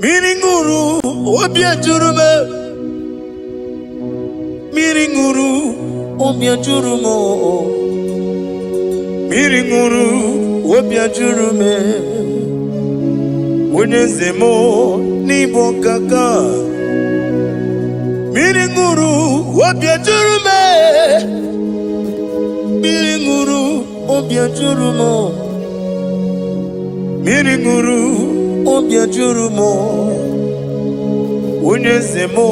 Miringuru obia jurume Miringuru obia jurumo Miringuru obia jurume Unezemo nibo kaka Miringuru obia jurume Miringuru obia jurumo Miringuru obia jurumo Unyezemo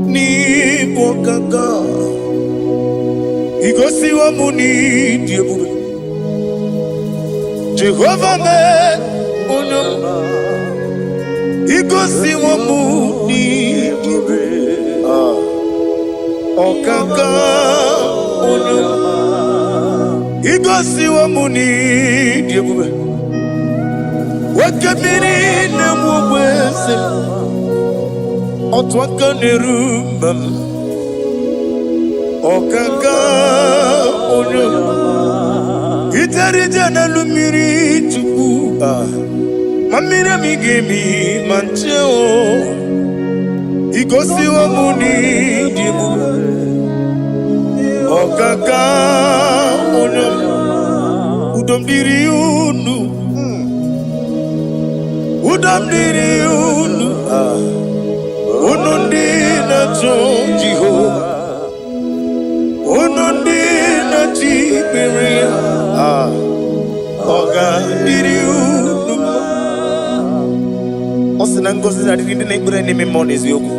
nibo kaka Igosi wa muni diebube Jehovah me unyama Igosi wa muni diebube Okaka unyama Igosi wa muni diebube Wakabiri na mwese Otwaka nerumbam Okaka onyo Itarija na lumiri tuku Mamira migemi mancheo Igosi wa muni dibu Okaka onyo Udomdiri unu Udamdiri unu Unundi na Jehovah Unundi na Tiberia Oga diri unu Osinangosi na diri neighbor name monies yoku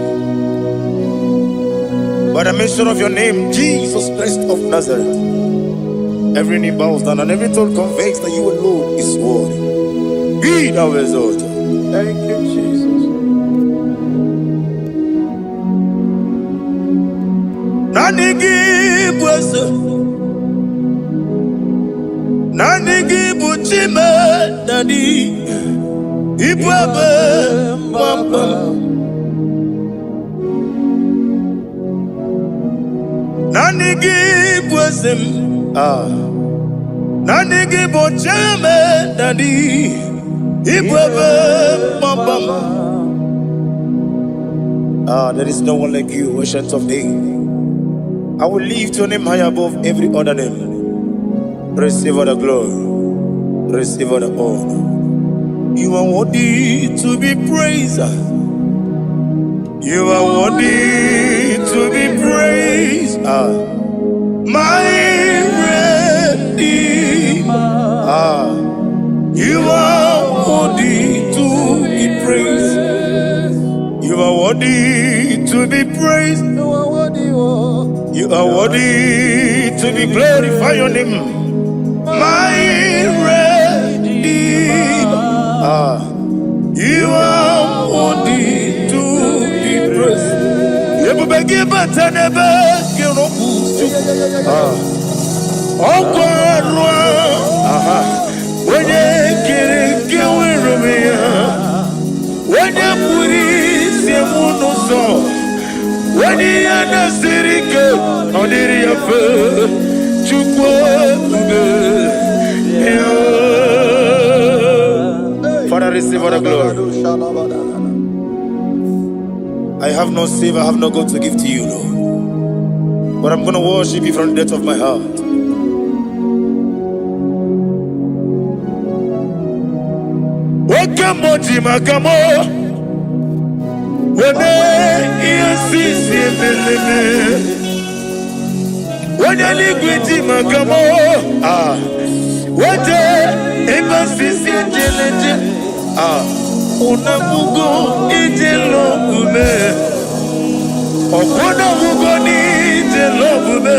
By the mention of your name, Jesus Christ of Nazareth, every knee bows down and every tongue confesses that you alone is worthy. Be thou exalted. Thank you, Jesus. Nanigi bwese, nanigi buchime nani, ibwebe mwamba. Nanigi bwese, nanigi buchime nani. There is no one like you, ancient of days. I will lift your name high above every other name. Receive all the glory, receive all the honor. You are worthy to be praised. You are worthy to be praised. My Redeemer. You are worthy to be praised. You are worthy to be praised. You are worthy to be glorified. Your name, my Redeemer. You are worthy to be praised. You will be better never. You know. Oh God. When you get when you put it in monoso, when you are the city, on the Father, receive all the glory. I have no save, I have no God to give to you, Lord. But I'm going to worship you from the depth of my heart. Wakamoji makamo Wene yasisi meleme Wene ligwiti makamo Wete ebasisi jeleje Unamugo ijelo bume Okona mugo ni ijelo bume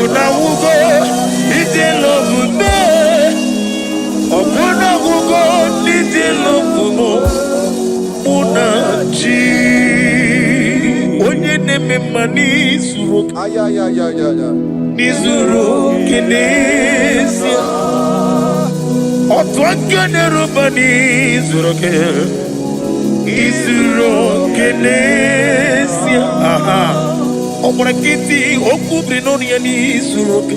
Unamugo ijelo bume Okona mugo ijelo bume Unaji Onye neme mani suro Nizuro kinesia Otwakane rubani zuro ke Izuro kinesia Omurakiti okubri noni ya nizuro ke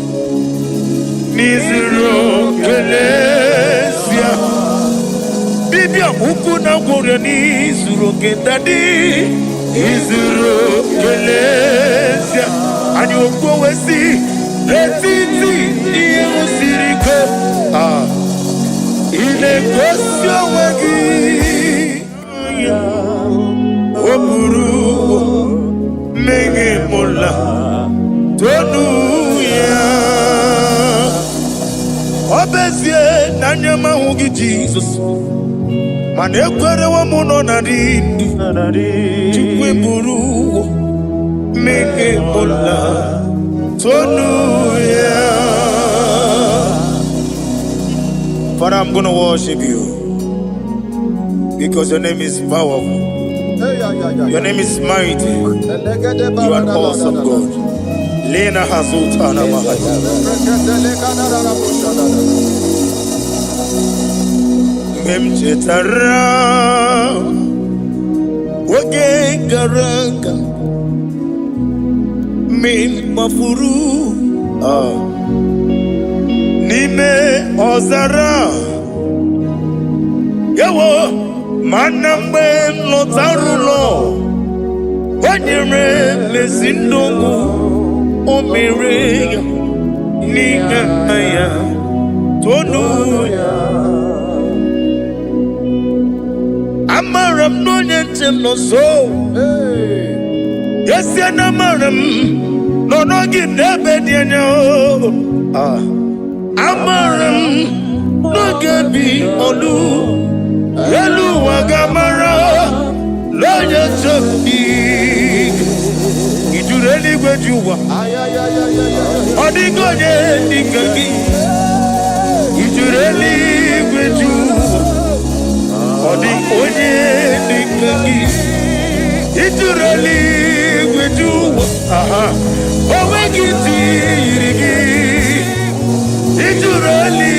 Nizuro kinesia Dibia huku na gwore ni izuru kendadi izuru kelezia ani okwo wesi retiti iye usiriko ile kwesio wagi oburu menge mola tonu ya obezie nanyama hugi Jesus man ekwere wa muno na dindi chukwe buru menge mola tonu ya. Father, I'm going to worship you because your name is powerful. Your name is mighty. You are awesome God. Lena Hazutana Mahaya. Memchetara Wage Garanga Min Mafuru Nime Ozara Yawo Manambe Lotarulo Wanyere Mesindongu Omire Nigaya Tonuya Amaram no Yentem no so Yes, Yanamaram no no give never Amaram no gabi olu Elu wagamara Loya choki Ijureli gwejuwa Odigonye nikagi Ijureli gwejuwa Odigonye nikagi Ijureli gwejuwa Owegiti irigi Ijureli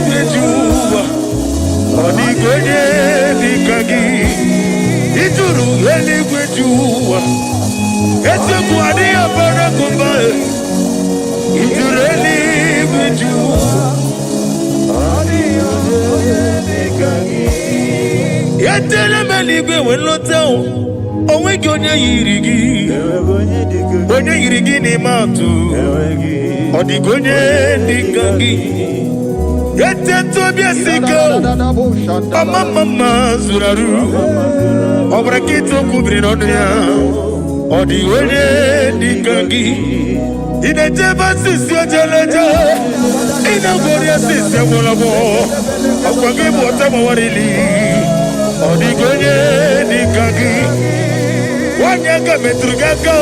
gwejuwa Odigonye nikagi Ijureli gwejuwa Ese kuadi apara kumbae Ijureli gwejuwa Odigonye nikagi Yetele meligwe wenloteo Owegi onye yirigi Onye yirigi ni matu Odigonye nikagi Yete tobia siko Mama zuraru Obrakito kubri noduya Odigonye nikagi Inejeba sisi ojeleja Inagoria sisi mwolabo Okwagi mwota mawarili Odigonye nikagi Wanyaka metrugaka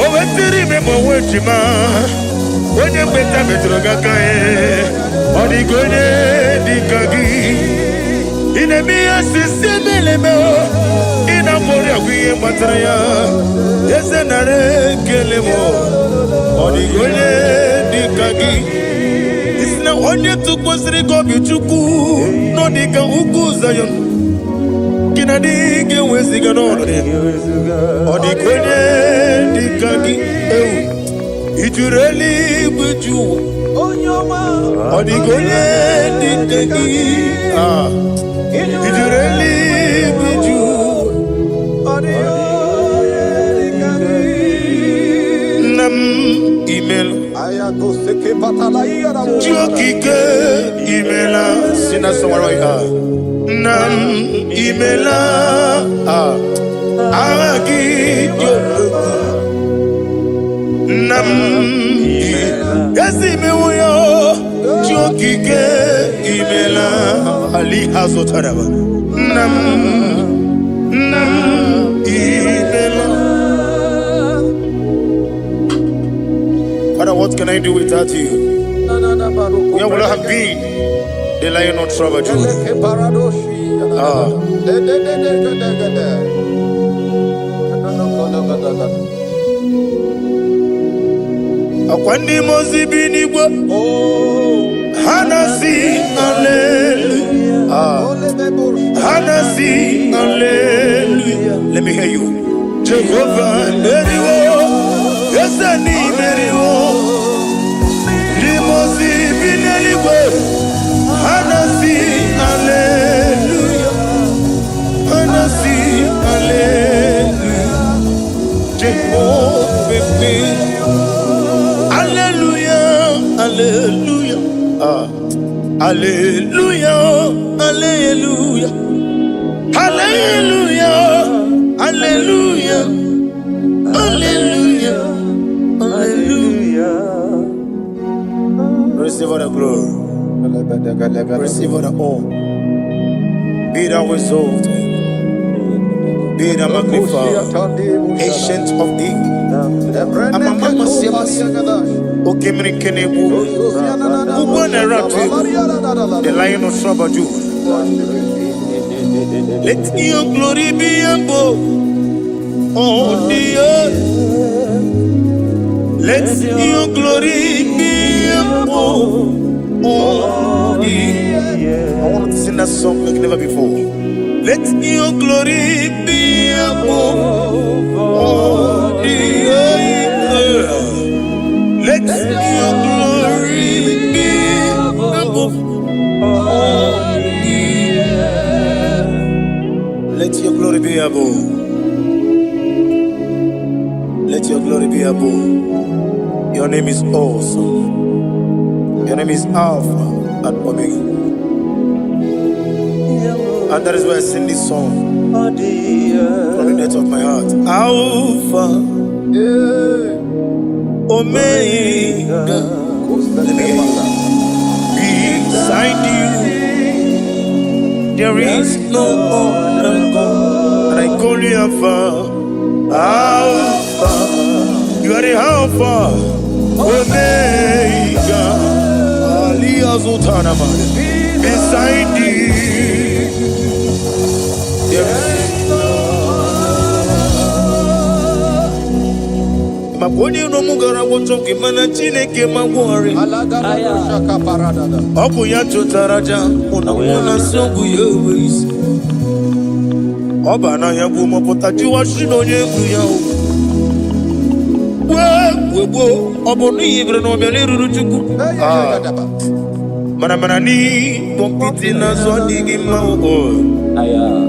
Owetiri memo wechima Onye mbeta metrugaka Odigonye nikagi Inemia sisi melemo Inamori agwiye matraya Yese nare kelemo Odigonye nikagi Isina onye tukwasiri gobi chuku Nodika uku zayon Kinadige weziga nore Odigonye nikagi Ijureli gwejuwa Odigonye nikagi Ijureli gwejuwa Nam imelo Jokike imela Sina samarwaya Nam imela Agi Nam Yasi mewoyo Jokike imela Ali hazotaraba Nam imela. Father, what can I do without you? Where would I have been? The Lion of Tribe of Judah. Akwandi mozibi nigwa Hanasi hallelujah Hanasi hallelujah. Let me hear you. Jehovah Neriwo Yesani Neriwo Limozibi Neriwo Hanasi hallelujah Hallelujah, hallelujah, hallelujah, hallelujah, hallelujah, hallelujah. Receive all the glory. Receive all the honor. Be thou exalted. Be thou magnified. Ancient of days. Amamama siamasi. Okemri kenebu. The Lion of Sabaju. Let your glory be above on the earth. Let your glory be above on the earth. I want to sing that song like never before. Let your glory be above on the earth. Let your glory be above all the earth. Let your glory be above. Let your glory be above. Your name is awesome. Your name is Alpha and Omega. And that is why I sing this song from the depth of my heart. Alpha, Omega. Beside you, there is no other God. And I call you Alpha. Alpha. You are the Alpha. Omega. Beside you, there is no Maponi no mugara wochoki mana chineke magwari. Obu ya chotaraja una songu yewis. Oba na ya gumo potaji wa shino yengu ya o. Webo obo ni ibre no bele ruruchuku. Mana ni pompiti na zodi gima o.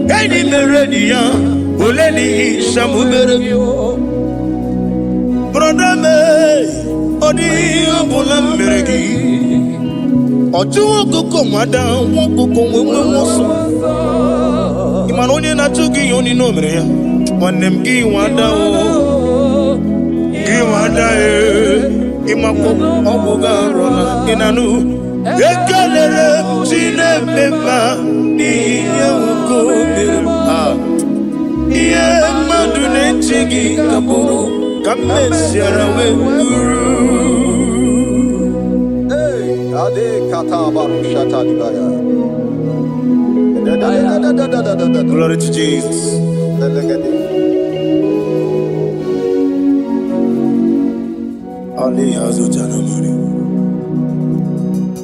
Gani meredi ya oleni shamu berebio. Brother me, odi abula meregi. Oju koko mada, koko wemoso. Imanonye na chuki yoni no mereya. Wanem gi wada o, gi wada imako obuga rona inanu. Ekalere chine mema niye uko mema. Iye madune chigi kaburu. Come Sierra Guru. Hey, Ade Kata Barushata Dibaya. Glory to Jesus. Ali Azutana Mari.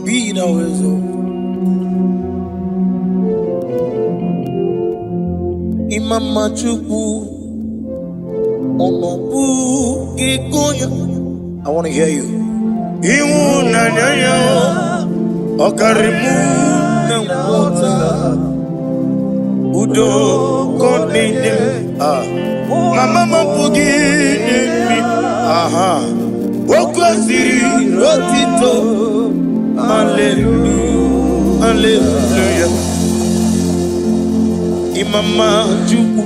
Be thou exalted. Imam Machuku. I want to hear you. Udo Mama aha. Rotito. Hallelujah. Hallelujah. Imama Juku.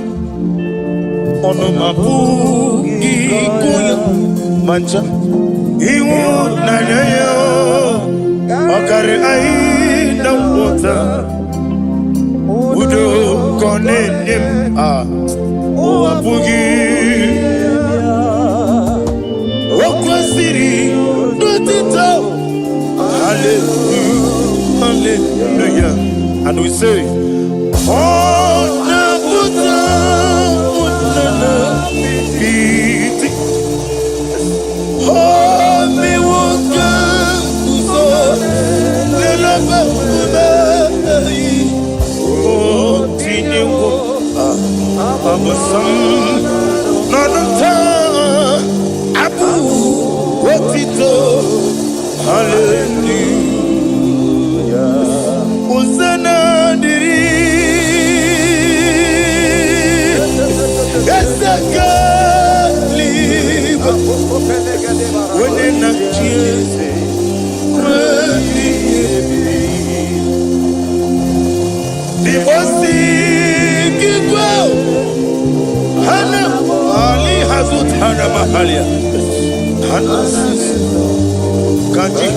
Ono mabugi kuya mancha iwu nanyayo okare ai na wota udo konenim o abugi okwasiri dotito. Hallelujah, hallelujah. And we say oh na buta Hallelujah. Hosanna diri. When mahalia. Hanasisi. Kaji.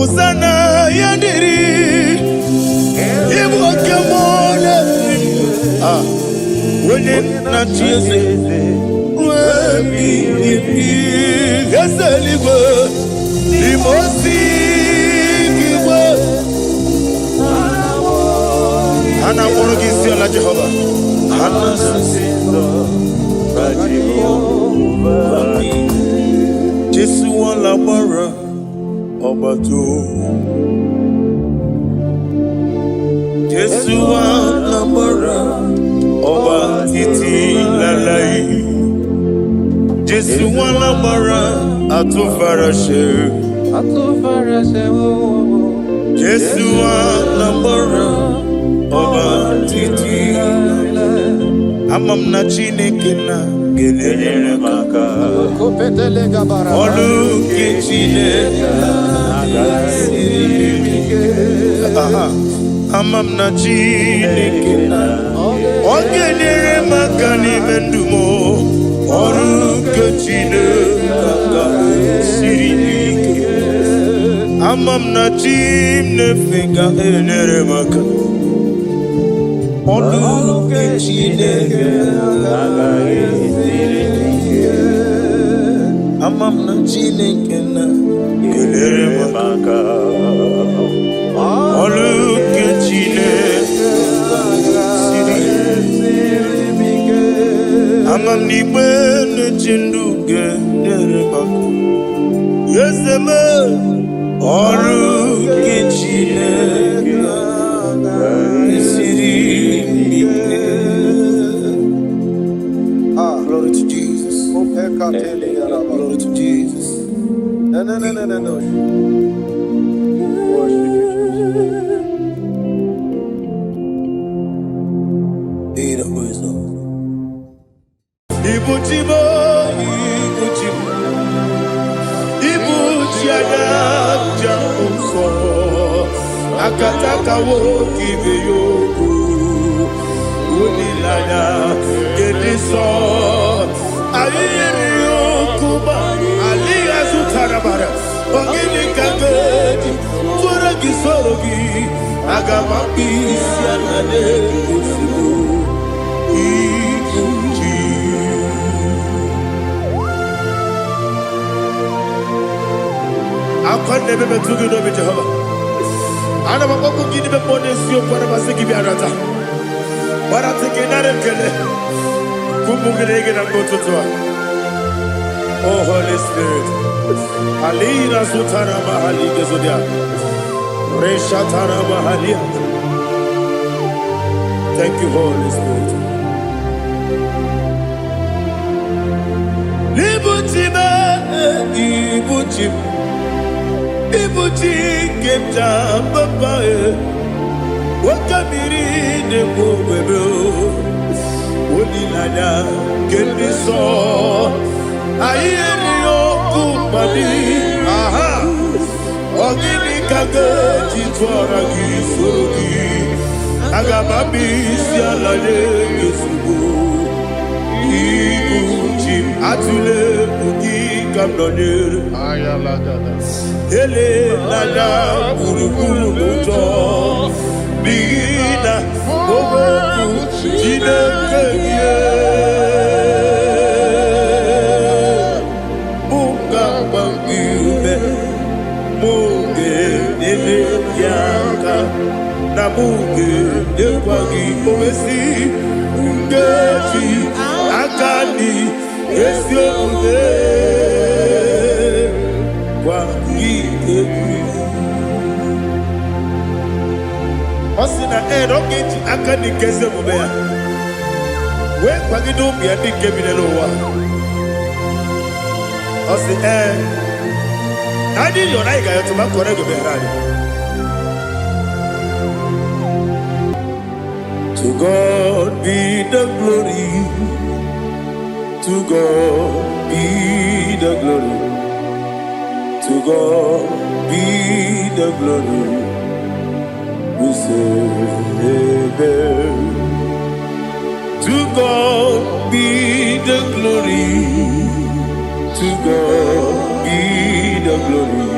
Uzana yandiri. Ibu kemone. Wene na chieze. Wemi. Geseliwe. Limosi. Ana moro gisi ala Jehova. Ana sindo ba Jehova. Jesu wala mara obato. Jesu wala mara obatiti lalai. Jesu wala mara atufarashe. Atufarashe wo. Jesu wala mara Oba titi amam na Chineke na gelele maka olu ke Chineke amam na Chineke na ogelele maka ni mendumo olu ke Chineke sirike amam na Chineke gelele maka Olu ke Chineke amam na Chineke na gelere maka olu ke Chineke amam ni bene chindu gelere maka yeseme olu ke Chineke Glory to Jesus. Glory to Jesus. No. Worship you, Jesus. Be the wisdom. Ibuchibo. Ibuchiada Uso. Akataka wo kibeyoku. Unilaya Gediso Aliyo Kuba Aliya Zutarabara Ogini Kagedi Tura Gisorogi Agamapi Sianade Kusibu Ikuji Akwande bebe tugi no Jehova Ana maboko gini be monesio kwa masiki biarata Para tekenare kele kumugirege na ngototwa. Oh Holy Spirit Alira sutara mahali gezodia Resha tara mahali. Thank you Holy Spirit. Ibuchi kemta papa Wakamiri de Bobebo Unilada Kendiso Ayeri Okupadi Aha Ogini Kage Chitwara Gisurugi Agamabi Sialade Gisubu Ibuchi Atule Ugi Kamdonir Ayalada Ele Lada Burukuru Muto Bina Bobo Chineke Munga Bangibe Munge Nene Yaka Na Munge Yekwagi Omesi Ungeji Akani Esyo Unge Kwagi Ebi Osina rogeji akani keze mubea. We kwagidu biadi kebinelo wa. Osi nadi yona iga yotuma kore go behrani. To God be the glory. To God be the glory. To God be the glory. To To God be the glory.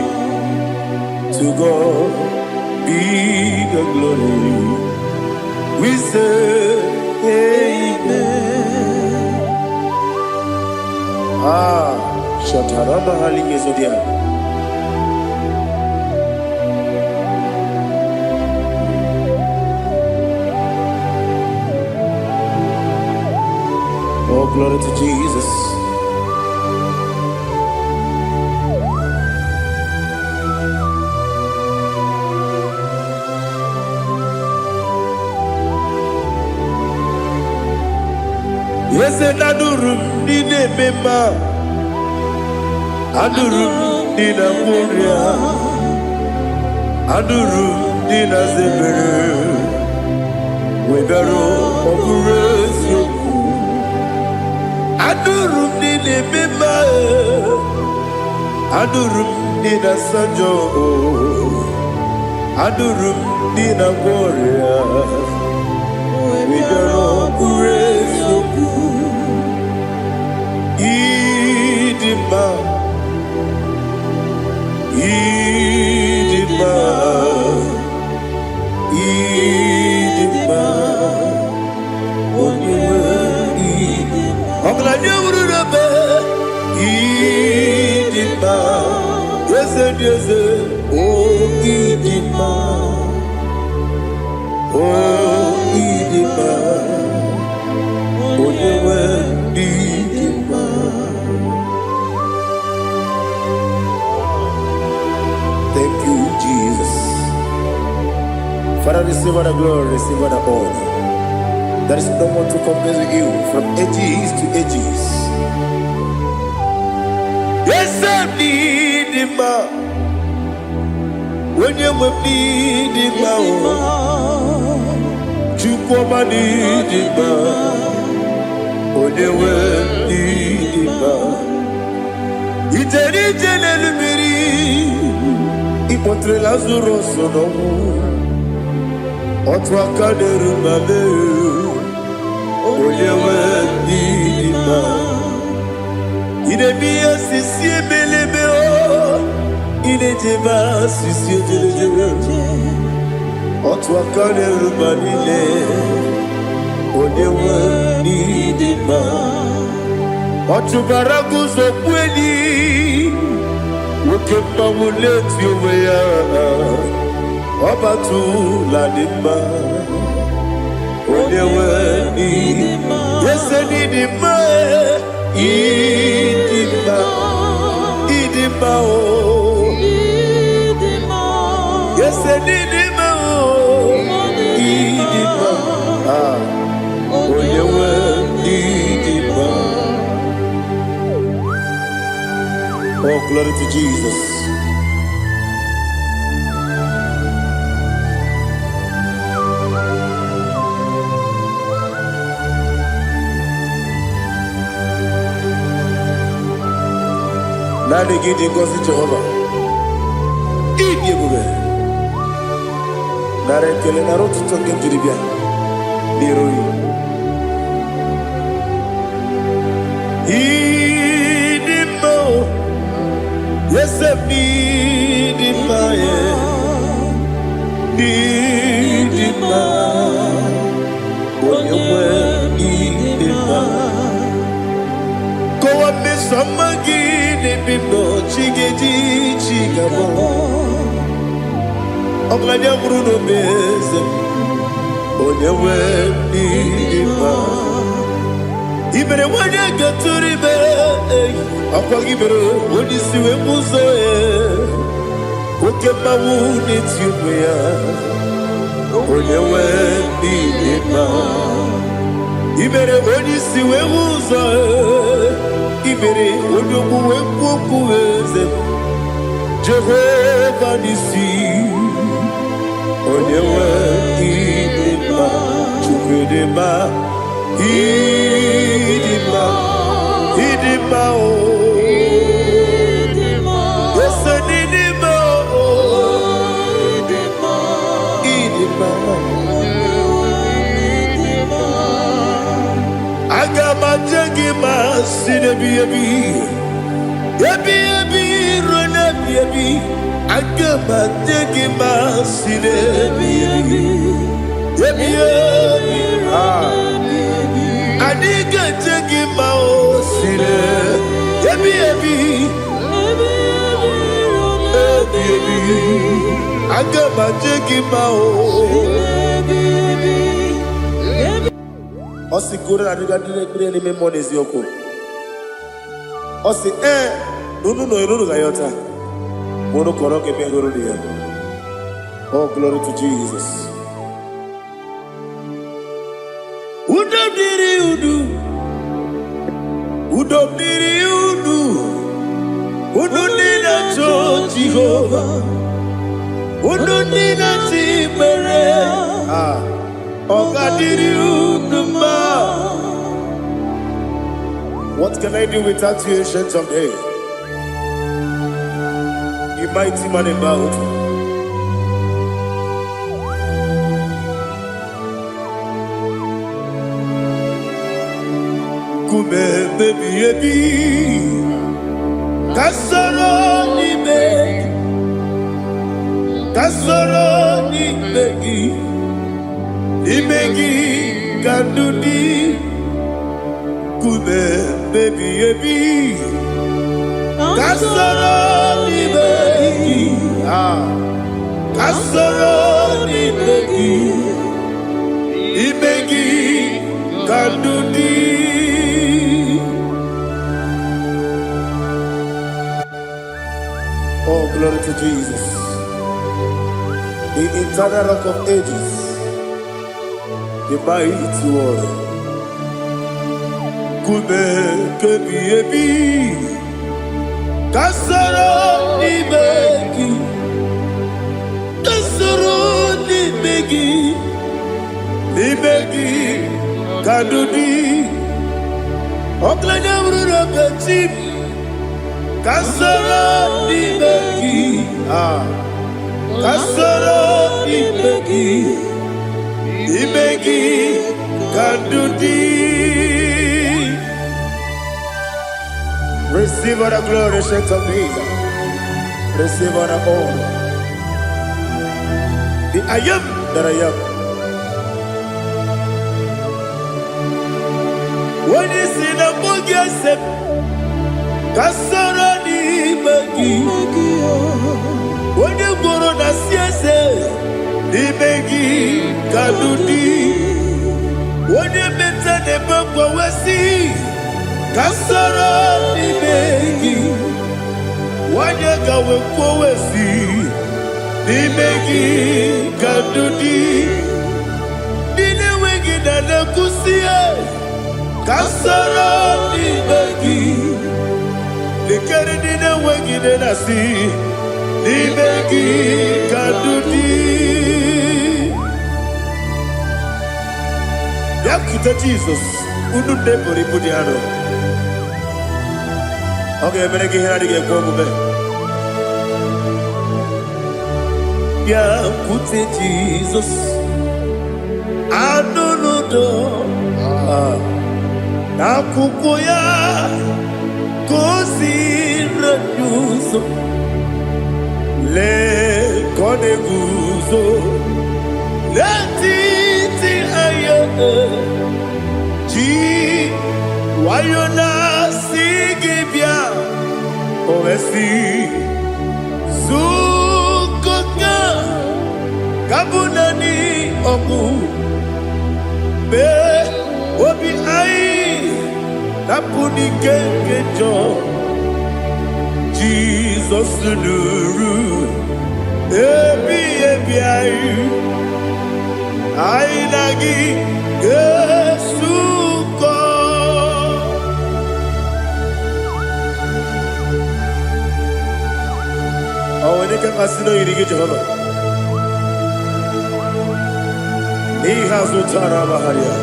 To God be the glory. We say amen. Shatarama Halingezodia. Oh, glory to Jesus. Yes, and Adurum Dina Mema Adurum Dina Moria Adurum Dina Zebere Webero Operation Adurum Dina Mema Adurum Dina Sanjo Adurum Dina Moria Webero Operation Idima, Idima, Idima, Oniwe, Idima. Oglanya ururabe, Idima, Yeze, Yeze, oh Idima, oh Idima, Oniwe, Idima. Thank you, Jesus. Father, receive all the glory, receive all the honor. There is no one to compare with you from ages to ages. Yes, I need him. When you need him, you come and need him. When you need him, it's Ipotre Lazaro sono Otwa kaderu mame Oyewe dima Ine biya sisi belebe o Ine jeba sisi jele Otwa kaderu manile Oyewe dima Otubaragu zokweni Woke mamuleti oweya Obatu ladima Onewe nidima Yese nidima Idima Idima o Yese nidima o Idima Onewe nidima. Oh, glory to Jesus. Nani gidi ngozi Jehovah. Idi ebube. Nare kele naro tutoke njiribia. Niroi. Idi mo. Yes, I need him, need him, when you need him. Go up, Miss Amagin, and be no chiggy, chigabo. Oglania Bruno Bez, when you need him. Even when you get to the bed, I'll give it when you see a museum. Who can my wound it you wear? When you need it, even when you see a museum, even when you go with Jehovah Nissi. When you need it, you could Idima, Idima, oh, yes, Idima, oh, Idima, Agama Jagima, Sinebi, Ebi ebi rona ebi agama tegi masile ebi ebi adiga tegi masile ebi ebi agama tegi Osi kura adiga dire ni memoni zioko Osi nunu no iruru gayota mono koroke mengoro dia. Oh, glory to Jesus. Udobdiri udu udunina to Jehovah udunina timere ogadiri uduma. What can I do without you, ancient of days? You mighty man in battle. Kume baby ebi kasoro ni begi kandudi. Kume baby ebi kasoro ni begi kandudi. Oh, glory to Jesus, the eternal rock of ages, the mighty one. Kume kebi ebi kasoro ni begi kadudi oklanya urura betip kasoro ni begi kadudi. Receive all the glory, strength of Jesus. Receive all the honor. The I am that I am. When you see the book, you say, Kasara ni begi. When you go on the siese, ni begi kadudi. When you meet the book, we see. Kasara ni begi, wanyaka wekowesi ni begi kadudi. Dine wengi na kusia. Kasara ni begi, likari dine wengi na si ni begi kadudi. Yakuta Jesus, ununde pori pudiano. Okay, I'm going to get go back. Yeah, put it Jesus. I don't know. Nakukoya kosi renuso le kone guzo le titi ayane ji wayona sigibia oesi sukoka kabunani oku be obi ai napuni kenkejo Jesus nuru ebi ai ai nagi Yesuko. Oh, when you can consider you get Jehovah. He has no Tarabaharia.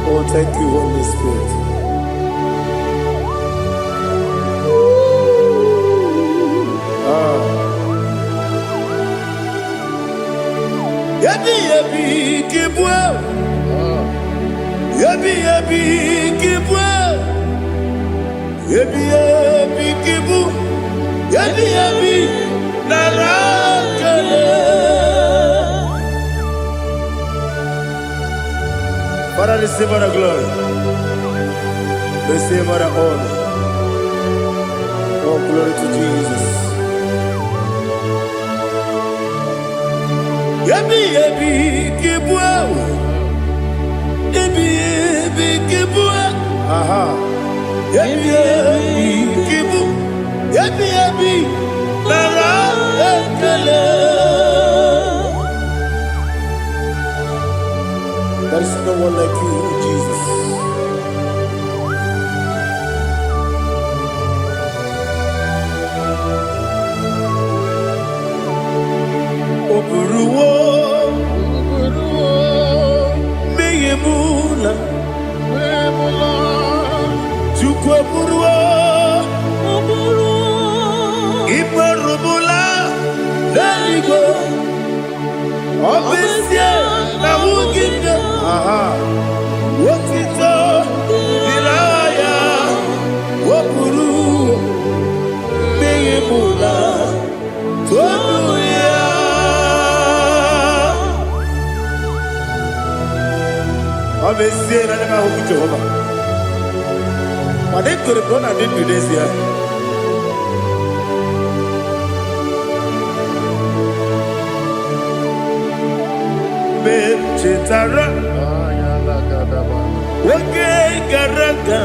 Oh, thank you, Holy Spirit. Yabi yabi kibwa, yabi yabi kibwa, Ebi ebi kibu, ebi ebi narakele. Father, receive all the glory. Receive all the honor. Oh, glory to Jesus. Ebi ebi kibu, ebi ebi kibu. Aha. Ebi ebi kibu, ebi ebi narakele. There is no one like you, Jesus. Oburuwo, meyemula, chukwu oburuwo, imerubula, n'eluigwe, obesie na wugide. Aha, wotito diraya, oburuwo, meyemula, tonuya. Obesie na nema huku Jehovah. Made kore bona din Indonesia. Chetara Wage Garaga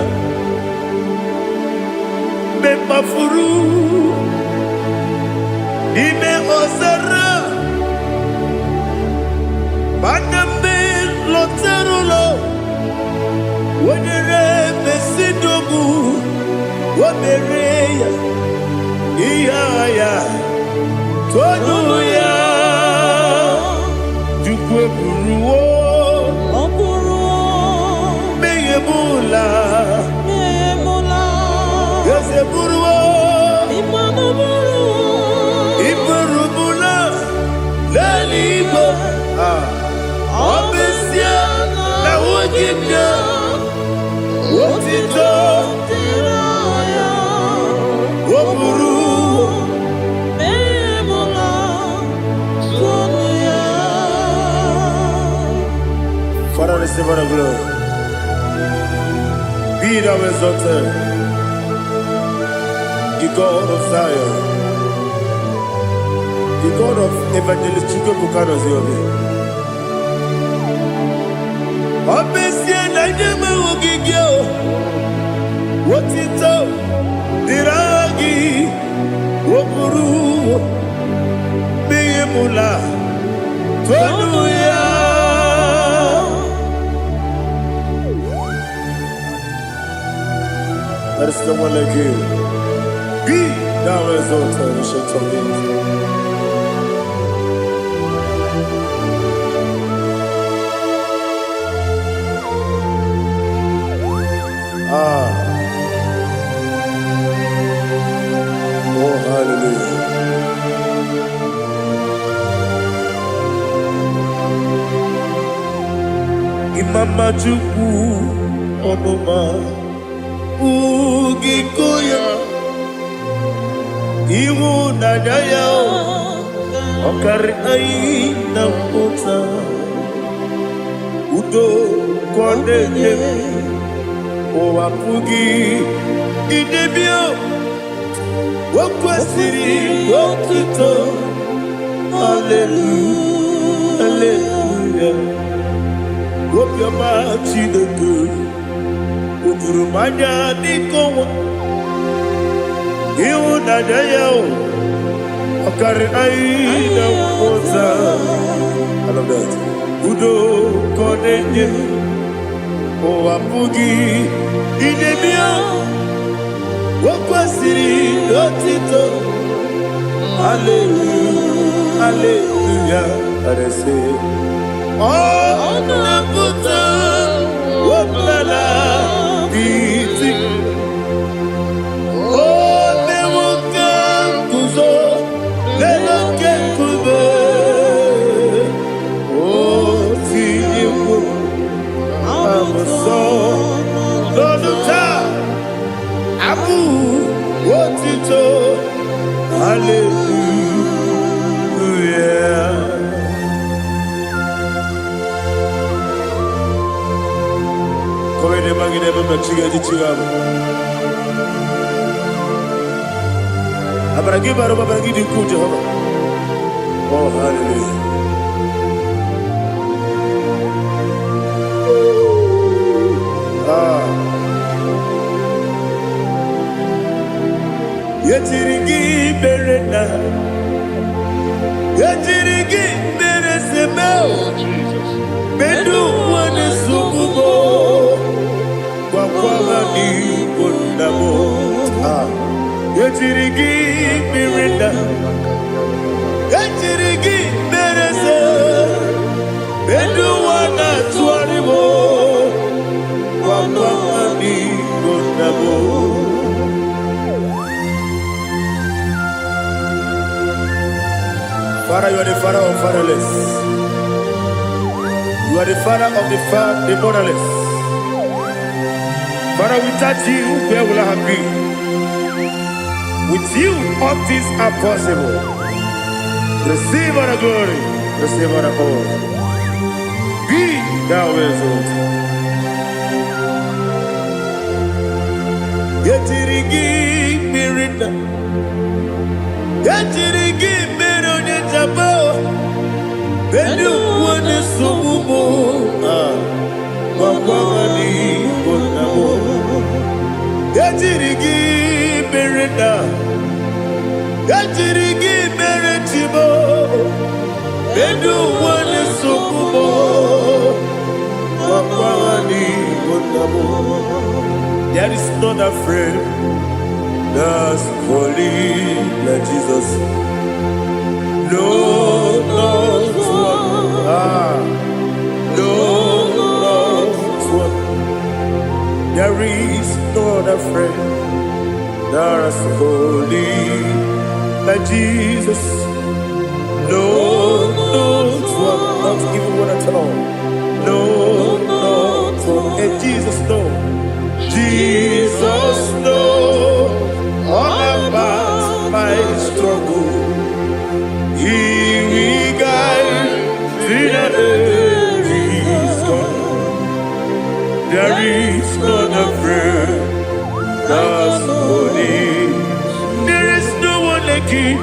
Mepafuru Ime Ozara Banambe Loterulo Wadere Mesidogu Wabereya Iyaya Tonuya Jukwe Buruwo Meyemula Yose Buruwo Iburubula Lelibo Obesia Na Wogibya Wotito Woburuwo Father, receive all the glory. Be thou exalted, the God of Zion, the God of Evangelist Chike Bukano Ziobi. Obesie na nyeme ugigyo, wotito diragi, woburu, biyemula, tonuya. There is no one like you. Be thou exalted, ancient of days. Oh, hallelujah. Imama Chukwu Onuma Ugikoya Iwu Nadaya Okari Aina Kota Udo Kondeye Owapugi Idebio Wakwasiri Wakito Hallelujah Hallelujah Wopiama Chineke Udurumanya Nikowa Iwu Nadaya Okari Aina Kota I love that Udo Kondeye Owapugi Idebio Wakwasiri Otito Hallelujah Hallelujah And I say Oh Nabuta Wabala Iti Oh Newoka Kuzo Newoka Kube Oh Tiyewo Amaso Doduta Abu Oh, hallelujah. Yetirigi berena, yetirigi beresemeo, bedu wane sukubo, kwa ni kundamo. Yetirigi berena, yetirigi berese, bedu wana tuaribo, kwa ni kundamo. Father, you are the father of fatherless. You are the father of the motherless. Father, without you, where will I have been? With you, all things are possible. Receive all the glory, receive all the honor. Be thou exalted. Yetirigi mirina, yetirigi mirone jabo, bedu wane subumo, wakwani konamo. Yetirigi mirina, yetirigi miretibo, bedu wane subumo, wakwani konamo. There is not a friend that's holy like Jesus. No, not one. No, not one. There is no other friend that's holy like Jesus. No, not one. Not even one at all. No, not one. And Jesus, no. Jesus knows all about my struggle. He will guide me through His God. There is not a friend that's holy. There is no one like Him.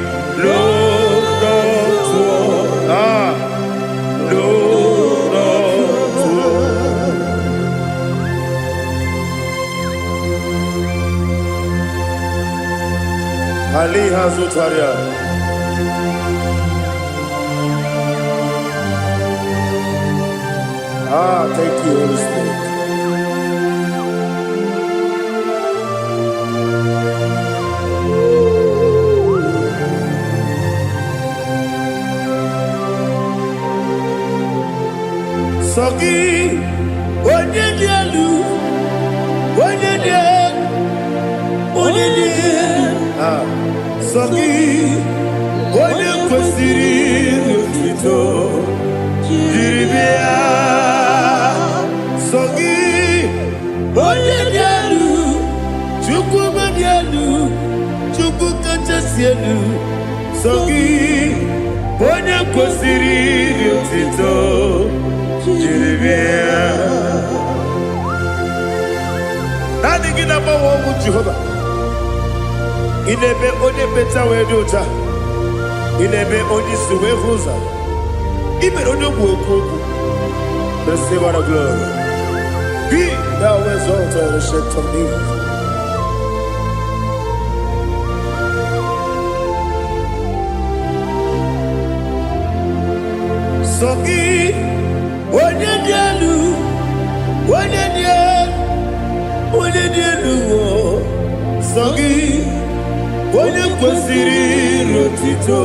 Lord, not one. Lord, not one. Ali Hazutaria. Thank you, Holy Spirit. Sogi, Onyedialu, Sogi, Onye kwesịrị otuto jiri bịa. Sogi, onye dị elu, Chukwu dị elu, Chukwu kachasị elu. Sogi, onye kwesịrị otuto jiri bịa. Naanị gị na-agbanwe ọgwụ Jehova. Inebe onye beta wee dị ụta. Inebe onye isi wee hụ ụzọ. Imere onye okwu okwu. Receive all the glory. Be thou exalted, ancient of days. Sogi, onye dị elu, onye dị elu, Sogi, onye kwesịrị otuto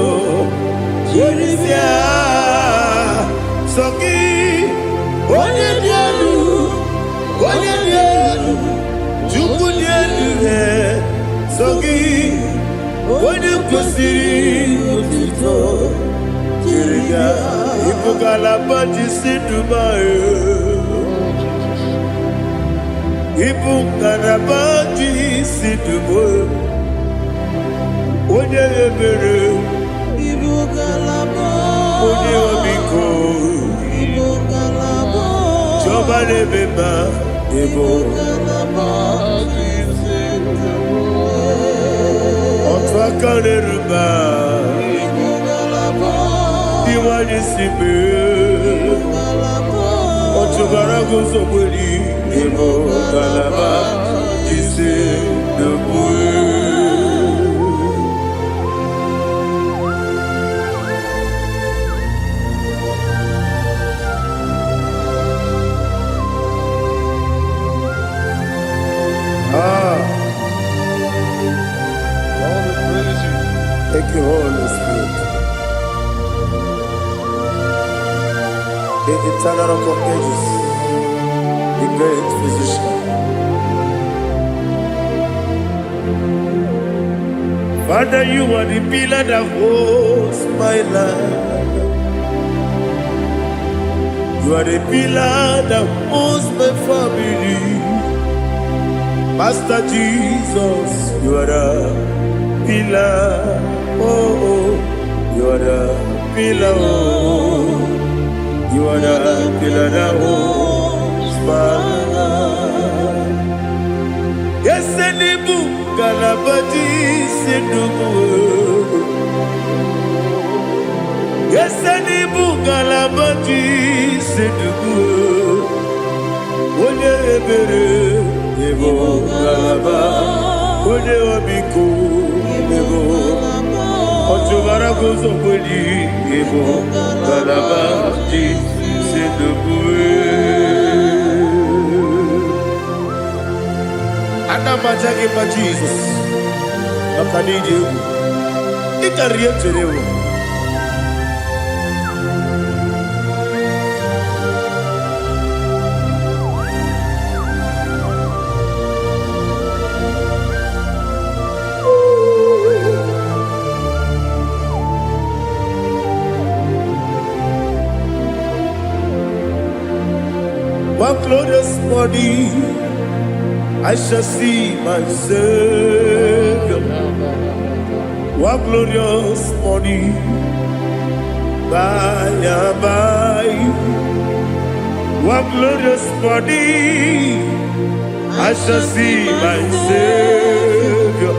jiri bịa. Sogi, onye dị elu, Chukwu dị elu. Sogi, onye kwesịrị otuto jiri bịa. Ibu ngalaba jisi Dubai, Ibu ngalaba jisi Dubai. Onye ebere, Ibu ngalaba, onye omiko, Ibu ngalaba, Jọba n'ebeba Igbo. Otwakaneruba. Iwani sibe. Otubarago sobeli. Igbo galaba. Jise debue. Thank you, Holy Spirit. The eternal rock of ages, the great physician. Father, you are the pillar that holds my life. You are the pillar that holds my family. Master Jesus, you are the pillar. Oh, you are the pillar. Oh, you are the pillar that holds my life. Yes, any book, Galabati, Sidubu. Yes, any book, Galabati, Sidubu. One ebere, Ebo Galaba, One Obiku, Ebo. Otubara gozo boli, Ebo Galaba, Sidubu. Anamajagi pa Jesus, Nakanidi, Ikariyeterewo. One glorious morning, I shall see my Savior. One glorious morning, by and by. One glorious morning, I shall see my Savior.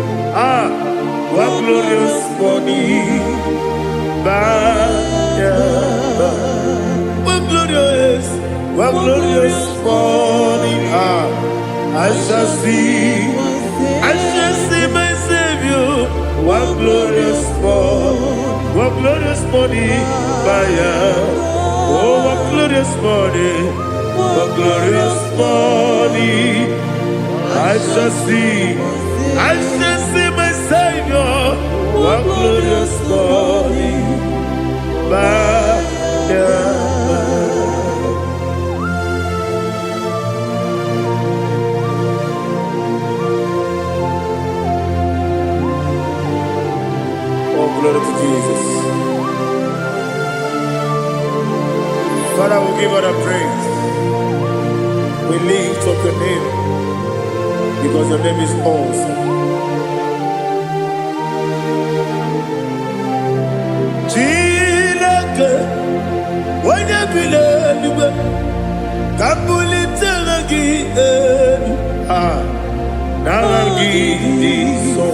One glorious morning, by and by. One glorious morning, I shall see my Savior. One glorious morning, oh, one glorious morning, I shall see my Savior. One glorious morning, glory to Jesus. Father, we give her the praise. We lift up your name because your name is awesome. Chilake, when you believe, Kabuli Tanagi, Naragi, so.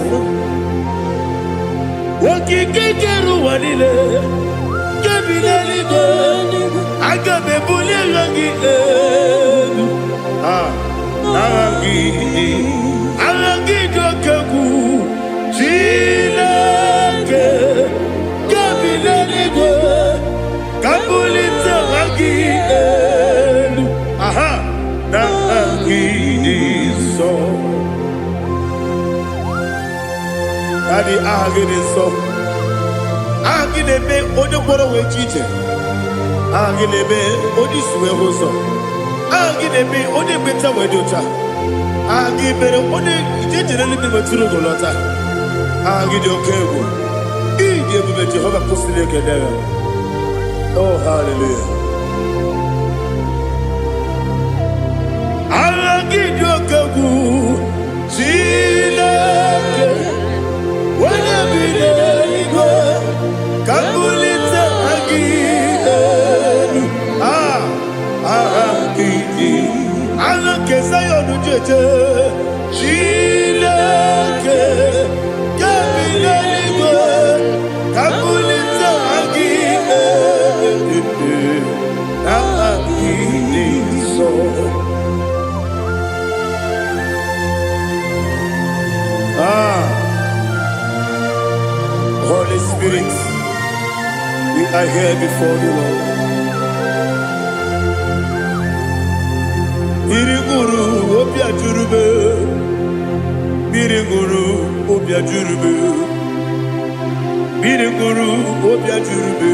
Wakikekeru wanile Kebilaligo Agabe bulirangi Aragi dokagu Chilake Kebilaligo Kabulita ragi Naragi so Daddy, agide so. Agide be odi gboro we chiche. Agide be odi suwe hoso. Agide be odi beta we dota. Agide odi ijejere libi beturu golota. Agide okego. Ide be Jehovah kusile kedere. Oh, hallelujah. Agide okego. Chilake. Wanya bideligo, kabulita agidelu, agidi, alakeza jete Chineke Kabilaligwe Kabulita Agi Agi Holy Spirit, we are here before you, Lord. Biriguru obia jurube, biriguru obia jurube, biriguru obia jurube.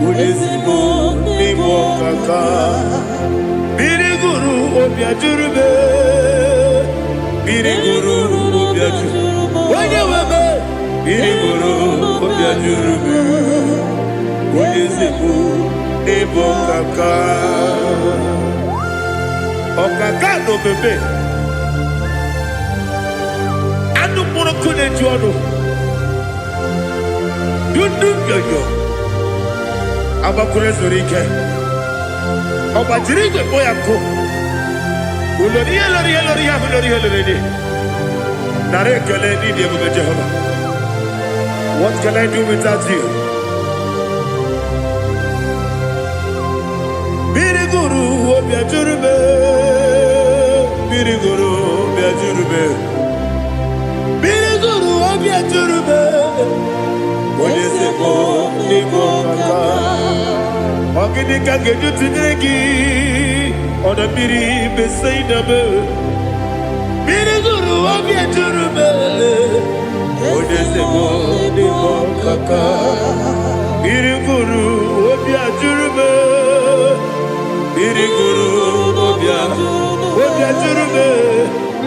Ulezimo nimo kaka, biriguru obia jurube, biriguru obia jurube. Wanyewebe, biriguru obia jurube, ulezimo nimo kaka. Okaka no bebe anu muro kune jono dundu yoyo abakure zorike obajiri gbe boya ko ulori nare kele ni de go Jehovah. What can I do without you? Biriguru obia jurube, biriguru obia jurube, biriguru obia jurube. Oleseko niko kaka, ogini kangeju tinegi, oda biri besaidabe. Biriguru obia jurube, oleseko niko kaka, biriguru obia jurube. Biriguru obia jurube,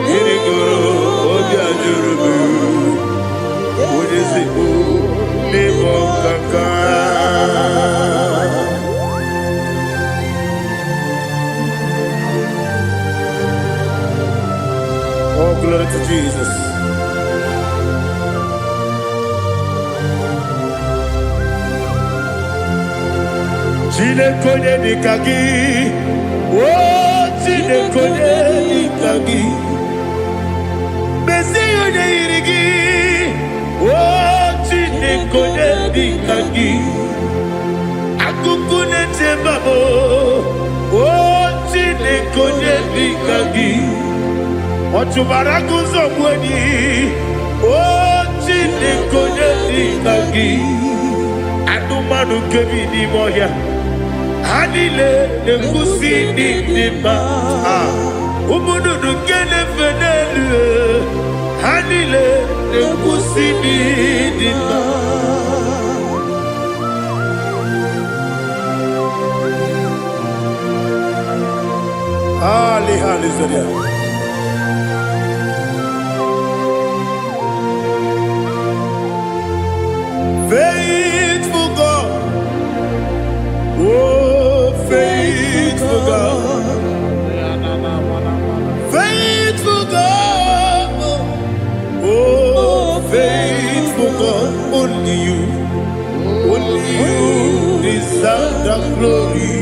biriguru obia jurube. Ulezimo nimo kaka. Oh, glory to Jesus. Chinekonye nikagi, oh chinekonye nikagi, Mesiyo ne irigi, oh chinekonye nikagi, Akukune tebabo, oh chinekonye nikagi, Ochubaraku zomweni, oh chinekonye nikagi, Adumanu kebi ni moya. Hanile nekusi nima, umududu kene fenelu. Hanile nekusi nima. Ali halizodia. Faithful God, oh faithful God, faithful God, oh faithful God, only you deserve the glory.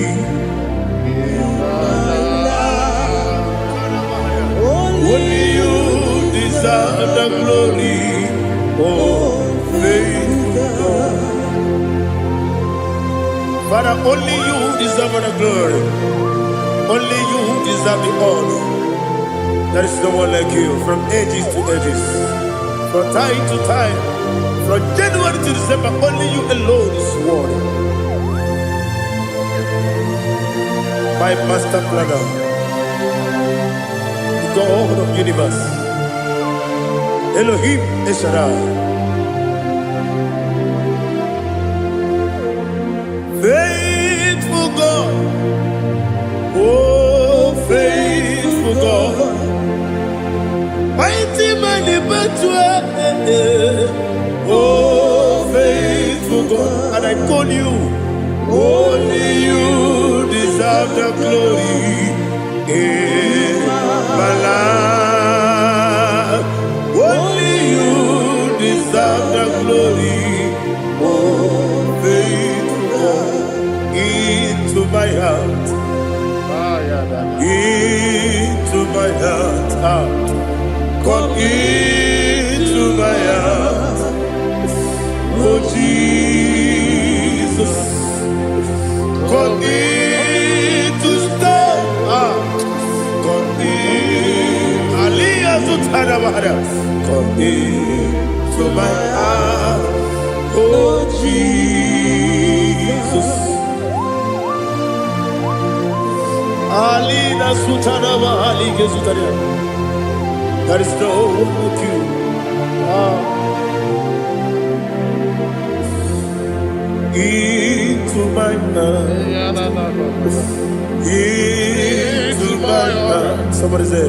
Only you deserve the glory, oh faithful God. Father, only you deserve the glory. Only you deserve the honor. There is no one like you from ages to ages, from time to time, from January to December. Only you alone is worthy. My master planner, the God of the universe, Elohim Eshadai. Faithful God, oh faithful God, mighty man in battle, oh faithful God, and I call you, only you deserve the glory in my life, only you deserve the glory, oh faithful God. Into my heart, into my heart. Come into my heart. Oh Jesus, come in to stay. Come in. Aliyah to Tanabara. Come in to my heart. Oh Jesus. Alina Sutanaba Ali Gesutaria. There is no one like you. Into my heart. Into my heart. Somebody say,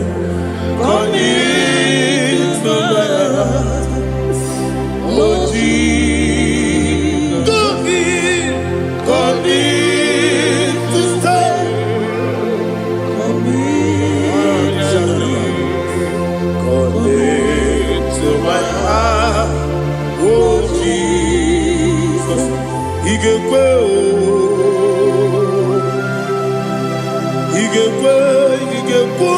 come into my heart. Oh Jesus, come in to stay. Come into my heart. Oh Jesus, He can go. He can go. He can go.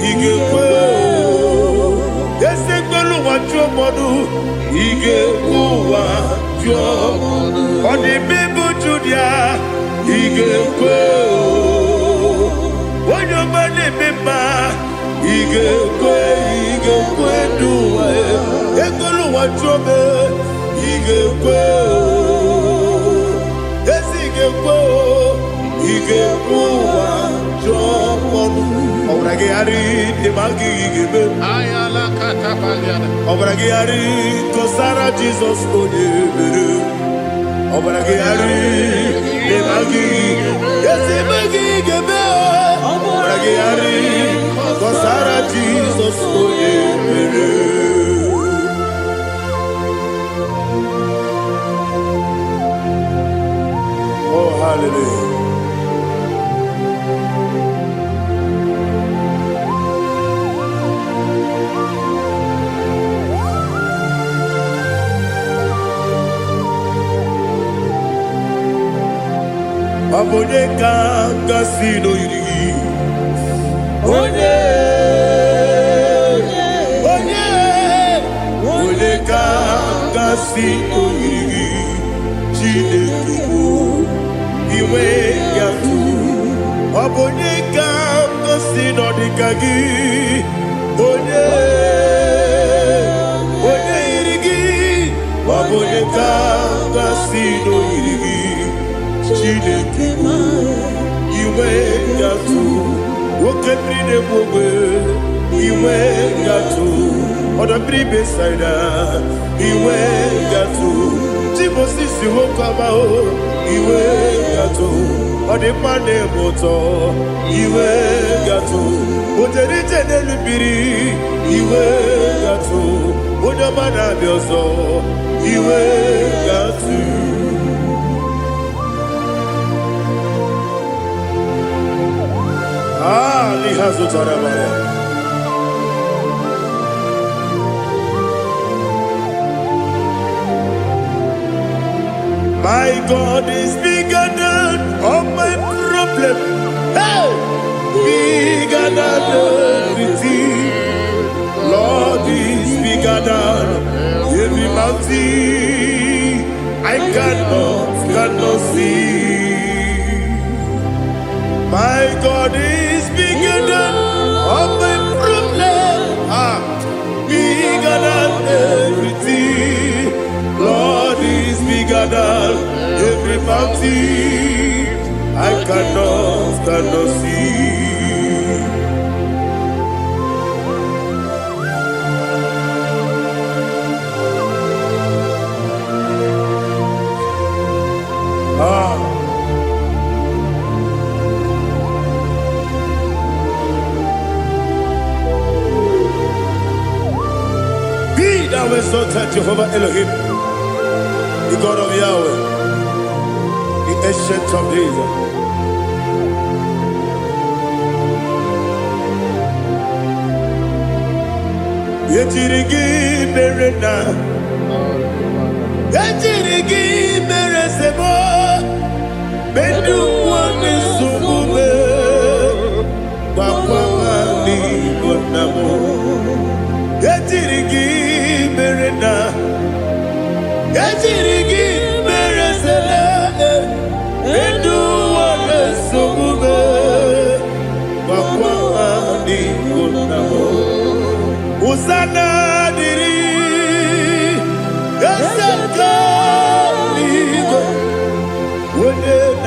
He can go. Yes, they go to what your mother. He can go. On the people Julia, He can go. When your money member, He can go. He can go. Do it. They go to what your man. He can go. Yes, He can go. He can go. Obragari de magi gibe. Ayala katapaliana. Obragari to Sarah Jesus oye. Obragari de magi. Yes, magi gibe. Obragari to Sarah Jesus oye. Oh, hallelujah. Abone kanga sino yiri. Onye kanga sino yiri. Chineke mo iwe yatu. Abone kanga sino dikagi. Onye yiri. Abone kanga sino yiri. Chineke mo iwe yatu. Woke bride bobe iwe yatu. Oda bribe saida iwe yatu. Timosisi wokama o iwe yatu. Ode mane moto iwe yatu. Ojeri jene lubiri iwe yatu. Oda mana bioso iwe yatu. Lihazu Tarabaya. My God is bigger than all my problem. Hey! Bigger than everything. Lord is bigger than every mountain. I cannot see. My God is bigger than all my problem. Bigger than everything. Lord is bigger than every mountain. I cannot see. Thou exalted Jehovah Elohim, the God of Yahweh, the ancient of days. Yetirigi merena, yetirigi meresebo, bedu wane sumube.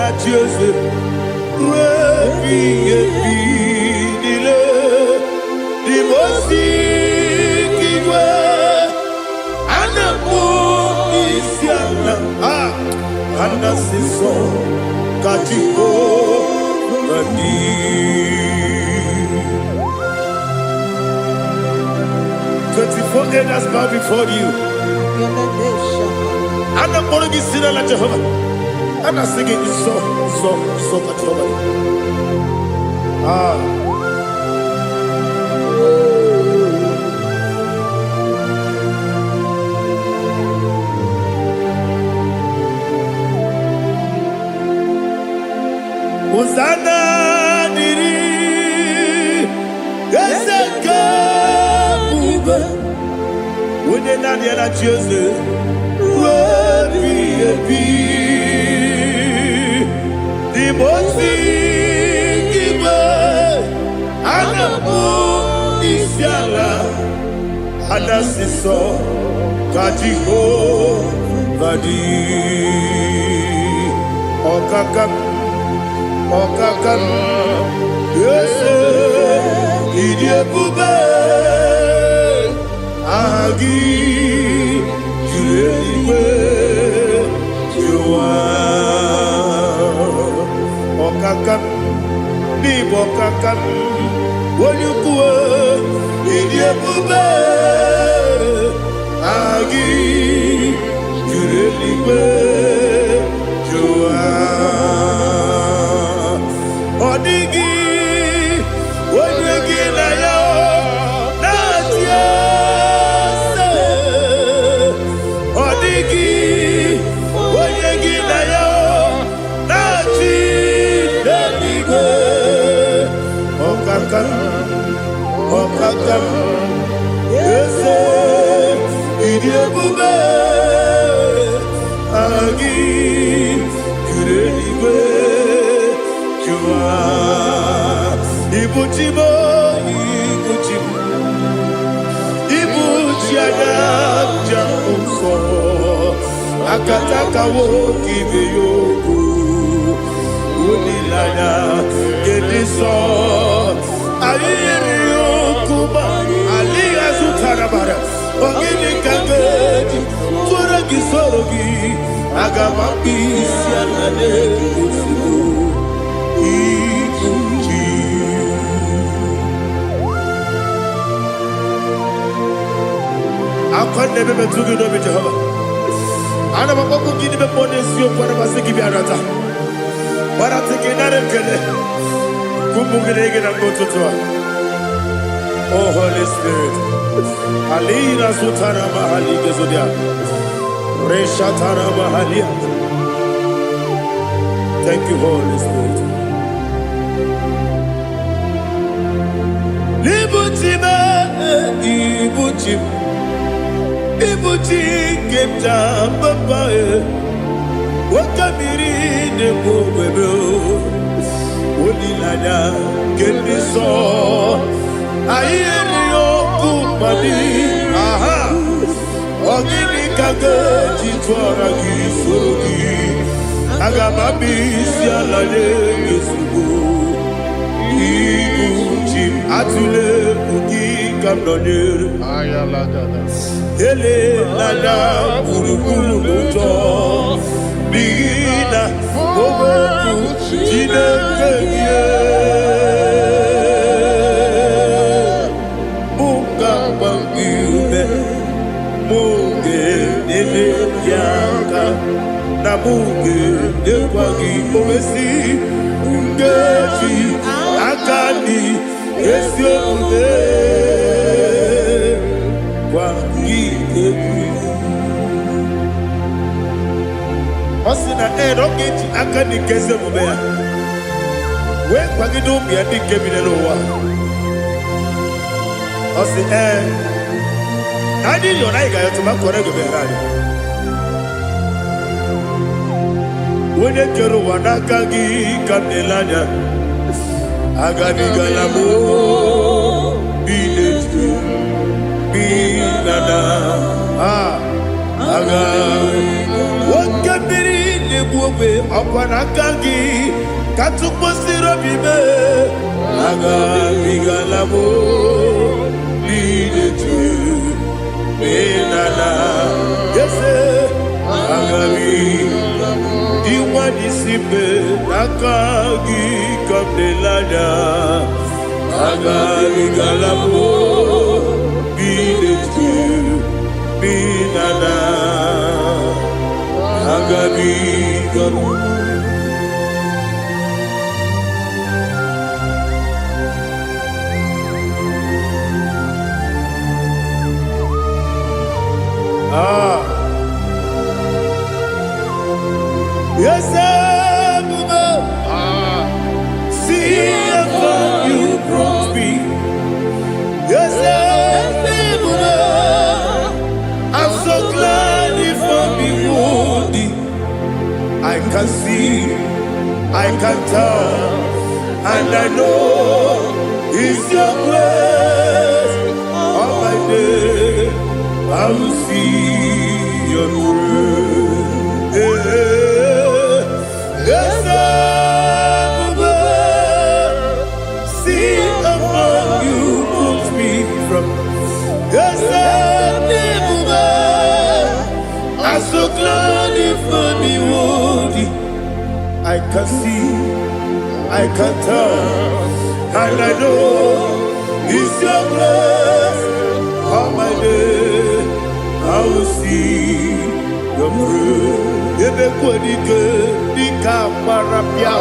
na chiose webi ebidile di mosi kiwe anamu isiana anasiso katiko bani 24 elders bow before you. And I'm going to be singing like Jehovah. And I'm singing this song like Jehovah. Hosanna diri Geseka Uba Wune nani ana chiose Webi ebi Di mosi kibe Anamu isiala Anasiso Kajiho Badi Okakam Okakam Yese Idiebube Agi Jueliwe Jua Okakam Nibo Okakam Wonyukue Idiebube Agi Jueliwe Jua Odigi, Odigi na yo, na tiese. Odigi, Odigi na yo, na tiese. Okakam, Okakam, yese, idiebube, agi, kureliwe. Ibuchimo, Ibuchimo, Ibuchiana, Jamso, Akataka woki beyoku, Unilana, Gediso, Ayiriokuba, Aliya Zutarabara, Ogini Kangeti, Turagi Sorogi, Agamaki, Sianane, I can't never be too good over Jehovah. I never go to give the money to you for the Masiki Biarata. But I'm taking that and get it. Kumbukin and go to tour. Oh, Holy Spirit. Alina Sutana Mahali Gezodia. Reshatana Mahalia. Thank you, Holy Spirit. Ibuchime, Ibuchim. Ibuchi kemja papa wakamiri de bobebe onilanya kendiso ayeni okupani aha ogini kage jitwara gisogi agamabi sialale yesugo Ibuchi atule ugi kamdonir ayalagada ele lada buruburu moto bina oboku jinekeye munga bangiume munge nene yaka na munge nekwagi owesi ngeji akani esiomude Osina rocket akani keze mubea. We kwagido bia di kemine lowa. Osi Nadi yona iga yotu makore go berani. Wene kero wanakagi kamdelanya. Agani galamo binetu binana aga wakabiri na-egbu ọkwa n'aka gị ka tụkwasịrị obi m agabigala m idetu menala ese agabigala m diwa disipe n'aka gị ka m na-elanya agabigala m idetu menala agabigala m. Yes, see how far you brought me. Yes, I'm so glad if I'm worthy. I can see, I can tell, and I know it's your grace. All my day I will see your grace. Yes, see how far you put me from. Yes, I'm so glad if I'm worthy. I can see, I can tell, and I know it's your grace. All my day I will see your grace. Ebekwedike dika parapia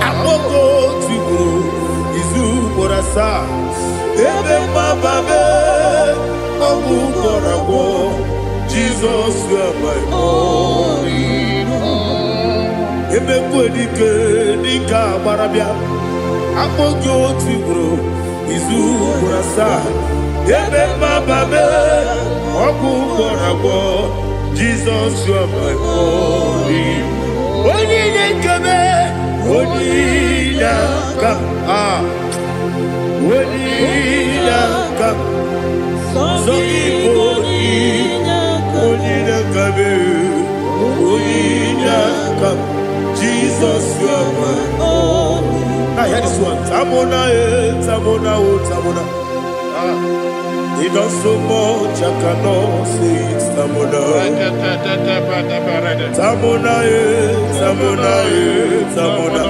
akoko tigo izu borasa ebe mababe ogu korabo Jesus you are my only hope. Ebekwedike dika parapia akoko tigo izu borasa ebe mababe ogu korabo Jesus, you are my only. Only kame, only ka, only ka. So Igbo, only kame, only ka. Jesus, you are my only. Now hear this one. Tamona, tamona, tamona. He does so much, I cannot say it's Tamona. Tamona, Tamona, Tamona.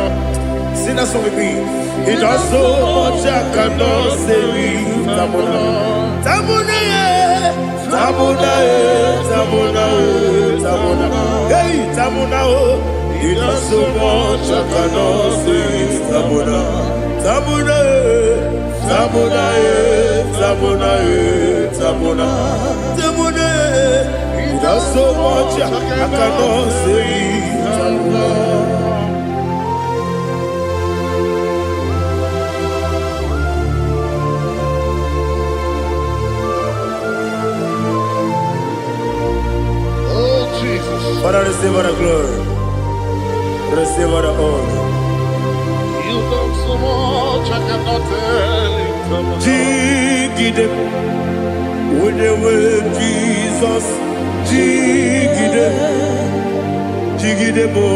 Sing that song with me. He does so much, I cannot say it's Tamona. Tamona, Tamona, Tamona, Tamona. Hey, Tamona, he does so much, I cannot say it's Tamona. Tamona, Tamona, Tamona, Tamona, Tamona. He does so much I cannot say. Tamona. Oh Jesus! Father, receive all the glory, receive all the honor. You've done so much I cannot tell it. Jigide, when they were Jesus, Jigide, Jigide mo,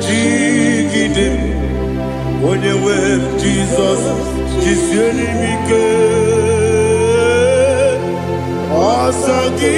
Jigide, when they were Jesus, Jiseli Mike, Osagi,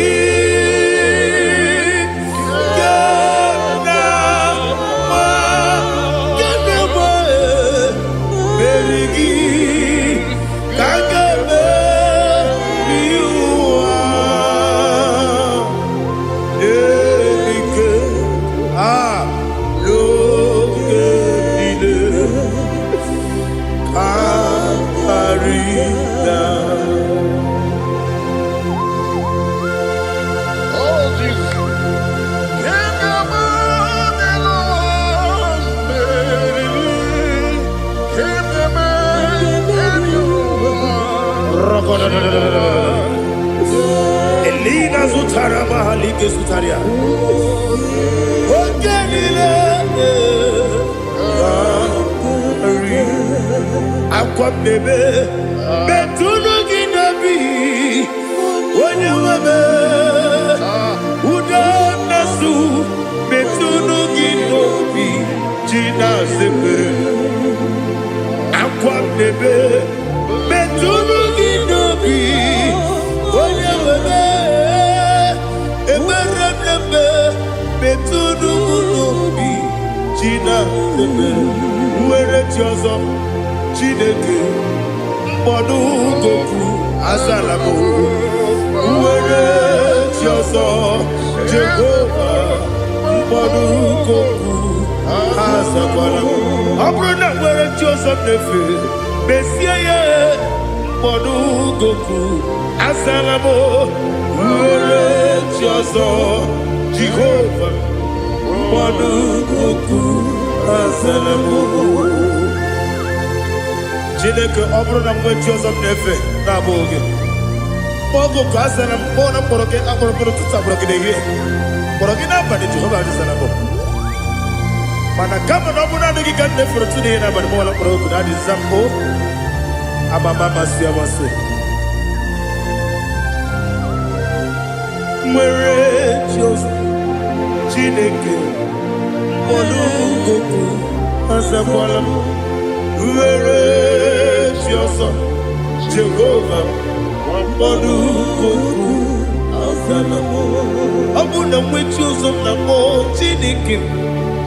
Elina Zutara Mahalike Zutaria. Ogenile Aqua bebe Betunu Ginabi Wanyawame Uda Nasu Betunu zepe akwa nebe metunu ginobi onye webe ebere nebe metunu nobi China zepe nwere chi ọzọ Chineke mkpọdụ goku azalamo nwere chi ọzọ Jehova mkpọdụ goku azakwalamo ọ bụrụ na nwere chi ọzọ na-efe mesie ya mkpọdụ goku azalamo nwere chi ọzọ Jehova mkpọdụ goku azalamo Chineke ọ bụrụ na mgbe chi ọzọ na-efe na-abụ oge ogo ka asara m kpọọ na mkpọrọ gị akpọrọ mkpọrọ tutu akpọrọ gị n'ehihie kpọrọ gị n'abalị Jehova adịzara m mana kama na ọ bụrụ na adịghị ka nne fere otu n'ihe n'abalị mụọla mkpọrọ oge na-adịza mbụ amama amasị amasị nwere chi ọzọ Chineke mkpọrọ goku azakwala m nwere chi ọzọ Jehova mkpọrọ goku azalamo ọ bụ na nwe chi ọzọ na mbụ Chineke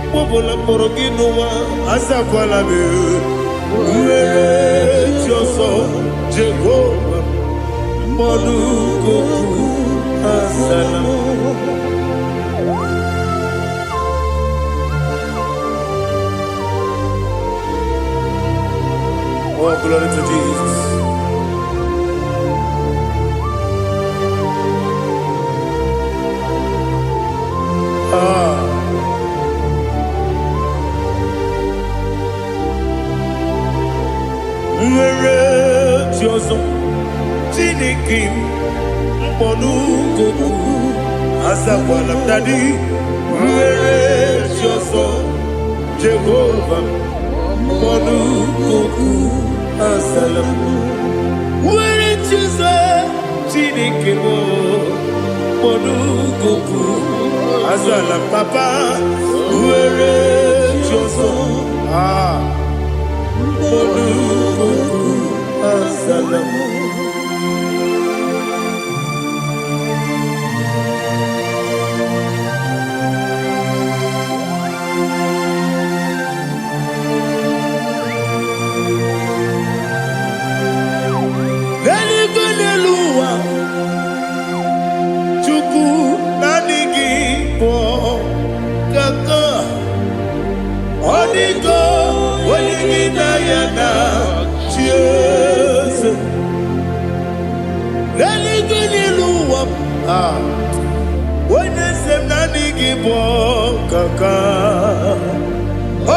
mkpọbụla mkpọrọ gị n'ụwa azakwala m nwere chi ọzọ Jehova mkpọrọ goku azalamo Oh, glory to Jesus. Nwere chi ọzọ Chineke mkpọrọ goku azakwala m dadi nwere chi ọzọ Jehova mkpọrọ goku azalamo nwere chi ọzọ Chineke mkpọrọ goku azala papa nwere chi ọzọ mkpọrọ goku azalamo onye se m na adịghị bụ kaka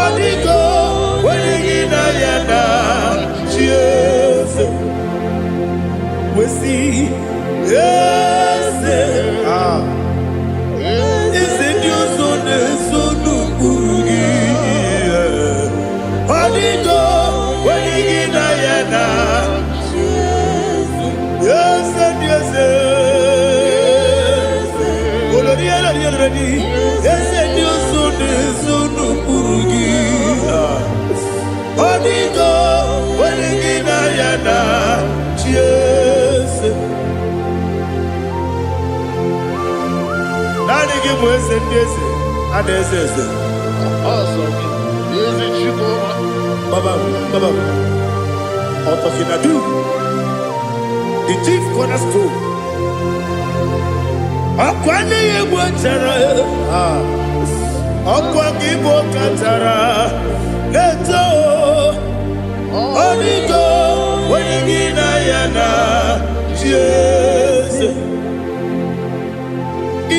ọ dịgo onye gị na ya na chi eze wesi eze eze ndị ọzọ na-eso n'okpuru gị ọ dịgo onye gị na ya na chi eze ndị eze eze ndị ọzọ na-eso n'okpuru gị ọ dịgo onye gị na ya na chi eze naanị gị bụ eze ndị eze a na-eze eze Baba Ọtọkinadu the chief cornerstone ọkwa anaghị egbu chara ọkwa gị bụ kachara na-eto ọ dịgo onye gị na ya na chi eze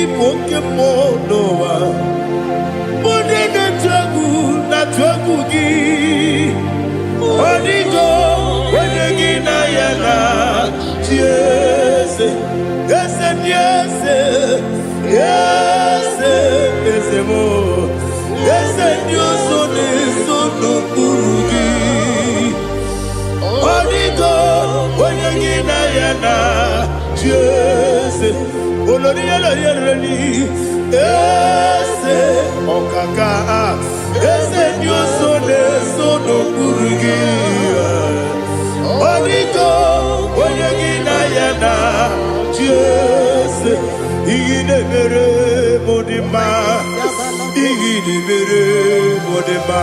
ịbụ oke mmụọ n'ụwa onye na-atụ egwu gị ọ dịgo onye gị na ya na chi eze eze ndị eze eze eze mo eze ndị ọzọ na-eso n'okpuru gị ọ dịgo onye gị na ya na chi eze olori eze ọkaka eze nyo sone sono kurugi Oniko onye gị na ya na Jese Iyi na-emere mụ dị mma Iyi na-emere mụ dị mma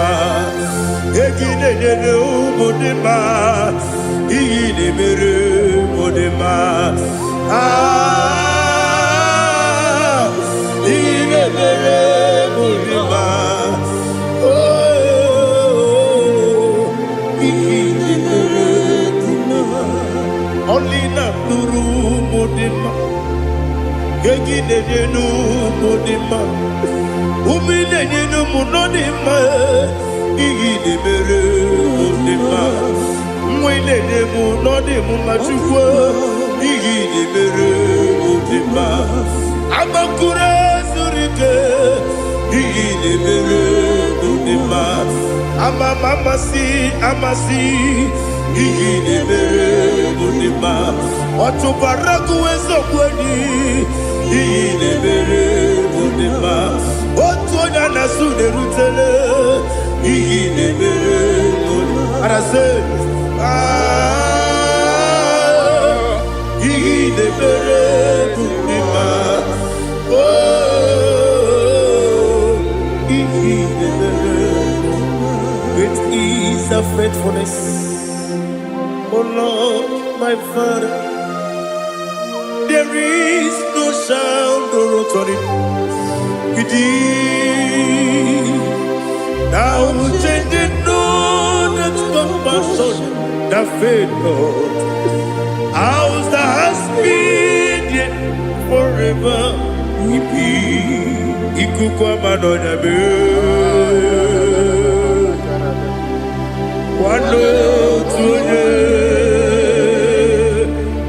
Egi na-enyere mụ dị mma Iyi na-emere mụ dị mma Iyi na-emere mụ dị mma Olina nuru mudima Gegi nenyenu mudima Umi nenyenu munodima Igi nemere mudima Mwe nenyemu nodimu machukwa Igi nemere mudima Amakure surike Igi nemere mudima Amasi Iyi nemere mudima Otubaraku ezokweni Iyi nemere mudima Otonya nasu nerutele Iyi nemere mudima Arase Iyi nemere mudima Iyi nemere Great is the faithfulness Oh Lord, my Father, there is no sound or authority within. Now changing no that compassion, that faith, Lord. Ours that has been yet forever we be. Ikukwa manonya be. Wano tunye.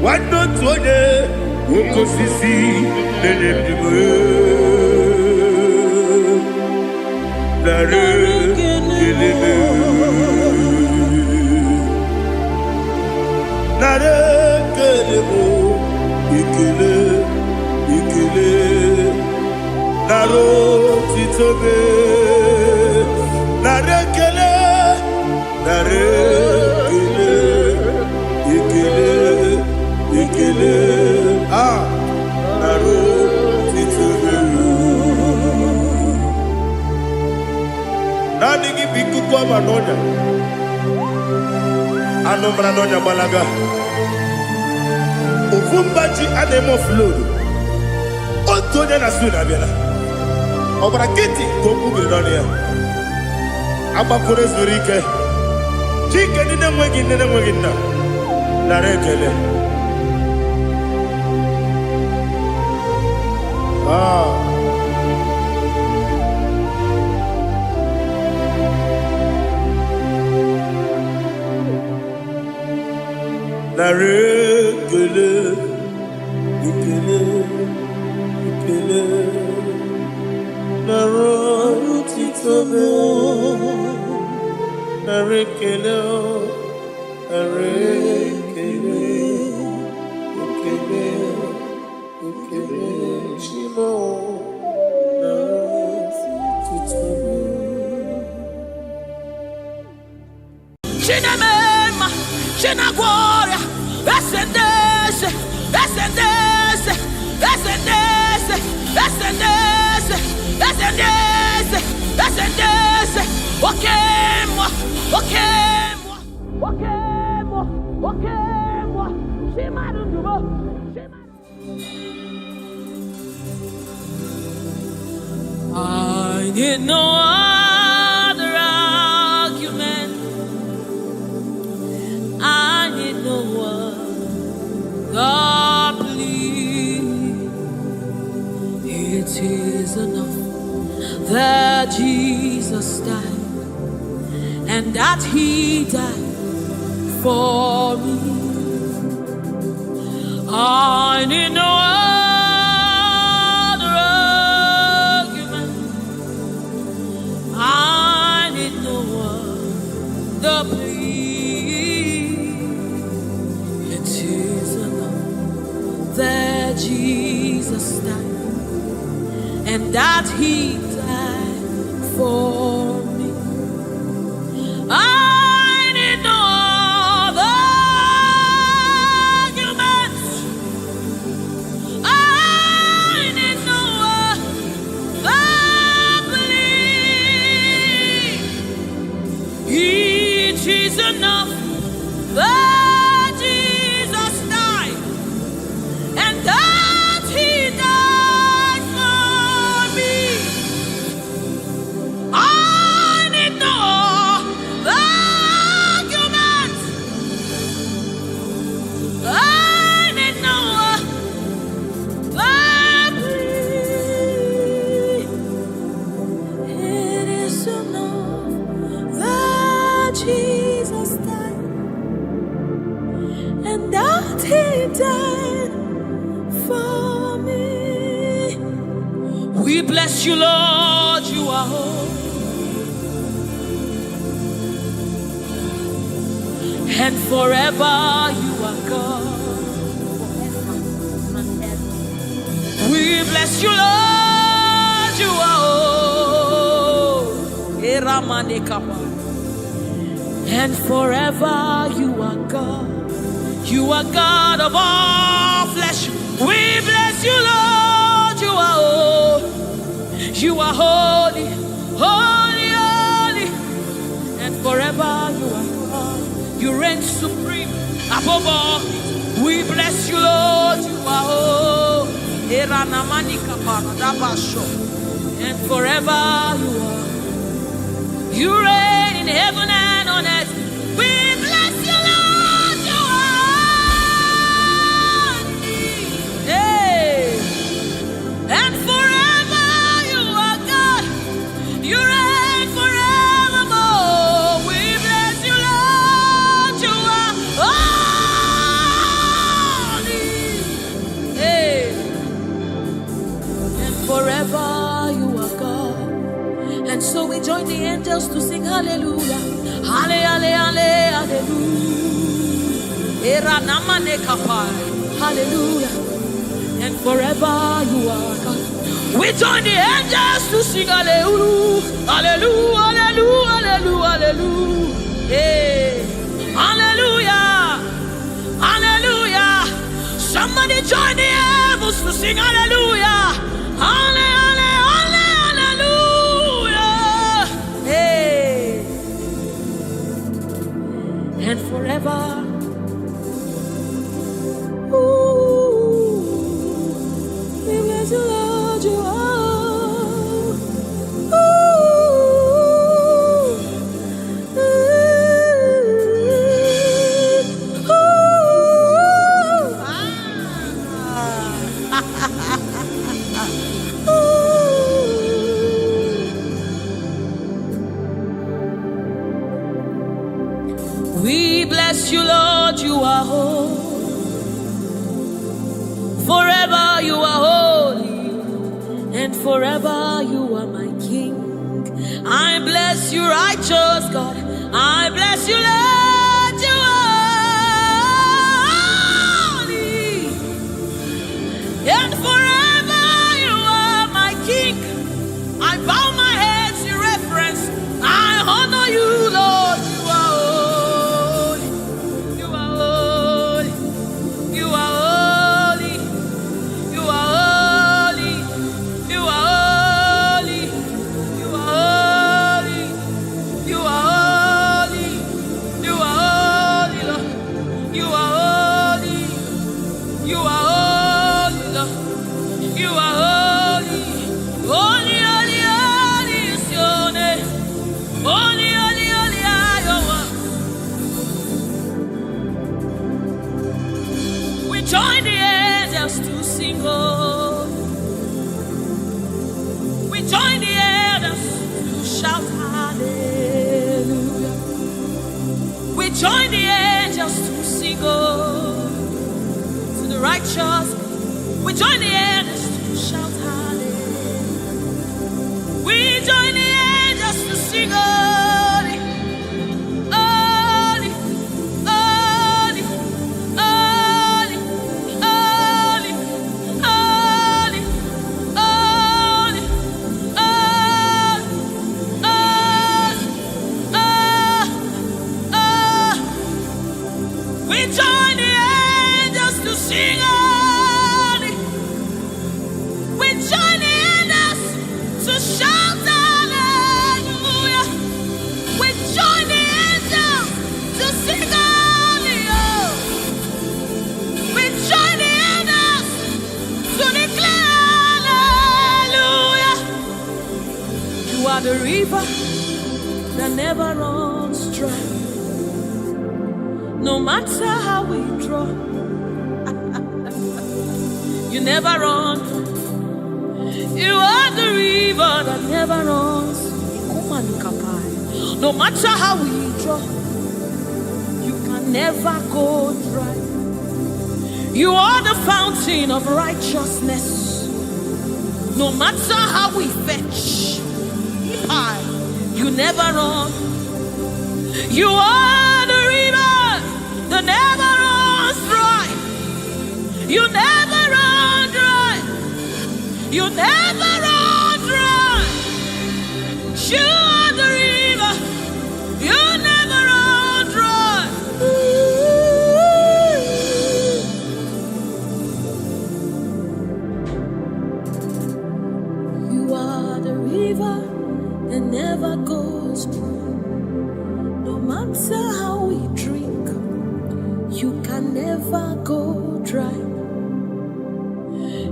Wano tunye. Woko sisi. Nelemdime. Nare. Keleme. Nare. Kelemo. Ikele. Ikele. Naro. Titobe. Nare. Kele. Nare. Kele. Ikele. Ikele. Ah. Naro. Titobe. Nani gibiku kwa manonya. Ano manonya balaga. Ufumbaji anemo flood. Otonya na suna biela. Obra kiti koku bidonia. Abakure zurike. Chike nina mwegi na. Narekele. Ah. Narekele. Ikele. Ikele. Naro titobe. Narekele. Narekele. Ikele. Ikele. Shimo. Naro titobe. Chinamema, Chinagora, Ascendese, Ascendese, Ascendese, Ascendese, Ascendese, Ascendese, Okemo, Okemo, Okemo, Okemo, Shimarubo, I need no other argument. I need no one. God, please. It is enough that Jesus died and that He died for me. I need no other argument. I need no one. The plea. It is enough that Jesus died and that He died for me. is enough that Jesus died, and that He died for me. I need no argument. I need no it is enough that Jesus died, and that He died for me. We bless you, Lord, you are holy, and forever you are God. We bless you, Lord, you are holy, and forever you are God. You are God of all flesh. We bless you, Lord, you are holy. You are holy, holy, holy, and forever you are God. You reign supreme above all. We bless you, Lord, you are holy, and forever you are. You reign in heaven and on earth. We bless you, Lord, you are. Hey. And forever you are God. You reign forevermore. We bless you, Lord, you are holy. Hey. And forever you are God. And so we join the angels to sing hallelujah. Hallelujah, hallelujah. Hallelujah. And forever you are God. We join the angels to sing hallelujah. Hallelujah, hallelujah, hallelujah, hallelujah. Hey. Hallelujah. Hallelujah. Somebody join the heavens to sing hallelujah. Hallelujah. And forever, ooh, we bless you, Lord, you are. Ooh, ooh, We bless you, Lord, you are holy. Forever you are holy, and forever you are my King. I bless you, righteous God. I bless you, Lord, you are holy, and forever you are my King. I bow my head in reverence. I honor you, Lord. Join the angels to sing, oh. We join the angels to shout hallelujah. We join the angels to sing, oh, to the righteous. We join the angels to shout hallelujah. We join the angels to sing, oh. river that never runs dry. No matter how we draw, you never run. You are the river that never runs. No matter how we draw, you can never go dry. You are the fountain of righteousness. No matter how we fetch, you never run. You are the river that never runs dry. You never run dry. You never run dry. You are the river. You never run dry. You are the river that never goes dry. No matter how we drink, you can never go dry.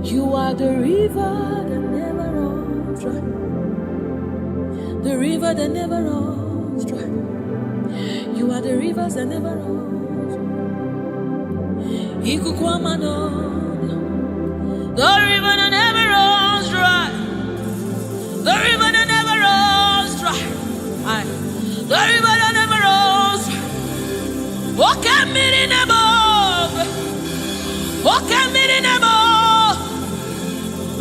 You are the river that never runs dry. The river that never runs dry. You are the rivers that never runs dry. The river that never runs dry. The river that never runs dry. The river that never runs dry. Walk at me in the above. Walk at me in the above.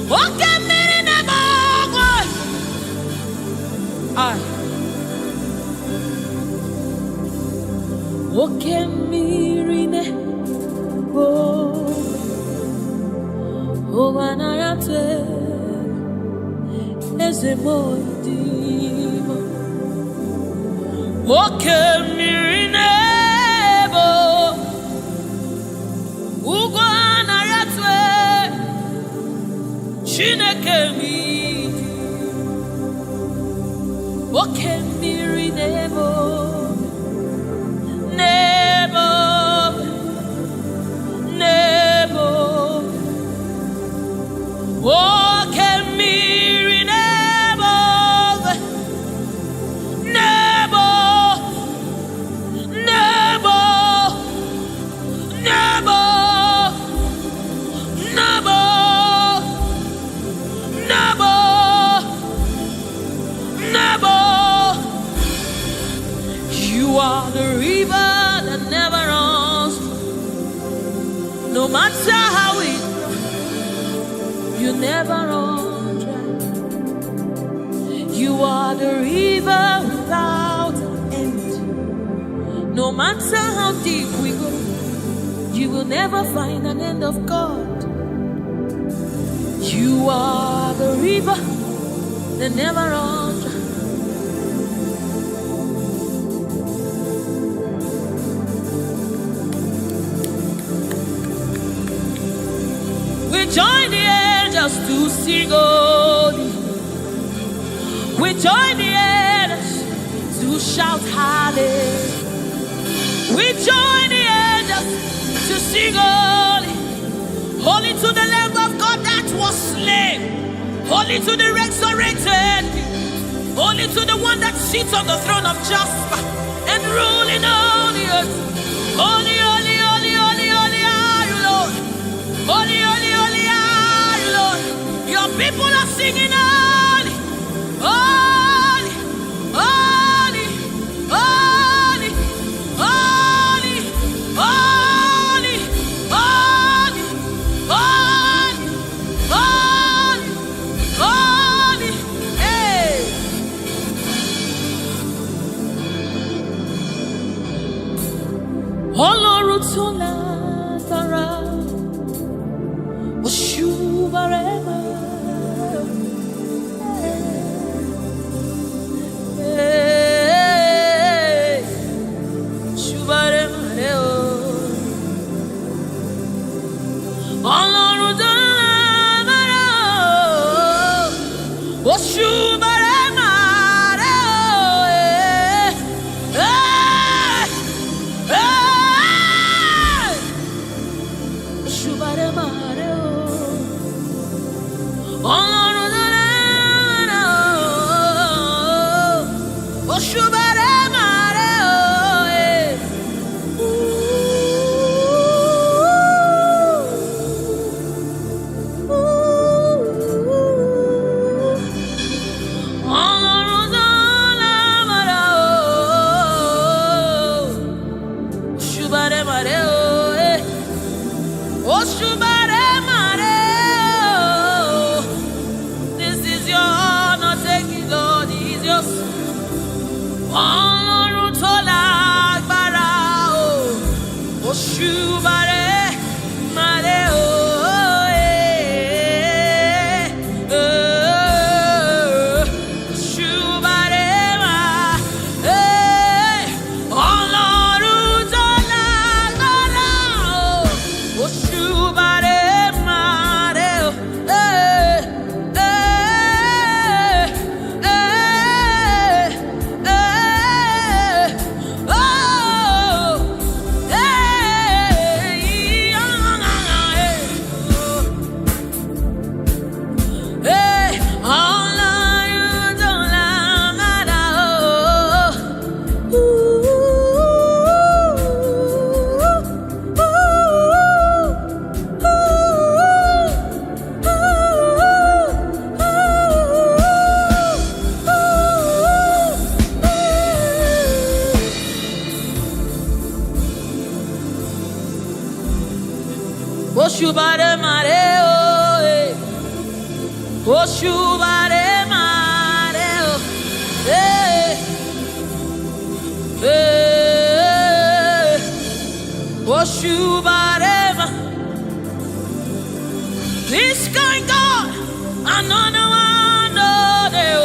Walk at me in the above. Walk at me in the above. Oh, and I am as a boy. Walk at me in the above. Ugo and I am Chineke mi. Walk at me in the above. Nebo. Walk at me in the above. Nebo. You are the river that never runs. No matter how it runs, you never run dry. You are the river without an end. No matter how deep we go, you will never find an end of God. You are the river that never runs dry. We join the angels to sing holy. We join the angels to shout hallelujah. We join the angels to sing holy. Holy to the Lamb of God that was slain. Holy to the resurrected. Holy to the one that sits on the throne of Jasper and ruling all the earth. Holy, holy, holy, holy, holy are you, Lord. Holy, holy, holy are you, Lord. Your people are singing holy, holy, holy, holy, holy, holy, holy, holy, holy, holy, hey. Ọlọ́run tó lágbára, Oshubarema, Shubarema, Ọlọ́run tó lágbára, Oshubarema, Oshubare mare oh eh. Ọlọ́run tó lágbára oh. Oshubare mare oh eh. Oshubare mare oh. This is your honor, take it, Lord, is yours. Ọlọ́run tó lágbára o, Oṣubare mare o, Oṣubare mare, Ọlọ́run tó lágbára o, Oṣubare mare o, Oshubare mare oh eh. Oshubare mare oh eh. Oshubare ma. This kind God, another one oh eh, oh.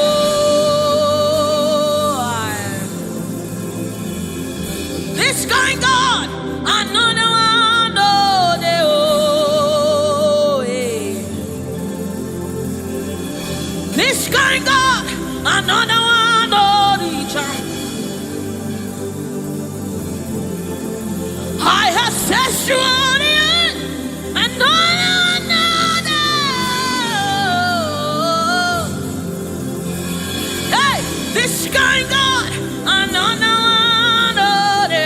This kind God, another one oh eh, oh eh. This kind God, another one oh the child. I have set you on the end, another. Hey, this kind God, another one oh the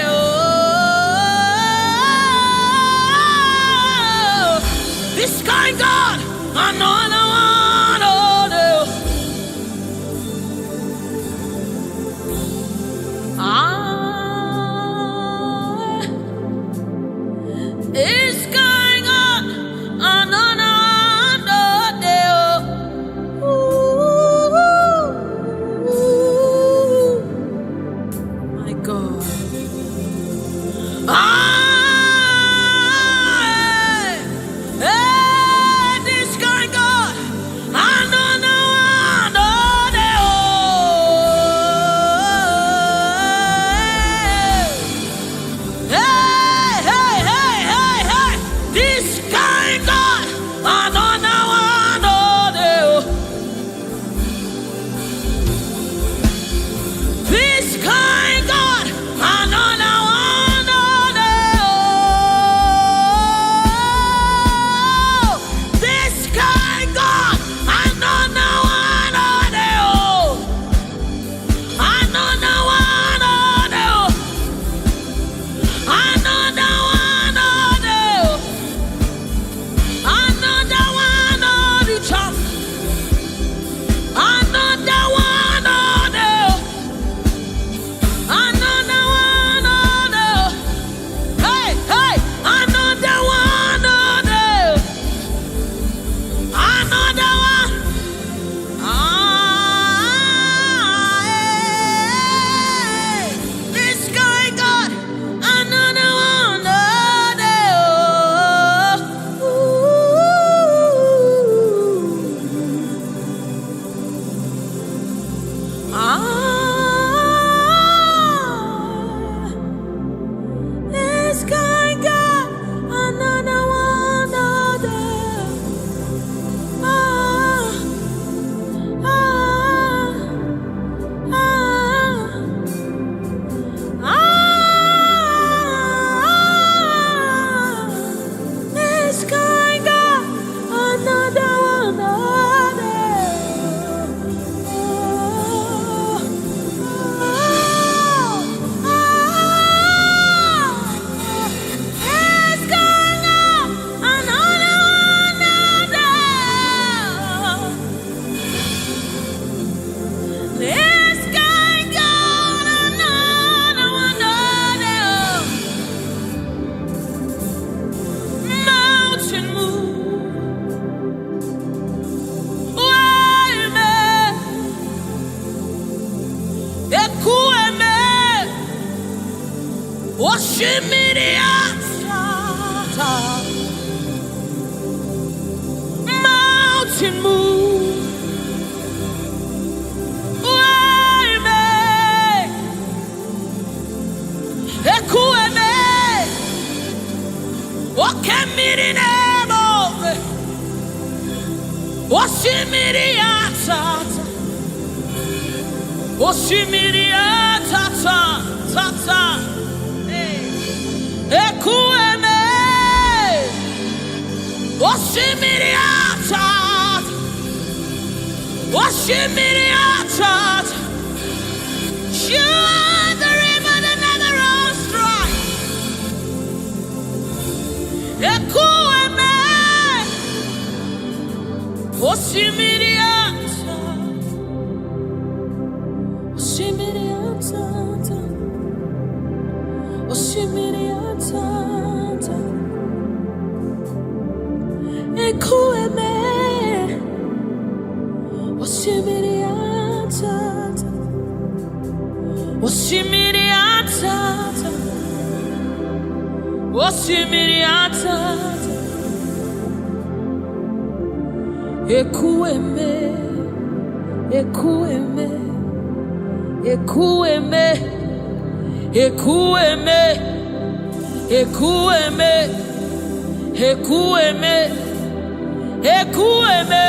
oh. This kind God, another one oh the ah. Oshimiriata, mountain move, Wayme, Ekueme, Okemirimo, Oshimiriata, Oshimiriata, Tata. Ekueme, Oshimiriata, Oshimiriata. You are the river that never runs dry. Ekueme, Oshimiriata, Oshimiriata, Oshimiriata, Ekueme, Oshimiriata, Oshimiriata, Oshimiriata, Ekueme, Ekueme, Ekueme, Ekueme, Ekueme, Ekueme, Ekueme,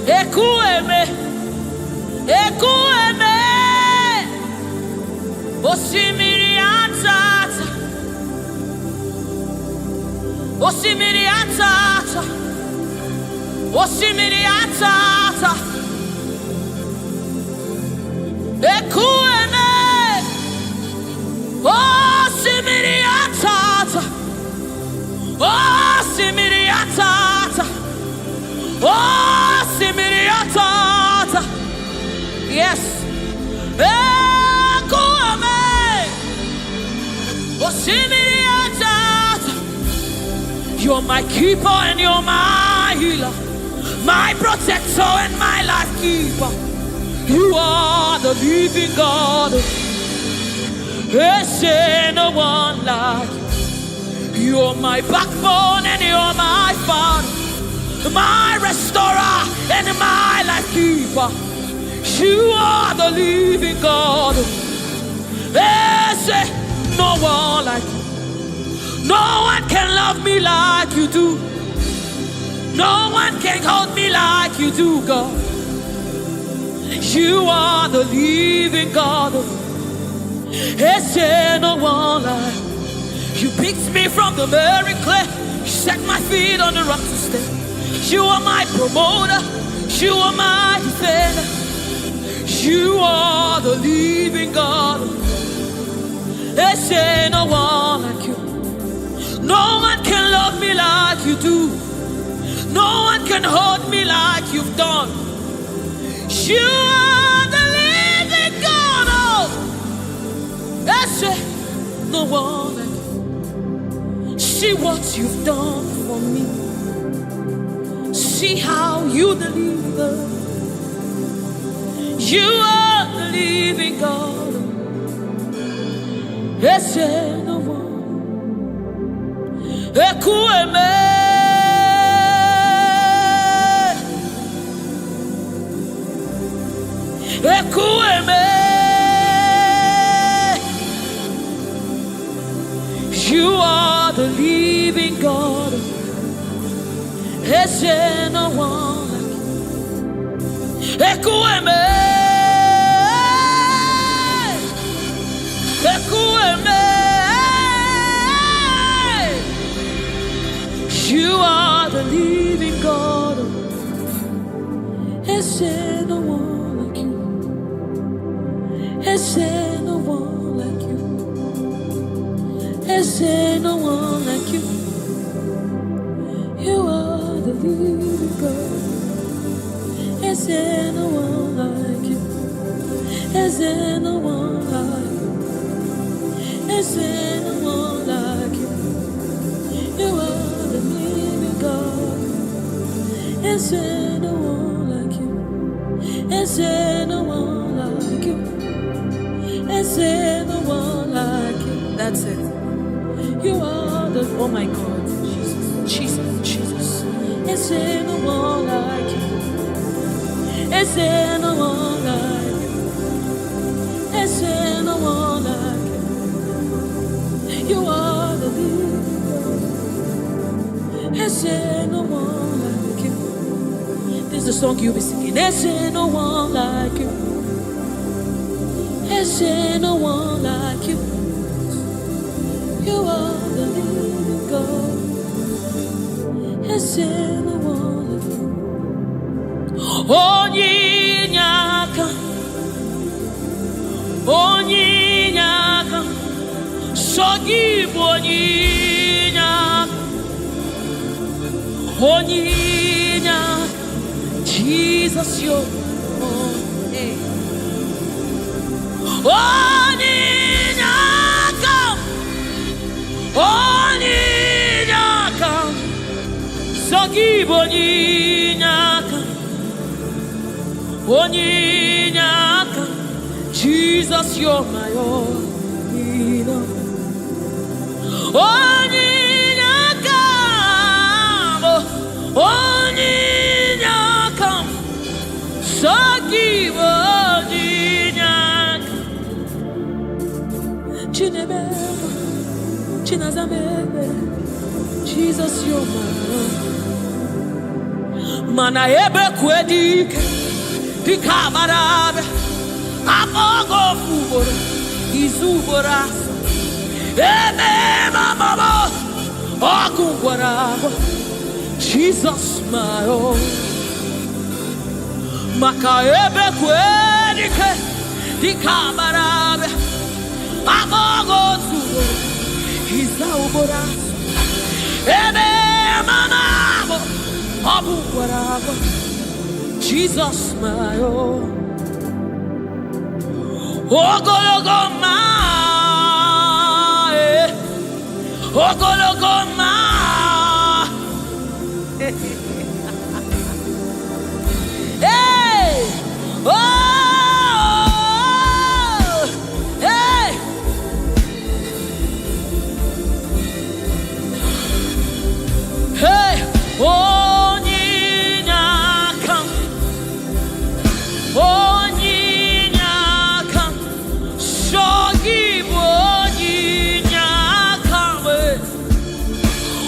Ekueme, Ekueme, Oshimiriata, Oshimiriata, Oshimiriata, Ekueme, Oshimiriata, Oshimiriata, Oshimiriata, yes, Ekueme, Oshimiriata. You're my keeper and you're my healer, my protector and my life keeper. You are the living God. There's no one like you. You're my backbone and you're my father, my restorer and my life keeper. You are the living God. There's no one like you. No one can love me like you do. No one can hold me like you do, God. You are the living God. There's no one like you. You picked me from the very clay. You set my feet on the rock to stay. You are my promoter. You are my defender. You are the living God. There's no one like you. No one can love me like you do. No one can hold me like you've done. You are the living God. Oh, that's it. No one like you. See what you've done for me. See how you deliver. You are the living God. That's it. No one. Ekueme, Ekueme, you are the living God. There's no one like you. Ekueme, Ekueme. You are the living God. Is there no one like you? Is there no one like you? Is there no one like you? You are the living God. Is there no one like you? Is there no one like you? Is there no one like you? You are the living God. Is there no one like you? Is there no one like you? Is there no one like you? That's it. You are the, oh my God, Jesus, Jesus, Jesus. Is there no one like you? Is there no one like you? Is there no one like you? You are the leader. Is there no one like you? This is the song you'll be singing. Is there no one like you? Is there no one like you? You are the living God. Is there no one like you? Onyinyaka, onyinyaka, sogibu onyinyaka, onyinyaka, Jesus your name. Onyinyaka, onyinyaka, sogibu onyinyaka, onyinyaka, Jesus you're my own. Onyinyaka, onyinyaka, sogibu onyinyaka, Chinebe, Chinazamebe, Jesus you're my own. Mana ebe kwedike, dikabarabe, apogo fubora, izubora, ebe mamabo, okungwarabo, Jesus my own. Maka ebe kwedike, dikabarabe, apogo fubora, izubora, ebe mamabo, okungwarabo, Jesus my own. Ogologoma, ogologoma. Hey, oh, hey. Hey, onyinyaka, onyinyaka, sogibu onyinyaka,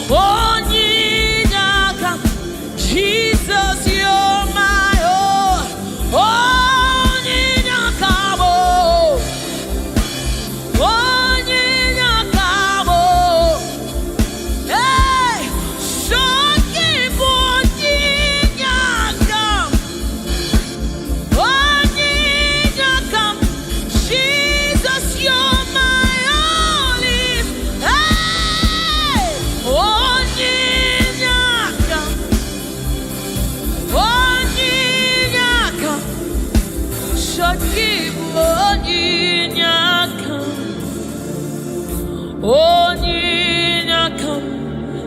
onyinyaka, Jesus you're my own. Onyinyaka, onyinyaka, hey, sogibu onyinyaka, onyinyaka, Jesus you're my only. Hey, onyinyaka, onyinyaka, sogibu onyinyaka, onyinyaka,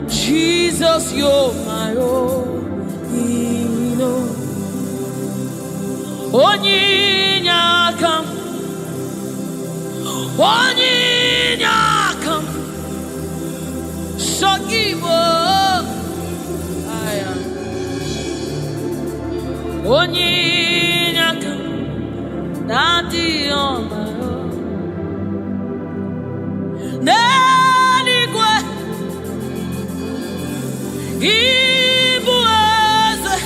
Jesus you're my own. Onyinyaka, onyinyaka, sogibu aya, onyinyaka, daddy on my own. Neligwe, ibu eze,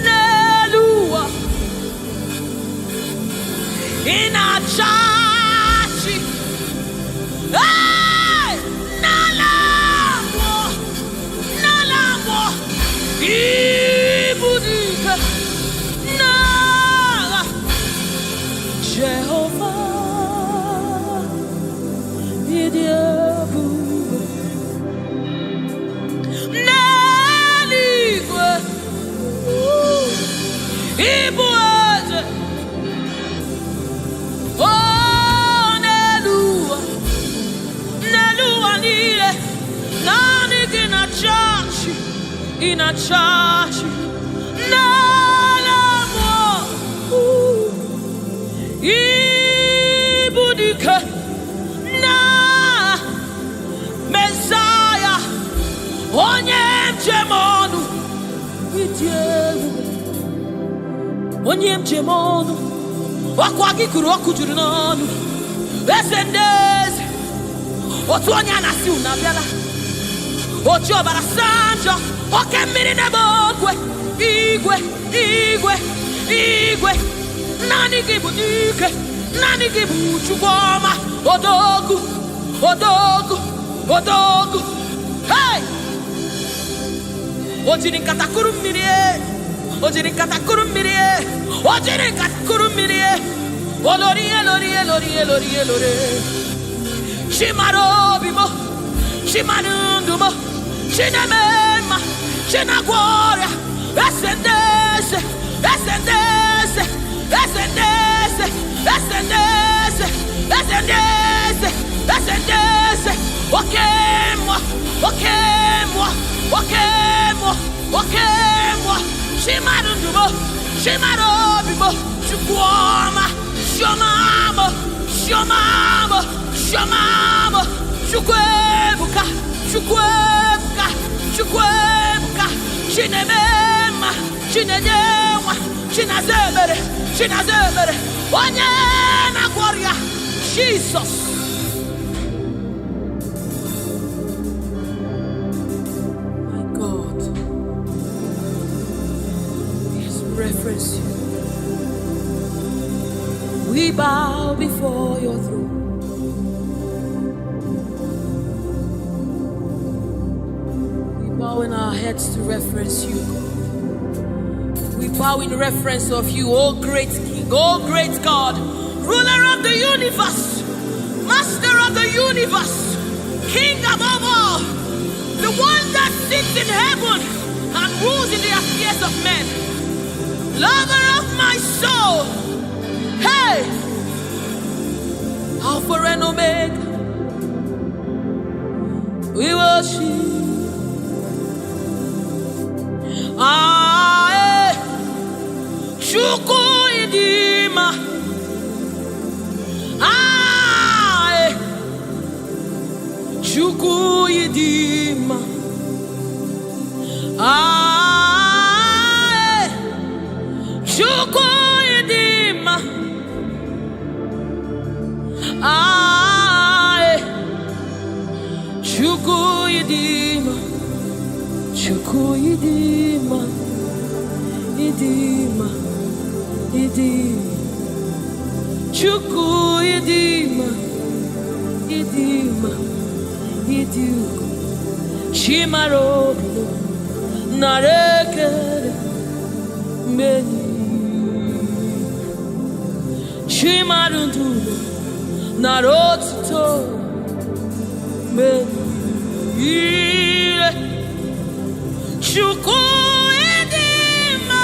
neluwa, inachachi, hey, nalamwo, nalamwo, ibu dike, nala, Jehovah, idiebu, neligwe, ibu eze, oh, neluwa, neluwa nile, nani inachachi, nalamwo, ibudike, Onye mjemonu Idielu Onye mjemonu Wakwa gikuru oku juru n'ọnụ Eze ndezi Otu onye anasi unabiala Oji ọbara sanjọ Oke mmiri n'ebe ogwe Igwe, igwe, igwe Nani gị bụ dike Nani gị bụ Chukwu ọma Odogu, odogu, odogu Hey! Ojiri nkata kuru mmiri Ojiri nkata kuru mmiri Ojiri nkata kuru mmiri Olori, elori, elori, elori, elori Chimaro bimo Chimanundu mo Chinemema Chinagwaria Esendese Esendese Esendese Esendese Esendese Esendese Wakemwa Wakemwa Wakemwa Wakemwa Chimanundumo Chimarobimo Chukwama Shomamo Shomamo Shomamo Chukwebuka Chukwebuka Chukwebuka Chinemema Chinejewa Chinazebere Chinazebere Onye na gloria Jesus. My God, yes, reference you. We bow before your throne. We bow in our heads to reference you. We bow in reference of you, O great King, O great God, ruler of the universe, master of the universe, King above all, the one that sits in heaven and rules in the affairs of men, lover of my soul. Hey, Alpha and Omega, we worship. Chuku idima, Chuku idima, Chuku idima, Chuku idima, Chuku idima, idima. Idima, Chuku idima, idima, idiuko, Chimarobilo, narekere, meni, Chimarundulo, narotuto, meni, Chuku idima,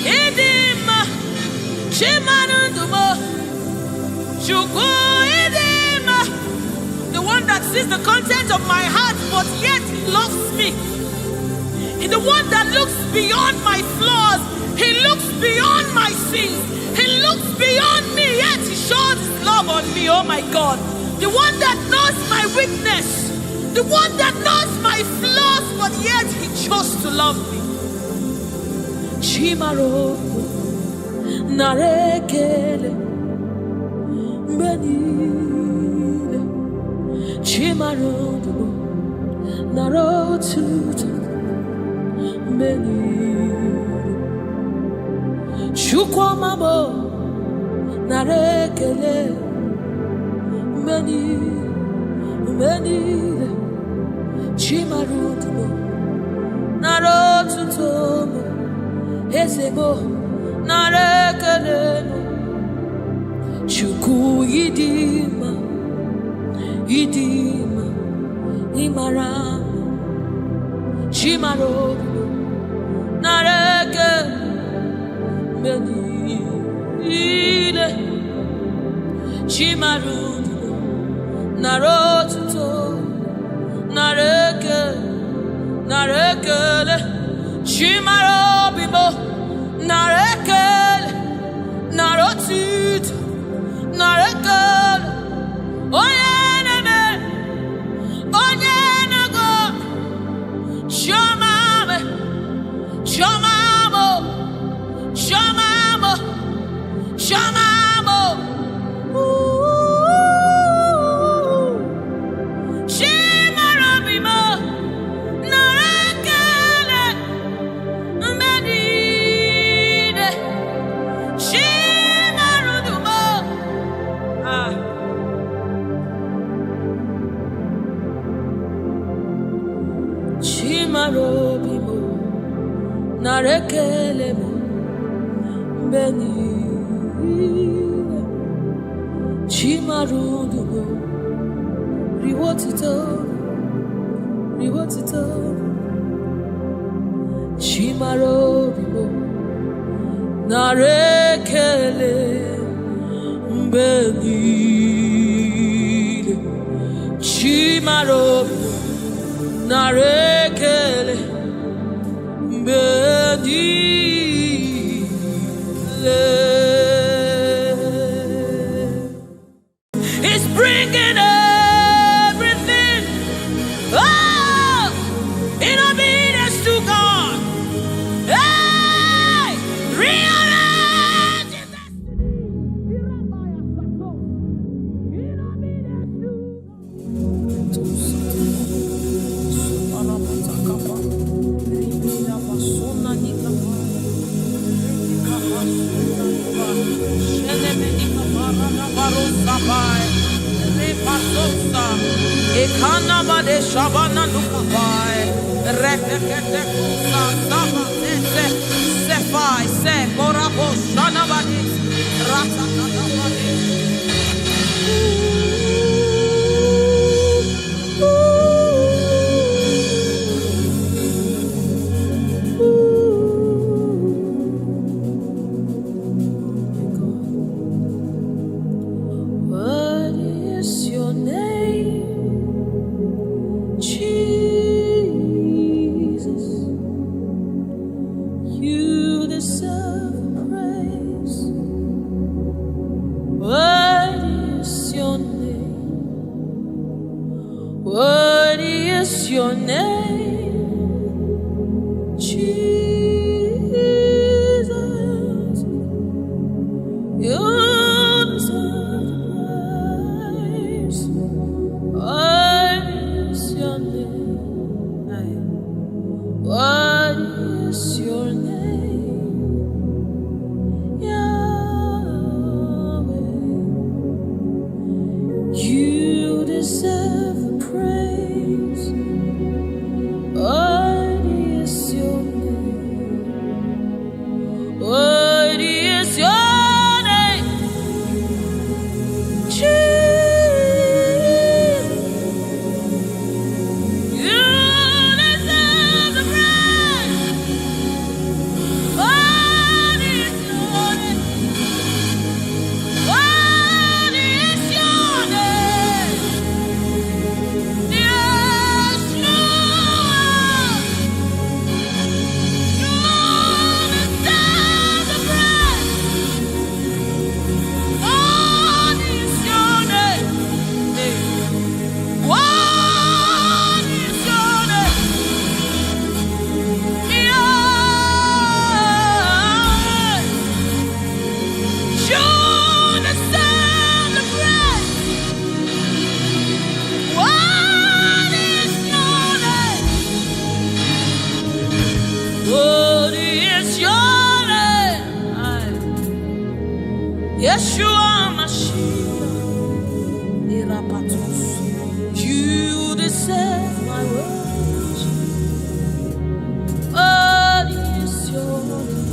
idima. The one that sees the content of my heart, but yet loves me. He's the one that looks beyond my flaws. He looks beyond my sins. He looks beyond me, yet he shows his love on me. Oh my God. The one that knows my weakness. The one that knows my flaws, but yet he chose to love me. Chimaro. Narekele Benile Chimarodo Narotuta Benile Chukwamamo Narekele Benile Chimarodo Narotuta Ezebo Narekeleno Chuku idima, idima, imaram, chimarodo, nareke, menile, chimarodo, narotuto, nareke, narekele, chimarobibo. Narekel, narotit, narekel, oyeneme, oyenago, Chimarudugo, Riwotito, Riwotito, Chimarudugo, Narekele, Mbedile, Chimarudugo, Narekele, Mbedile. It's bringing everything in obedience to God. Hey, realize your Ekanabade Shabana Nukabai, Rekete Saba, Sefai, Se, Korabo, Shanabadi, Ratakabadi. What is your name? Jesus, you deserve praise. What is your name? What is your name? Jesus, you deserve praise. What is your name? What is your name? Yahweh, you deserve the praise. What is your name? What is your name? Jesus, you deserve the praise. What is your name? What is your name? Yes, Lord, you deserve the praise. What is your name? What is your name? Yahweh, you deserve the praise. What is your name? What is your name? Yeshua Mashiach, Irapatos. You deserve my worship. What is your name?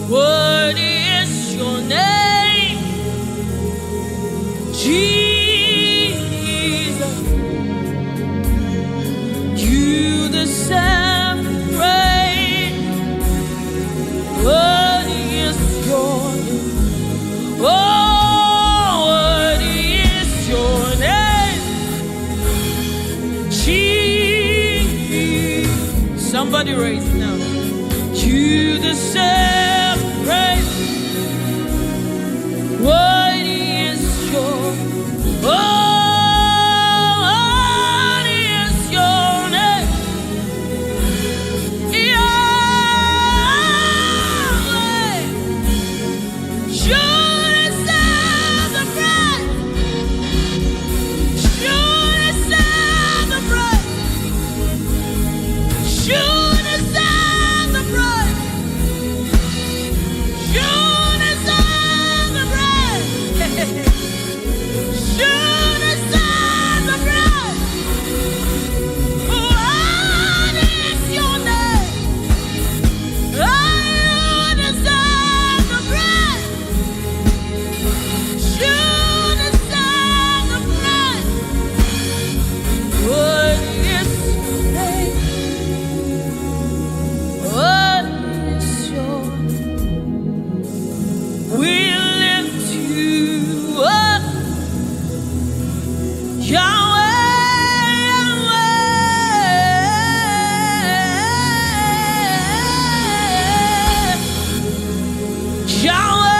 What is your name? Jesus, you deserve praise. What is your name? Oh, what is your name? Jesus, somebody raise it now. You deserve praise. What is your oh, what is your name? Yahweh, you deserve the praise. You deserve the praise. You deserve We lift you up, Yahweh, Yahweh, Yahweh.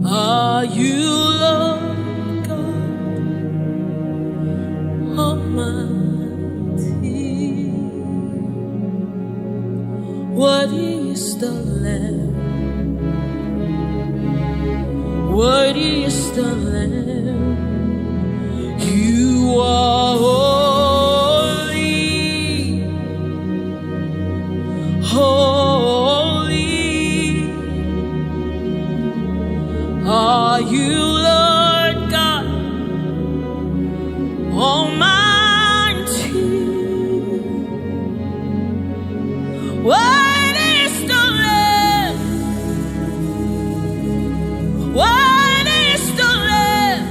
Are you Lord God Almighty? Worthy is the Lamb, worthy is the Lamb. You are holy, holy. Are you Lord God Almighty? Worthy is the Lamb, worthy is the Lamb.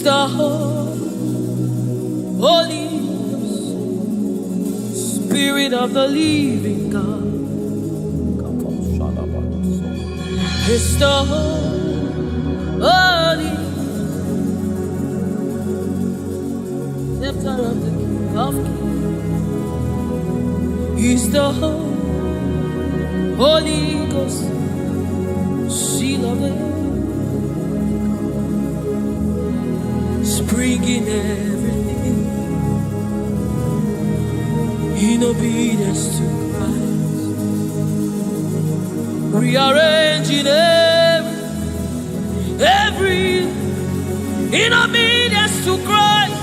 He's the Holy Spirit of the living God. He's the Holy Scepter of the King of Kings. He's the Holy Ghost, seal of the spring in everything, in obedience to Christ, rearranging every in obedience to Christ.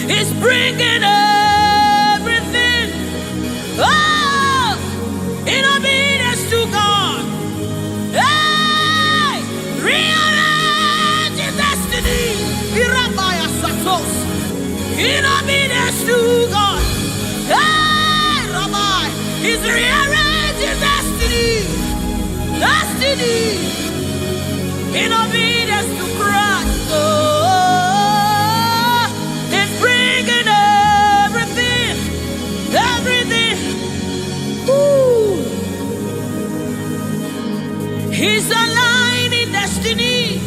He's bringing everything, oh, in obedience to God. Hey, rearranging destiny, in obedience to God. Hey, Rabbi, He's rearranging destiny, in obedience to Christ. Oh, He's bringing everything. Ooh. He's aligning destiny.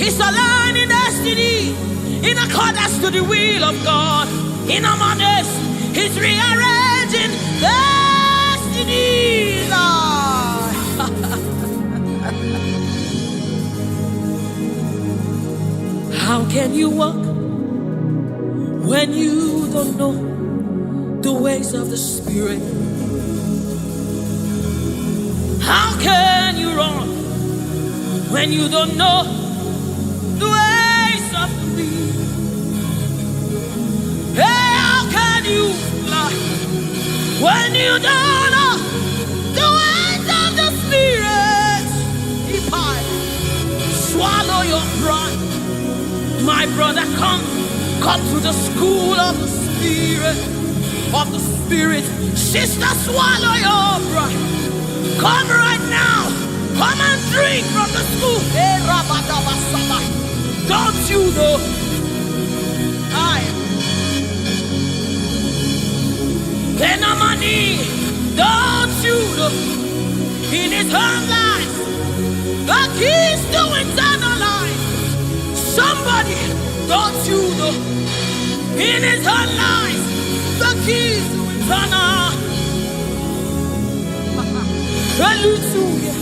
He's aligning destiny in accordance to the will of God. In Amadeus, He's rearranging destiny. How can you walk when you don't know the ways of the Spirit? How can you run when you don't know the ways of the wind? Hey, how can you fly when you don't know the ways of the Spirit? If I swallow your pride, my brother, come to the school of the Spirit, Sister, swallow your pride. Come right now. Come and drink from the school. Hey, don't you know? Don't you know? In his own life, the keys to eternal life. Somebody, don't you know? In his own life, the keys to eternal. Hallelujah.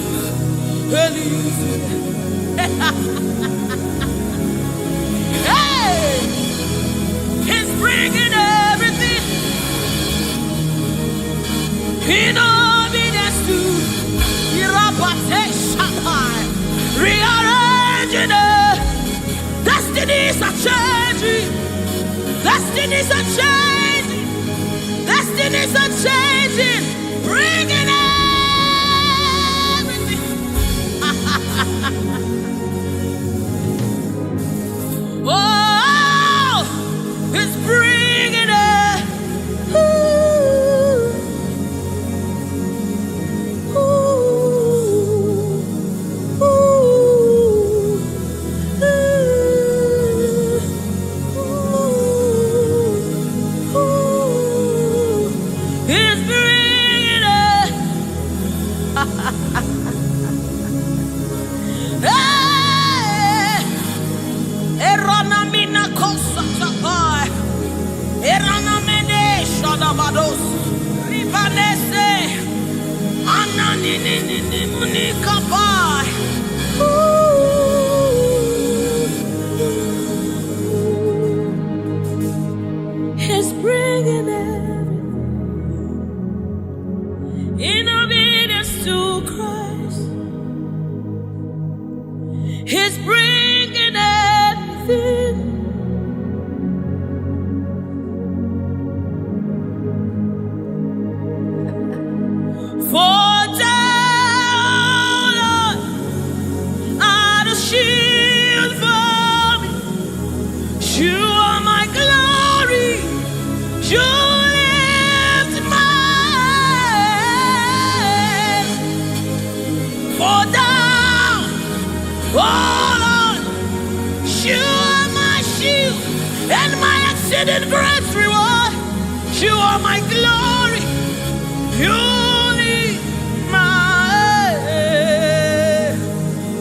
Hey, He's bringing everything in obedience to rearranging it. Destinies are changing. Destinies are changing. Destinies are changing. Bringing everything. Oh, He's bringing it. Ooh. Ooh. Ooh. He's bringing it. Hey, Eranamina Kosatai, Eranamene Shadabados, Ribanese, Ananini Munikapai. He's bringing it in obedience to Christ. He's bringing everything. For down are the shield for me. You are my glory. You lift my head. For down all You are my shield and my exceeding great reward. You are my glory. You lift my head.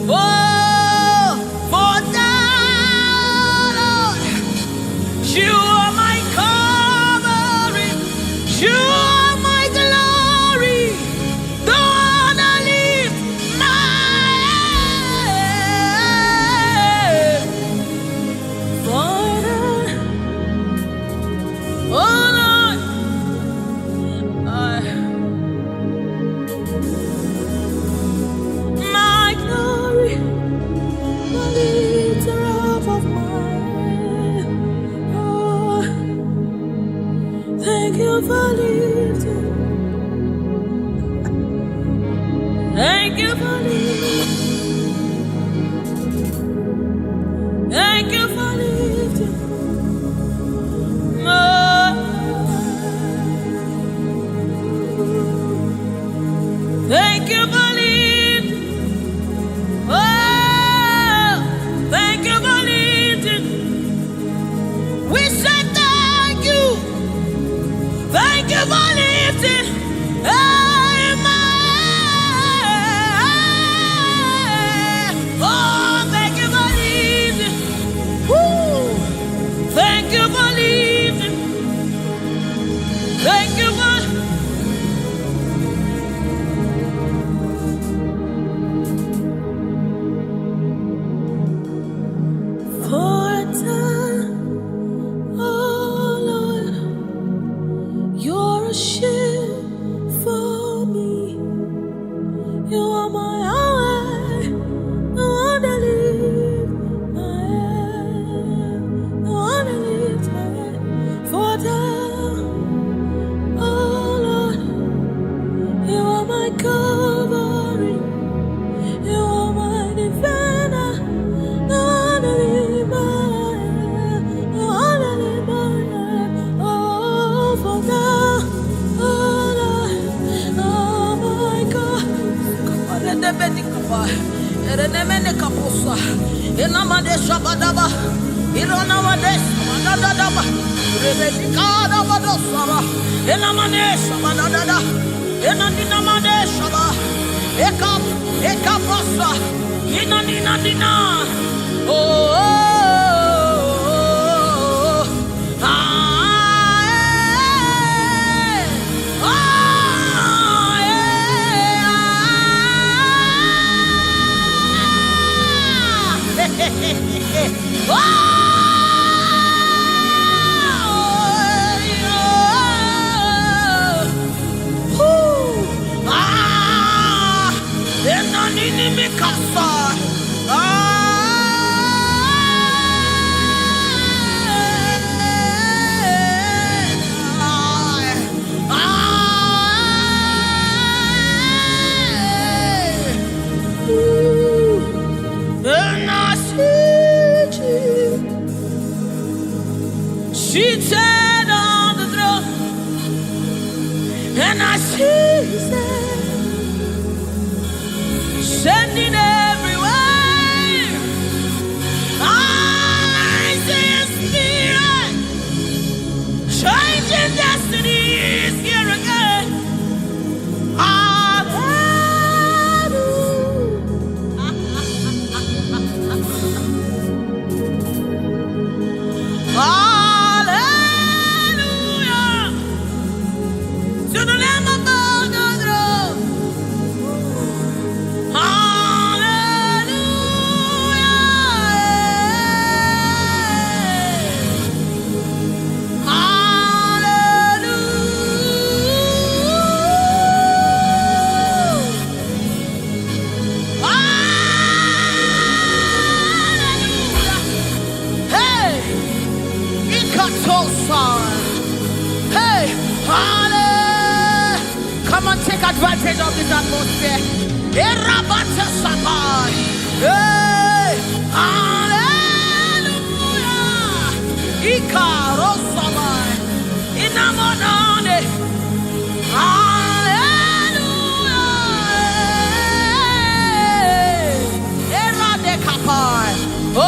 Oh, for thou, Lord, you are my covering. You are my glory. The one I lift my head. Father, oh Lord, my glory, the lifter up of my head. Oh, thank you for lifting. Thank you for lifting. Thank you for lifting. Thank you for lifting. Oh, thank you for lifting. We say thank you. Thank you for lifting. Amen. Oh, thank you for lifting. Woo. Thank you for lifting. Thank you for. For a time, oh Lord, you're a shield for me. You are my highway, the one that lifts my head, the one that lifts my head. For a time, oh Lord, you are my covering, you are my defender, the one that lifts my head, the one that lifts my head. Oh, for thou, oh Lord, oh my God. Let the bedi kapa, erene mene kaposa, enamade shabadaba, irona wades, madadaba, rebedi kada badosara, enamane shabadada, enandinamade shaba, ekapasa, inandina, oh, oh, oh, ah, eh, ah, eh, ah, seated on the throne, and I see His hand sending everywhere. I see His Spirit changing destinies here again. Hallelujah. To the Lamb of God, the throne. Hallelujah. Hallelujah. Hey, Ikatosan. Hey, hallelujah. Come on, take advantage of this atmosphere. Erabata sabai. Hey, hallelujah. Ikarosabai. Inamonane. Hallelujah. Eradekapai. Oh,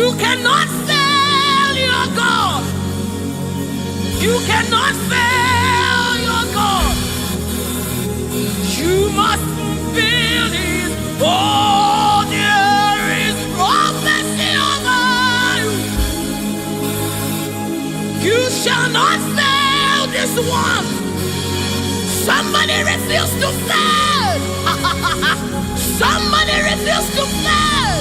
You cannot fail your God. You cannot fail your God. You must fulfill His. Oh, there is prophecy over you. You shall not fail this one. Somebody refuse to fail. Somebody refuse to fail.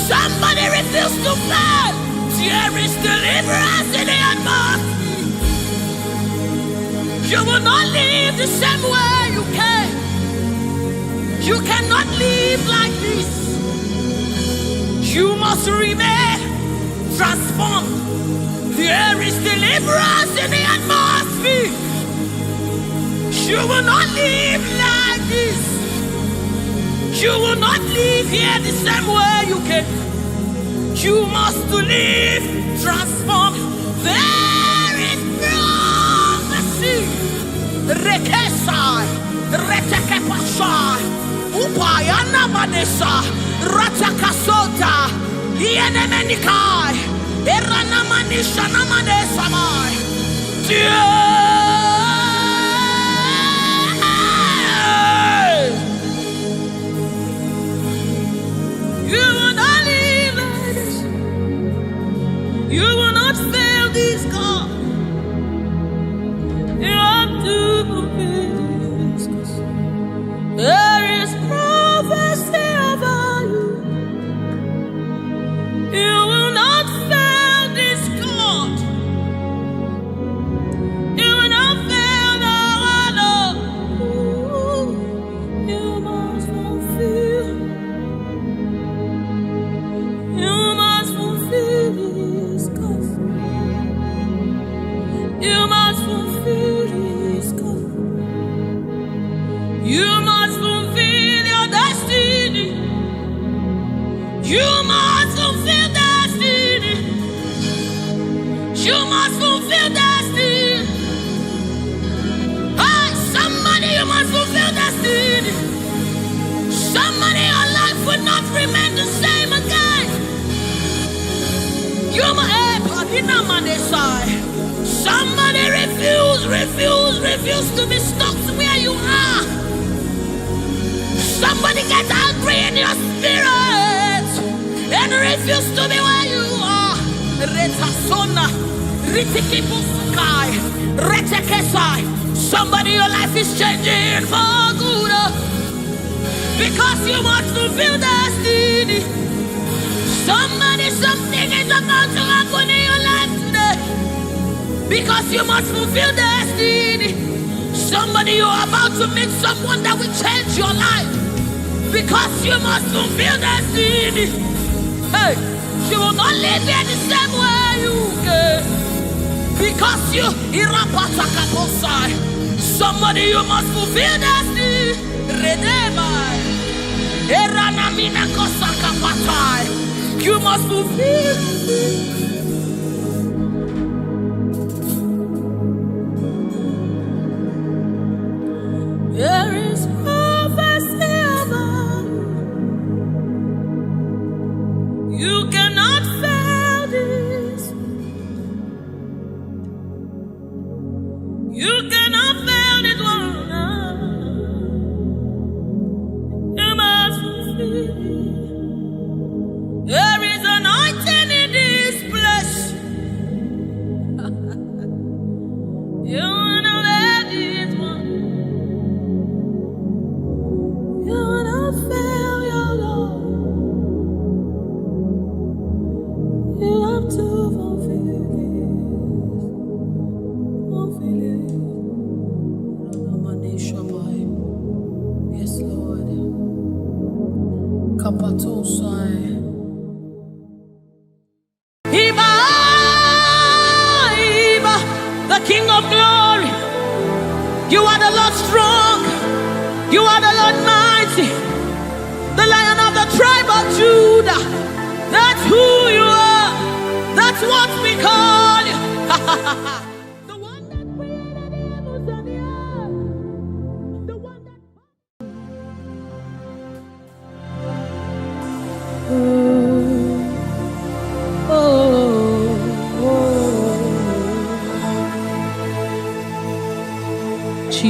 Somebody refuse to fail. There is deliverance in the atmosphere. You will not live the same way you came. You cannot live like this. You must remain transformed. There is deliverance in the atmosphere. You will not live like this. You will not live here the same way you came. You must live transformed. There is prophecy. Rekesai, Retekepashai, Upayana Manesa, Ratakasota, Ienemenikai, Eranamanisha Namadesamai. You will not live like this. You will not fail this God. You have to fulfill this. There is prophecy about you. You will not fail this God. You will not fail our Lord. You must fulfill. You must fulfill this God. You must fulfill this God. You must fulfill your destiny. You must fulfill destiny. You must fulfill destiny. Hey, somebody, you must fulfill destiny. Somebody, your life will not remain the same again. You must, somebody refuse to be stuck where you are. Somebody get angry in your spirit and refuse to be where you are. Retasona, Ritikibusukai, Retekesai. Somebody, your life is changing for good because you must fulfill destiny. Somebody, something is about to happen in your life today because you must fulfill destiny. Somebody, you are about to meet someone that will change your life because you must fulfill destiny. Hey, you will not live here the same way you came because you irapatakaposai. Somebody, you must fulfill destiny. Redeemai. Eranamina kosakapatai. You must fulfill. There is prophecy about you. You cannot fail this. You cannot fail this one. You must fulfill. There is anointing in this place. You wanna let it one. You wanna fail your Lord. You have to fulfill it. Fulfill it. Yes, Lord. Kapatosai. The King of glory, you are the Lord strong, you are the Lord mighty, the Lion of the tribe of Judah. That's who you are, that's what we call you. The one that created the heavens and the earth, the one that...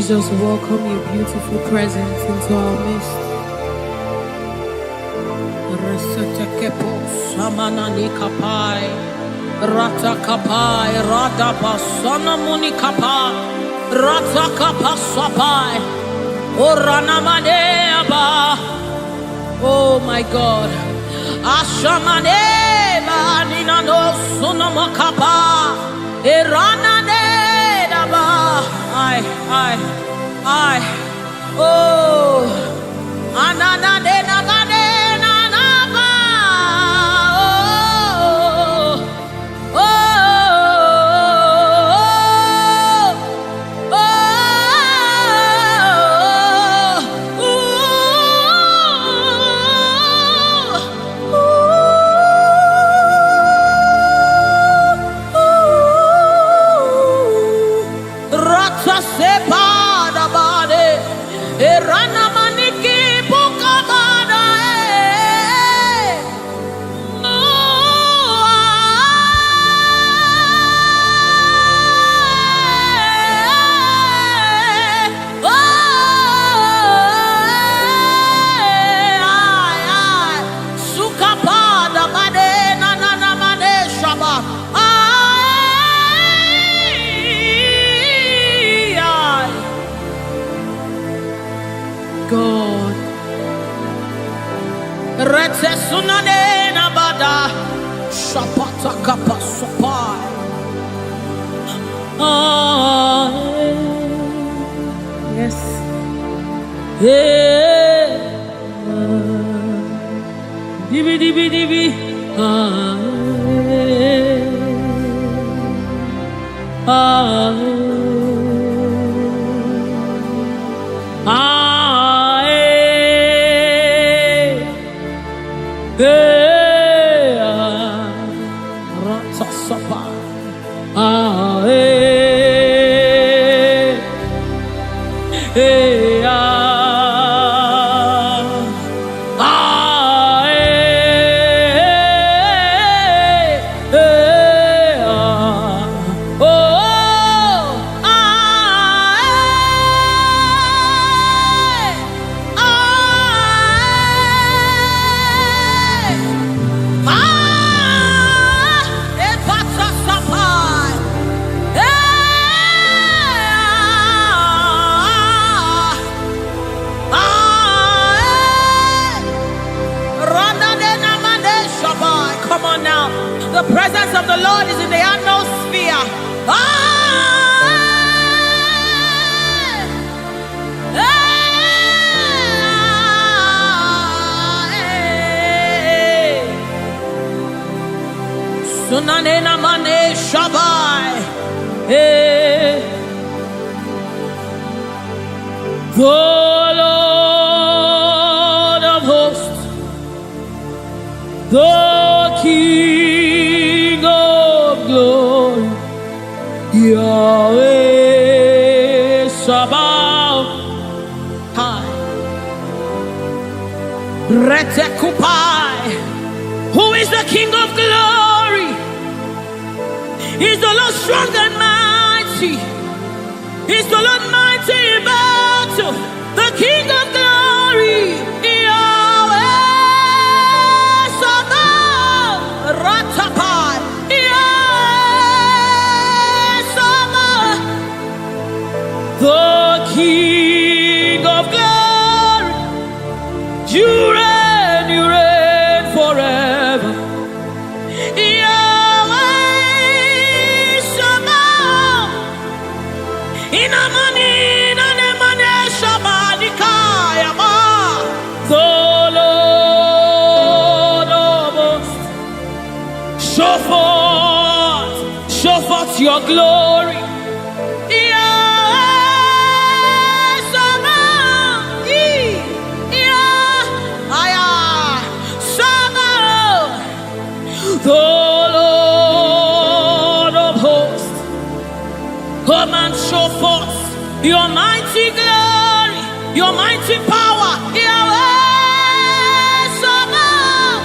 Jesus, welcome your beautiful presence into our midst. Resetekepo samanani kapai, rata kapai, rada basana muni kapai, rata kapasapai, orana maneaba. Oh my God, ashamaneba nina no sunamakapa, erana nedaba. I, oh, anana de nagade nanaba, oh, oh, oh, Rata sepada bade, erana maniki bukabada, sukapada bade nana mane shaba. God, rete sunane nabada, shapata kapa sopai. Yes, yeah, dibi dibi dibi, Come on now. The presence of the Lord is in the atmosphere. Sunanena mane shabai. The Lord of hosts, the King of glory, Yahweh Sabaoth, Retekupai. Who is the King of glory? He's the Lord strong and mighty. He's the Lord mighty in battle. The King of glory, Yahweh Sabaoth, Ratapai, Yahweh Sabaoth, the King of glory. You reign forever. Yahweh Sabaoth, Inamani, Nanemane Shabadikaya, the Lord of hosts. Show forth your glory. The Lord of hosts, come and show forth your mighty glory, your mighty power, Yahweh Sabaoth.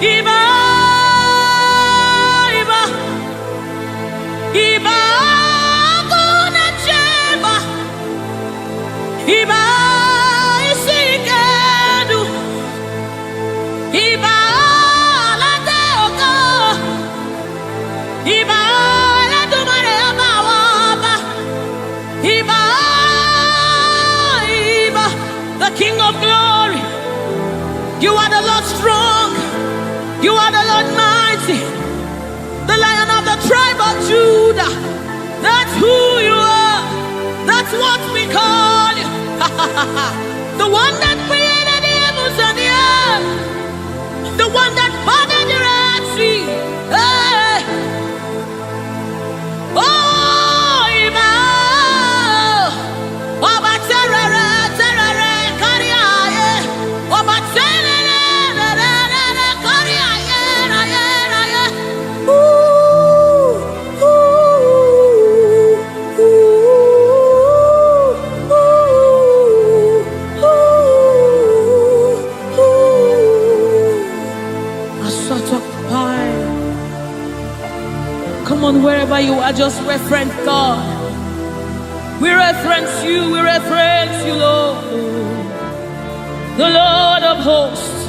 Iba, Iba, Iba, Guna Cheba, Iba, Isikadu, Iba, Lateoka, Iba, Latumare Amawaba, Iba, Iba, the King of Glory. You are the Lord strong. You are the Lord mighty, the Lion of the tribe of Judah. That's who you are. That's what we call you. The one that created the heavens and the earth. The one that parted the Red Sea. Hey. Oh, Emmanuel. Oba terere, terere, kariaye. Oba terere, terere, kariaye, raye, raye. Ooh, ooh, ooh, ooh, ooh. A sort of pie. Come on, wherever you are, just reference God. We reference you, Lord. The Lord of hosts,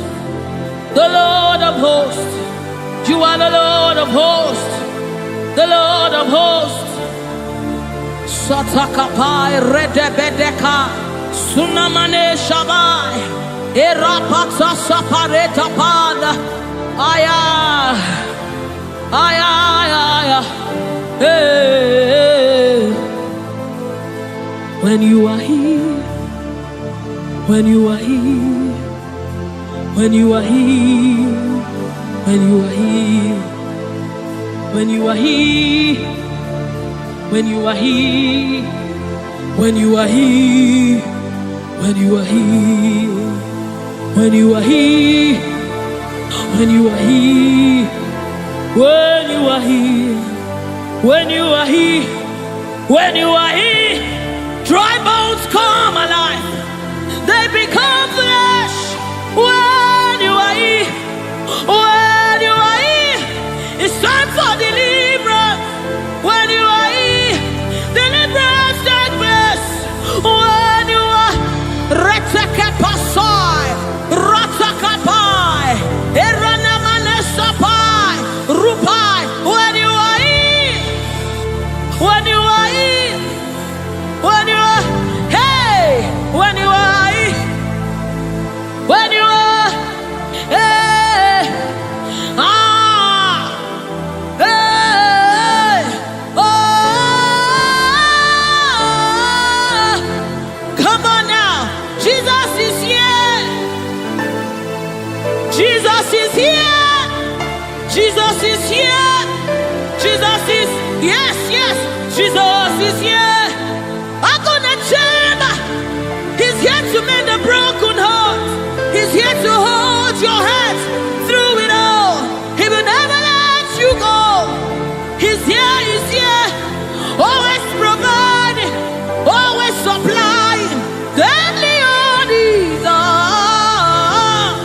the Lord of hosts. You are the Lord of hosts, the Lord of hosts. Satakapai redebedeka, sunamane shabai, erapata sapareta pada, aya, aya, aya, hey. When you are here, when you are here, when you are here, when you are here, when you are here, when you are here, when you are here, when you are here, when you are here, when you are here, when you are here, when you are here, when you are here, dry bones come alive. They become flesh. When you are here, when you are here, it's time for deliverance. When you are here, deliverance takes place. When you are retekepasai, ratakapai, eranamanesapai, rupai. When you are here, when you are here, when you are, hey, when you are here, when you are, hey, ah, hey, oh, come on now, Jesus is here, Jesus is here, Jesus is here, Jesus is, yes, yes, Jesus is here. I'm gonna chamber. He's here to mend the broken heart. He's here to hold your hands through it all. He will never let you go. He's here, always providing, always supplying. Deadly on his arm.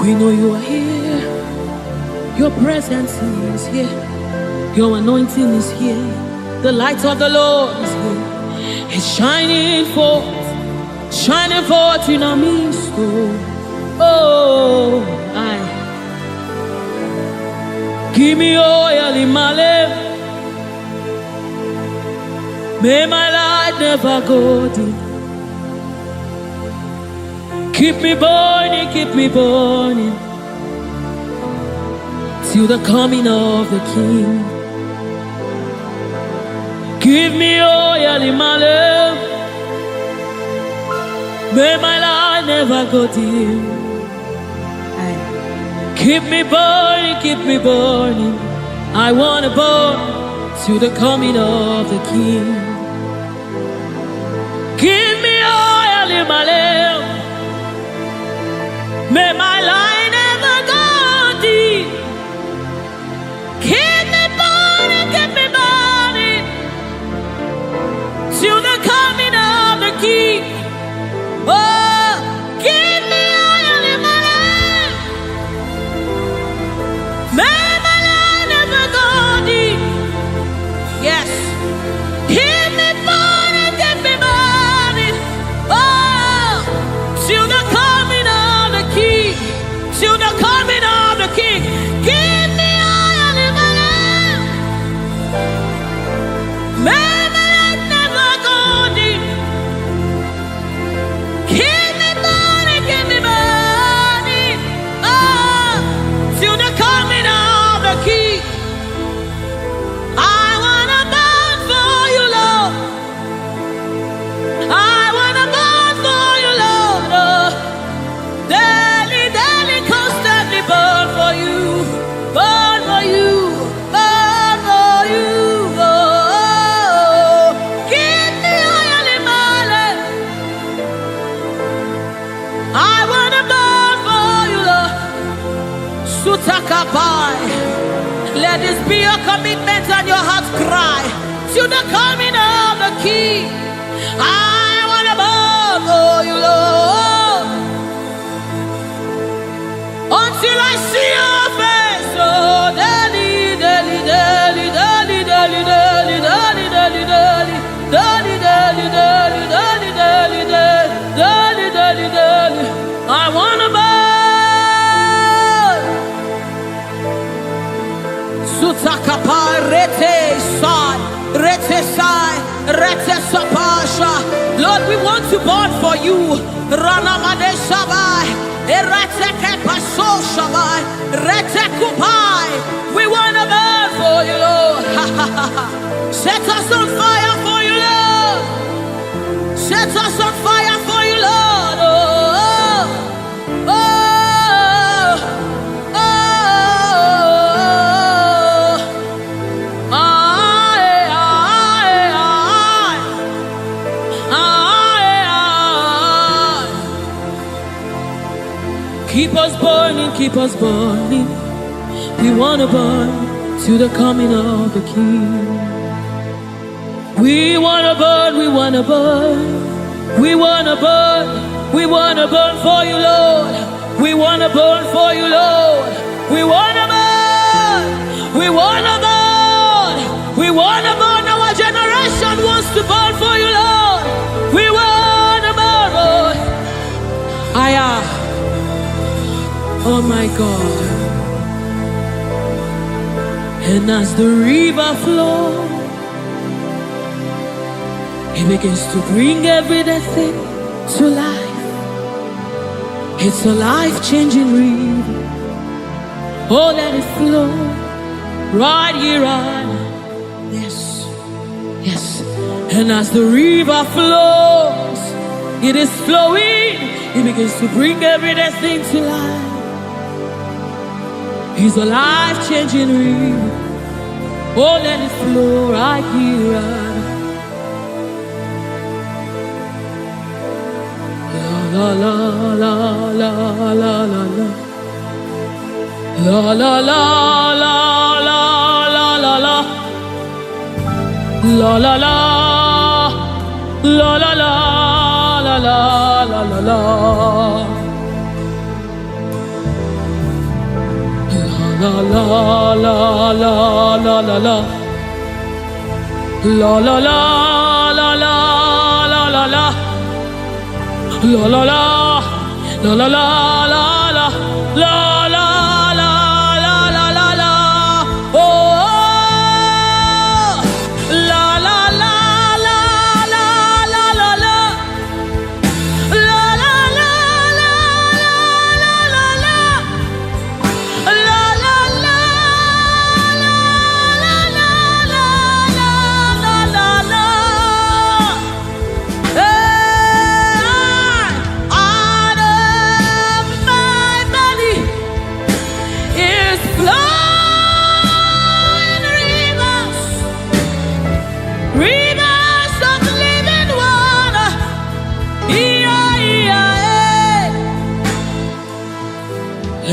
We know you are here. Your presence is here. Your anointing is here. The light of the Lord is here. It's shining forth in our midst. Oh, I give me oil in my lamp. May my light never go dim. Keep me burning, till the coming of the King. Give me oil in my lamp. May my light never go dim. Keep me burning. I want to burn till the coming of the King. Give me oil in my lamp. May my light never go dim. Keep me burning till the coming of the King. Oh, Sutakabai. Let this be your commitment and your heart's cry to the coming of the King. I want to bow for you, Lord, until I see your face. Oh, daily, daily, daily, daily, daily, daily, daily, daily, daily, daily, daily, daily, daily, daily, daily, daily, daily. I want to bow. Sutakapai rete sai, rete sai, rete sapasha. Lord, we want to burn for you. Ranamade sabai, erete kepaso sabai, rete kupai. We want to burn for you, Lord. Set us on fire for you, Lord. Set us on fire for you, Lord. Oh, oh. Keep us burning, keep us burning. We want to burn to the coming of the King. We want to burn, we want to burn. We want to burn, we want to burn for you, Lord. We want to burn for you, Lord. We want to burn, we want to burn. We want to burn, our generation wants to burn for you, Lord. We want to burn, Lord. Oh my God. And as the river flows, it begins to bring everything to life. It's a life-changing river. Oh, let it flow right here, right now. Yes, yes. And as the river flows, it is flowing. It begins to bring everything to life. He's a life-changing river. Oh, let it flow right here, right now. La la la la la la la la. La la la la la la la la. La la la la la la la la la la. La la la la la la la. La la la la la la la la. La la la la la la la la. La la la la la la la. Oh, la la la la la la la la. La la la la la la la. La la la la la la la la la. Out of my belly is flowing rivers, rivers of living water.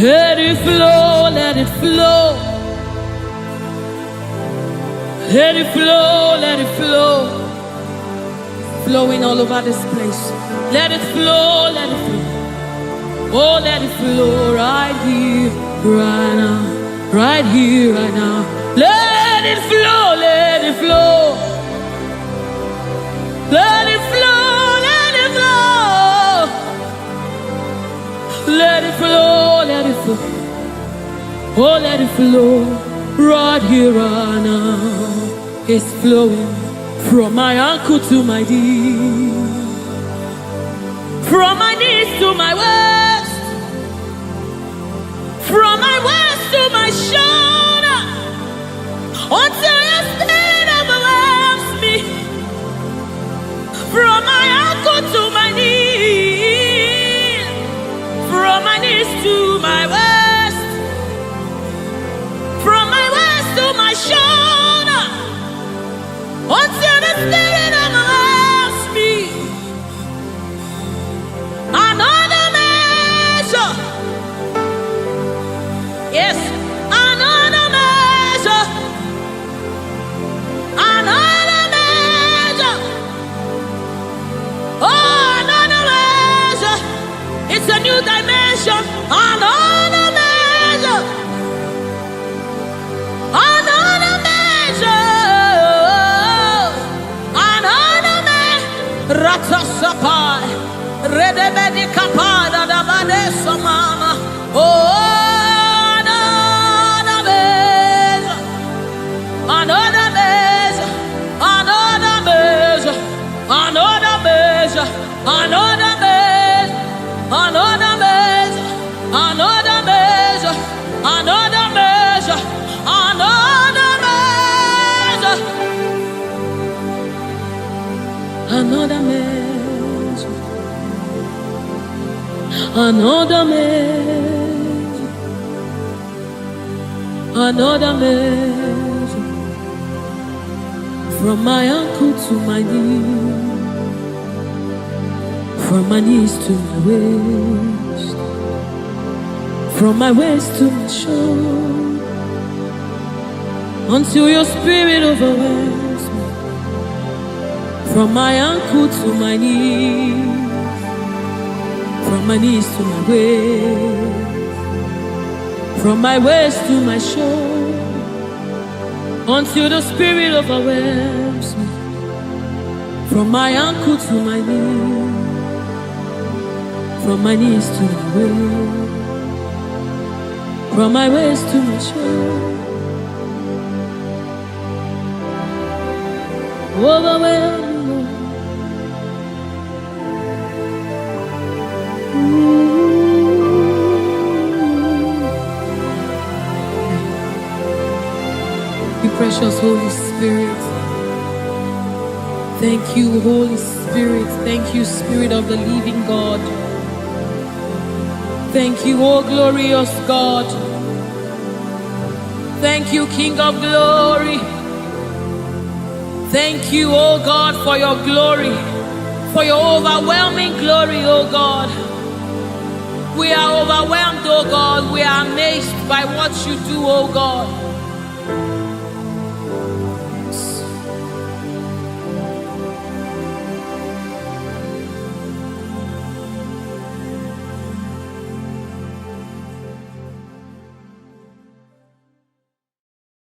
Let it flow, let it flow. Let it flow, let it flow. Flowing all over this place. Let it flow, let it flow. Oh, let it flow right here, right now. Right here, right now. Let it flow, let it flow. Let it flow, let it flow. Let it flow, let it flow. Oh, let it flow right here, right now. It's flowing from my ankle to my knee, from my knees to my waist, from my waist to my shoulder, until your spirit overwhelms me. From my ankle to my knee, from my knees to my waist, from my waist to my shoulder, until the spirit overwhelms me. Oh, another measure. It's a new dimension. Another measure. Another measure. Another measure. Ratasapai. Redebedi kapada da badesa mama. Oh, another measure. Another measure. Another measure. Another measure. Another measure. Another measure. Another measure. Another measure. Another measure. Another measure. Another measure. Another measure. From my ankle to my knee. From my knees to my waist. From my waist to my shoulder. Until your spirit overwhelms me. From my ankle to my knees. From my knees to my waist. From my waist to my shoulder. Until the spirit overwhelms me. From my ankle to my knees. From my knees to my waist. From my waist to my shoulder. Overwhelm me, Lord. You precious Holy Spirit. Thank you, Holy Spirit. Thank you, Spirit of the living God. Thank you, oh glorious God. Thank you, King of glory. Thank you, oh God, for your glory, for your overwhelming glory, oh God. We are overwhelmed, oh God. We are amazed by what you do, oh God.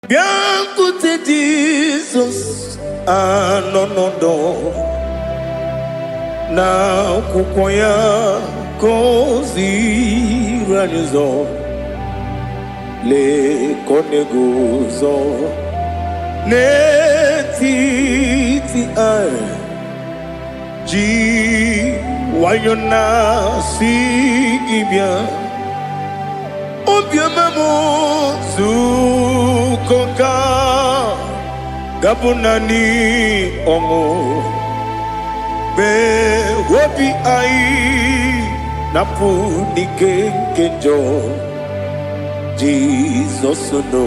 Biancote Jesus, anonodo na kukoya kozi ranizo le koneguzo ne titi ai ji wayona sigibia obiamamu zukoka gabunani ongo be wobi ai napu nikenjo Jesus no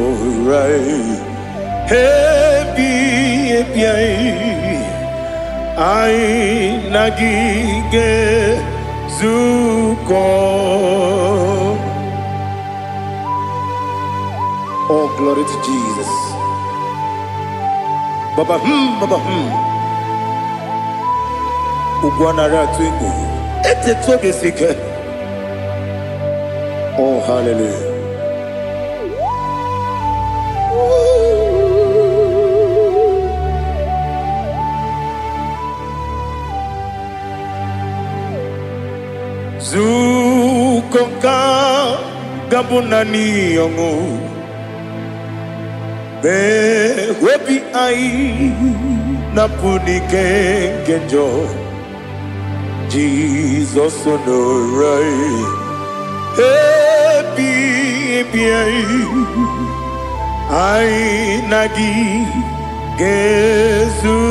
right hebi ebi ai nagige zuko. Oh, glory to Jesus. Baba Baba Ugwana ratwingu ete toge sike. Oh, hallelujah. Zukonka gabunani yongu be webi ai napuni kenjo Jesus no right happy ai nagi gezuko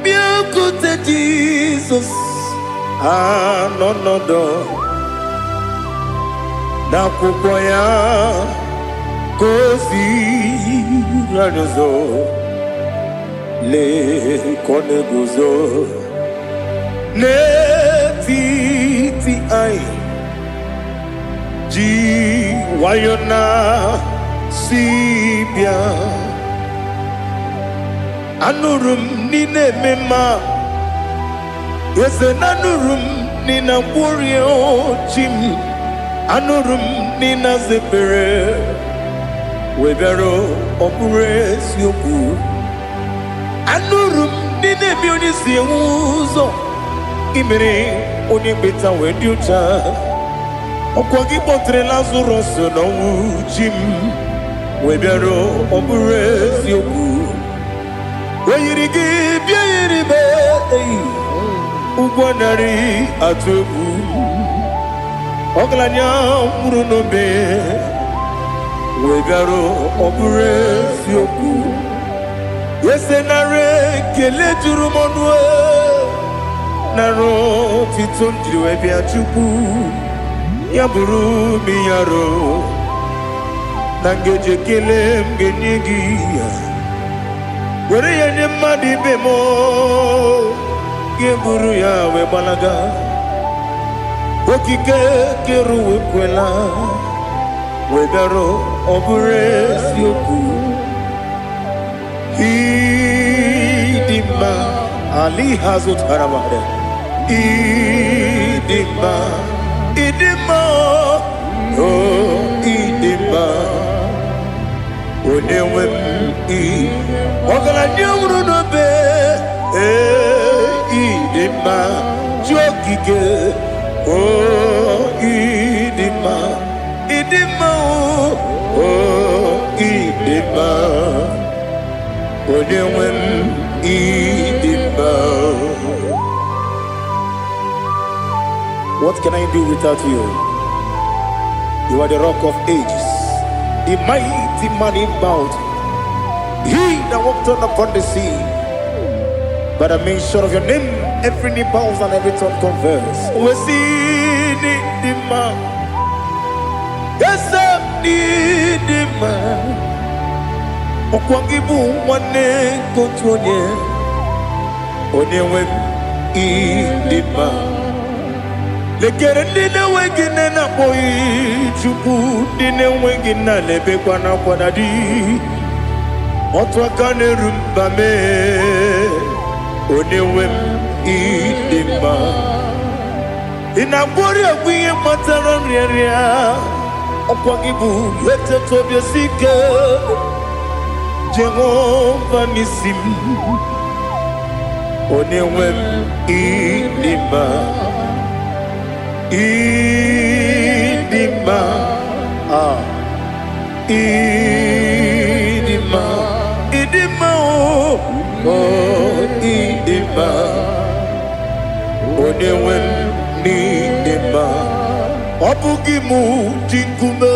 biancote Jesus anonodo na kukoya kozi ranizo le koneguzo ne titi ai ji wayona sibia Anurum nine mema Yese nanurum nina warrior chim Anurum nina zepere Webero opures yoku Anurum nine mionisi uzo Imere onibeta weduta Okwagi potre Lazarus no chim Webero opures yoku Weyirigi biayiribe Ugwanari atubu Oglanya murunobe Wegaro obures yoku Yesenare kele jurumonwe Naro titondriwe biachuku Yaburu miyaro Nangeje kele mgenyigia Were yenye madi bemo Geburu ya we balaga Okike keru we kwela Wegaro obures yoku Idima Ali hazut haramade Idima Idima Oh Idima Onewem Ogala nyamru no be Idima Jokike Oh Idima Idima Oh Idima Onewem Idima. What can I do without you? You are the rock of ages, the mighty man in battle. He that walked on upon the sea. By the mention of your name, every knee bows and every tongue converse. We see the man. Yes, I need the man. Okwangibu wane kotonye. Onyewe the man. Lekere ndine wengine na boyi chuku ndine wengine lebe kwa na kwa dadi. Otwa kane rumba me Onewem idima Inabori agwiye matara nriaria Okwangibu yete tobye sike Jehova nisim Onewem idima Idima Idima Idima Oh Idima Onewem Idima Obugimu jinkume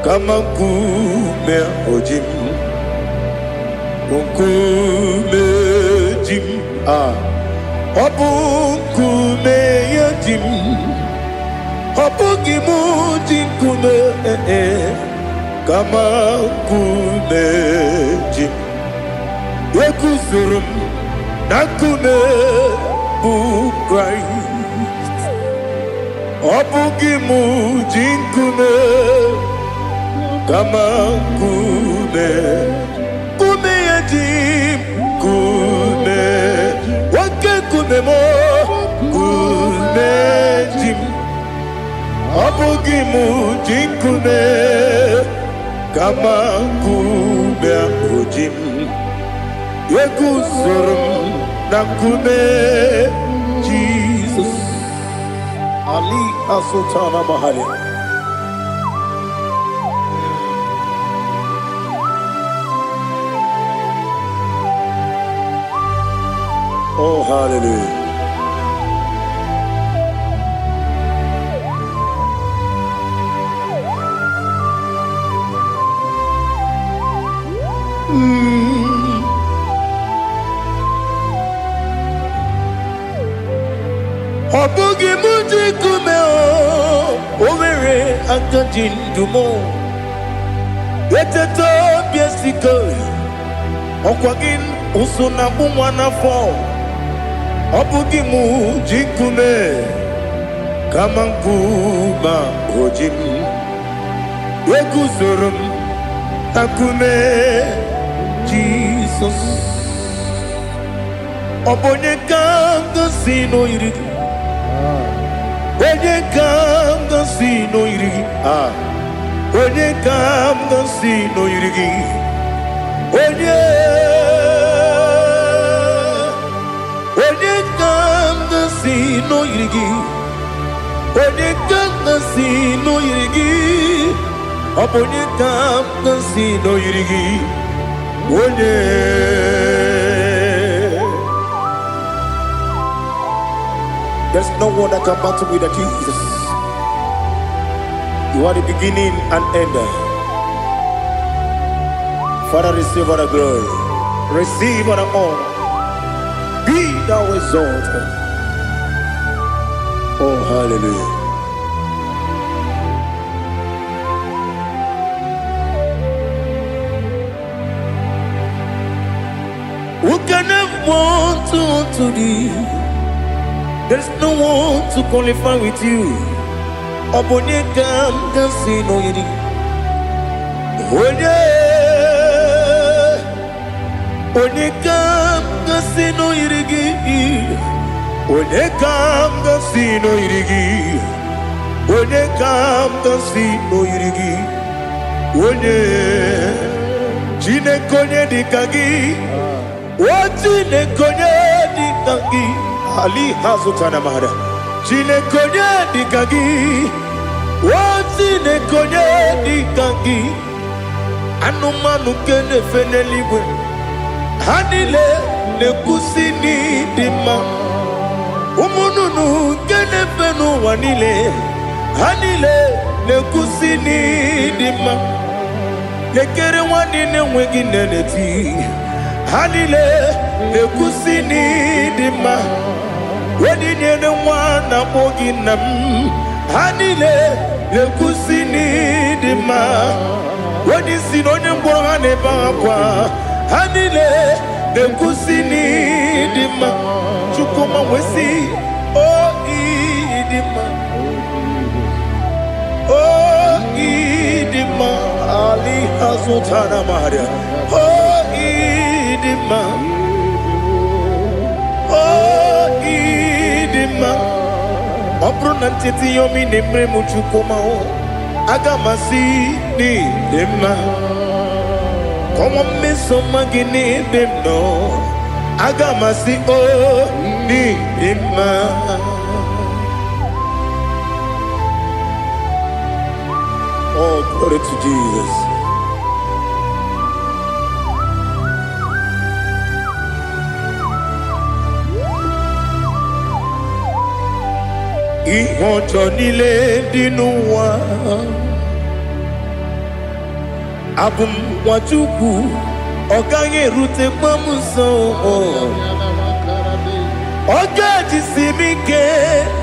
Kama kume ojim Unkume jim Obukume yajim Obugimu jinkume Kama kumeji Yekusurum Nakume Christ Obugimu jinkume Kama kume Kume yajim Kume Wake kume mo Kume jim Obugimu jinkume Kama kume ojim Yekusurum Nakume Jesus Ali Asultana Mahali. Oh hallelujah. Obugi muji kume o Owere akajin dumo Yeteto biesiko Okwagin usuna bumwana fo Obugi muji kume Kamankuba ojim Yekusurum Takume Jesus. Obonye kanga sino irigi. Onye kanga sino irigi. Onye kanga sino irigi. Onye kanga sino irigi. Onye kanga sino irigi. Obonye kanga sino irigi. Onye. There's no one that can battle with Jesus. You are the beginning and end. Father, receive all the glory. Receive all the honor. Be thou exalted. Oh, hallelujah. Who can have one to thee? There's no one to qualify with you. Obonye kanga sino yiri. Onye kanga sino yirigi. Onye kanga sino yirigi. Onye kanga sino yirigi. Onye Chinekonye dikagi. Chinekonye dikagi. Ali hazutana mahada. Chinekonye dikagi. Chinekonye dikagi. Anumanu kene feneliwe. Hanile ne kusini dima. Umununu kene fenu wanile. Hanile ne kusini dima. Nekere wanine wengi neneti. Hanile ne kusini dima. Wedi nyene wana mogi nam. Hanile ne kusini dima. Wedi sinonye mbora ne bakwa. Hanile ne kusini dima. Chukuma wesi oh idima. Oh idima. Ali hazutana maria. Oh idima. Oh idima. Obro nanteti yomi nemre muchukuma o. Agamasi ni dima. Como me somagini demno. Agamasi o ni dima. Oh, glory to Jesus. Ihonjo nile dinuwa. Abum wachuku. Ogange rute mamuso. Oga jisimike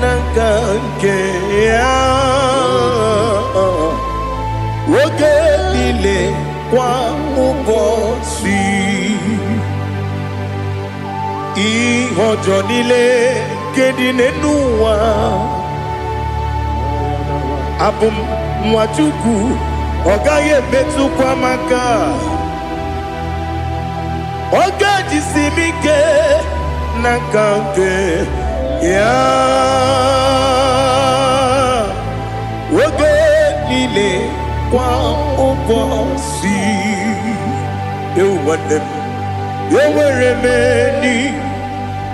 nangange ya. Oge nile kwa ubosi. Ihonjo nile kedine nuwa. Abum mwachuku. Ogaye metu kwa maka. Oga jisimike nangange ya. Oge nile kwa ubosi. You want them. You were remaining.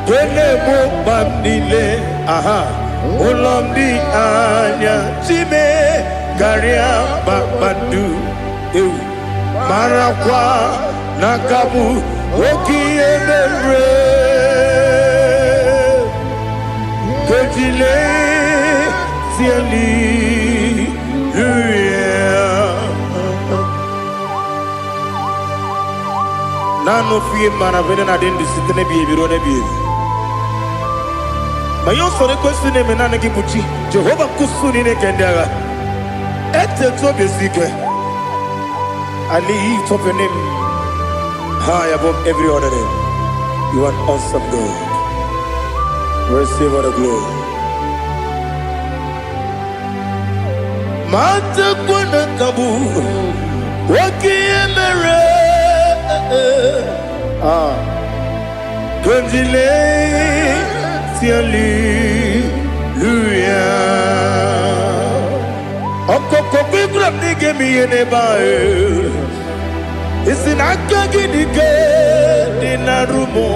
Kene mo bamnile. Aha. Ulomdi anya. Chime garia babandu. You. Marakwa nakabu. Oki emere. Kejile. Siali. Nano fiye mana vene na den disitene biye biro ne biye. Mayon sore kwesi ne menane kibuchi. Jehova kusuni ne kendera. Ete to besike. I lift up your name high above every other name. You are awesome God. Receive all the glory. Mata kuna kabu. Waki emere. Gondile Hallelujah. Okoko bigram nige mi enebae. Isin akagi nige dinarumo.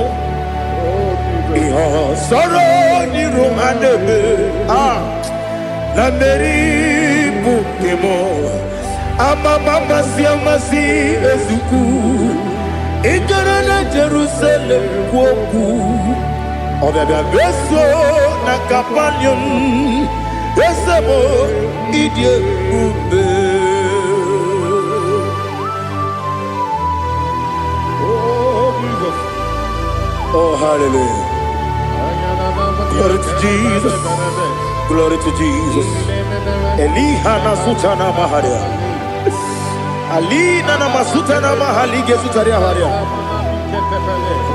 Iho soro ni romanebe. La meri bukemo. Ama mama si ezuku. Igarana Jerusalem woku. Obebe beso na kapanium. Besamo idie ube. Oh, Jesus. Oh, hallelujah. Glory to Jesus. Glory to Jesus. Elihana sutana maharia. Alina na masuta na mahali gesutaria haria.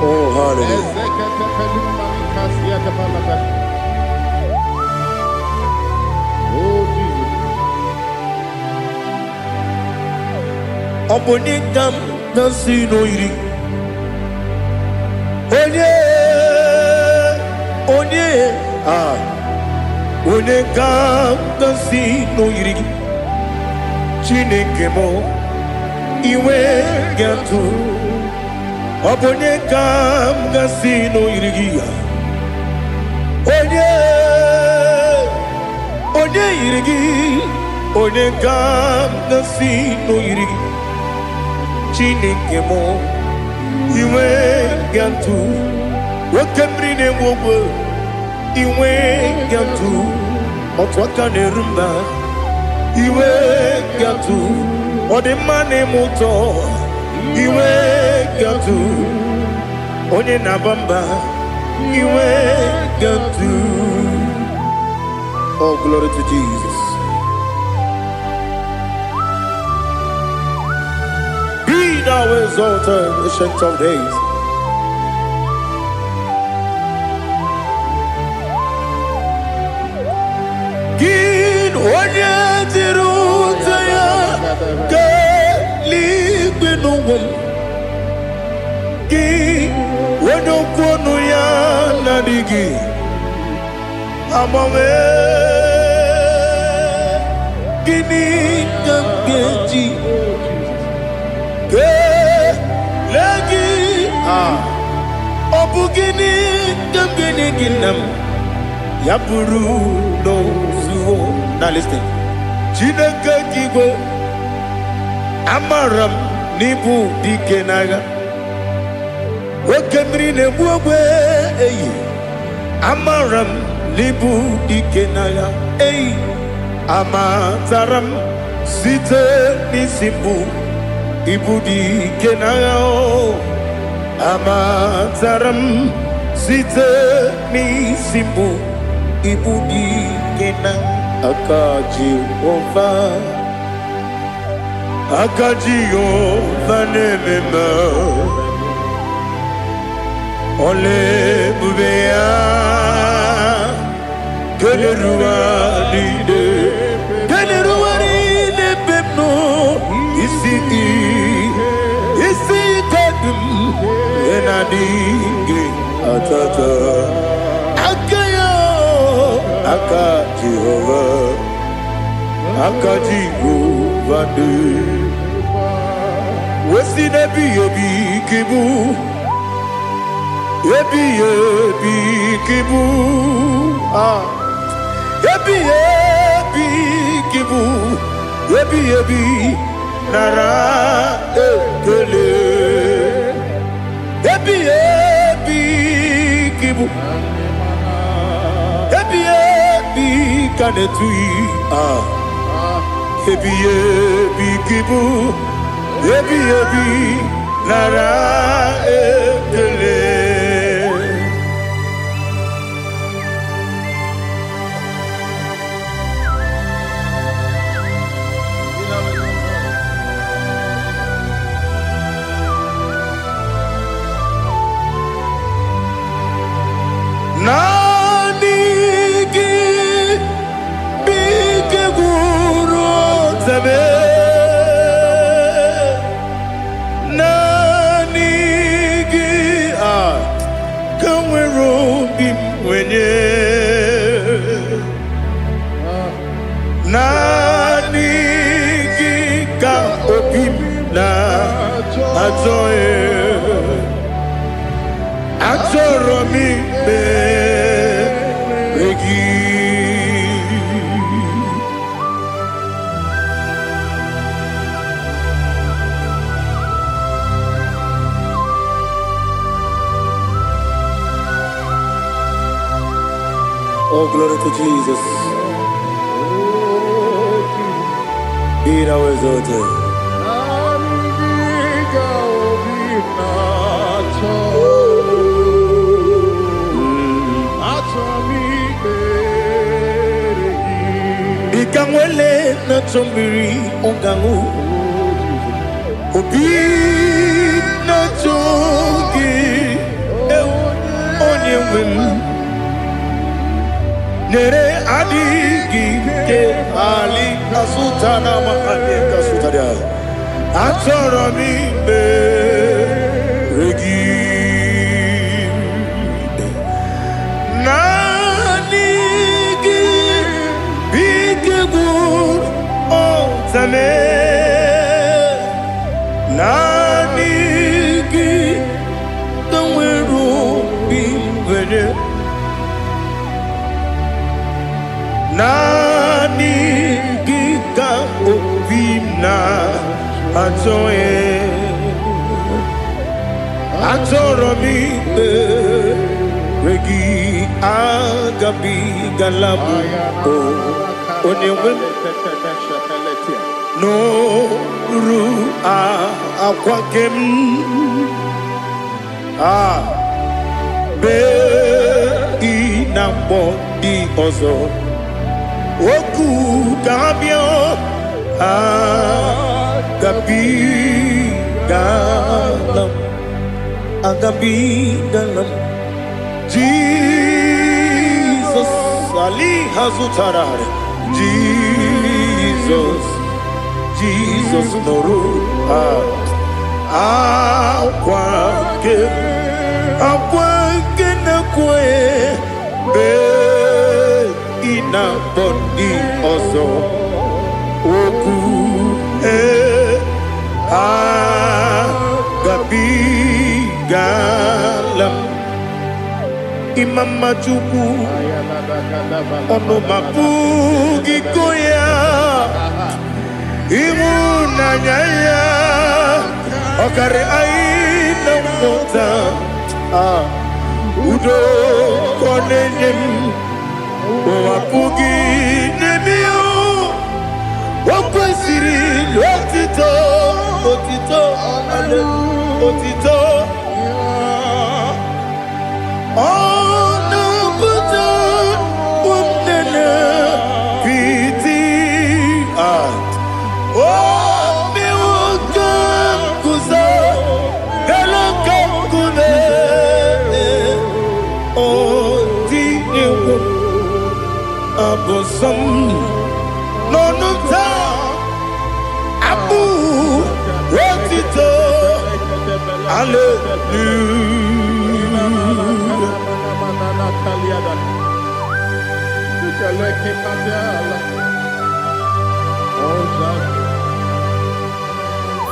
Oh, hallelujah. Oh, Jesus. Obonikam nasino iri. Onye Onekam nasino iri. Chineke mo iwe gatu. Obonekam nasino iri. Onye irigi, Onekam nasino iri. Chineke mo iwe gatu. Wakemri ne wogo iwe gatu. Otwaka ne rumba iwe gatu. Odemane moto iwe gatu. Onye nabamba iwe gatu. Oh, glory to Jesus. Be thou exalted, ancient of days. Gin onye tirutaya ke ligbinugum. Gin onye kwonu ya nadigi. Amame gini kamgeji ke lagi obu gini kamgeni ginam yapuru no zuo. Now listen. Chineke kigwe amaram nibu dikenaga wakemri ne buogwe eyi amaram nibu dikenaga eyi amataram site nisimbu ibu dikenaga amataram site nisimbu ibu dikenaga akaji ova nemema ole bubea Keleruaride bepno isi kadum enadinge atata akayo akaji Jehovah de wesi nebi ebi kibu ebi kibu ebi kibu ebi nara ekele ebi kibu ebi kanetui ebi kibu ebi nara ekele. Nani wenye nani ka obim na atoe atoro mi be regi Oh, glory to Jesus. Be thou exalted. Ikangwele na chombiri ongangu Obi na chogi onye wim Nere adigi ke ali asutana mahane kasutaria Atoro mi be regi Nanigi biggur otame Nanigi kanweru bimwere Nani gika obimna atoe atoro mi regi agabi galabu onewe no ru akwakem be inambo di ozo Oku kabio agabi galam Jesus Ali hazutarare Jesus noru akwake na kwe be ina boni ozo oku gabi galam imama chuku ono mapugi koya imuna nyaya okare aina mota udo konenyem Wapugi nemio Wakwesiri lotito Otito Otito Ono buto Umnene Piti Oh miwaka kuza Galaka kune Oh dinewo Abosam Nonuta Abu Rotito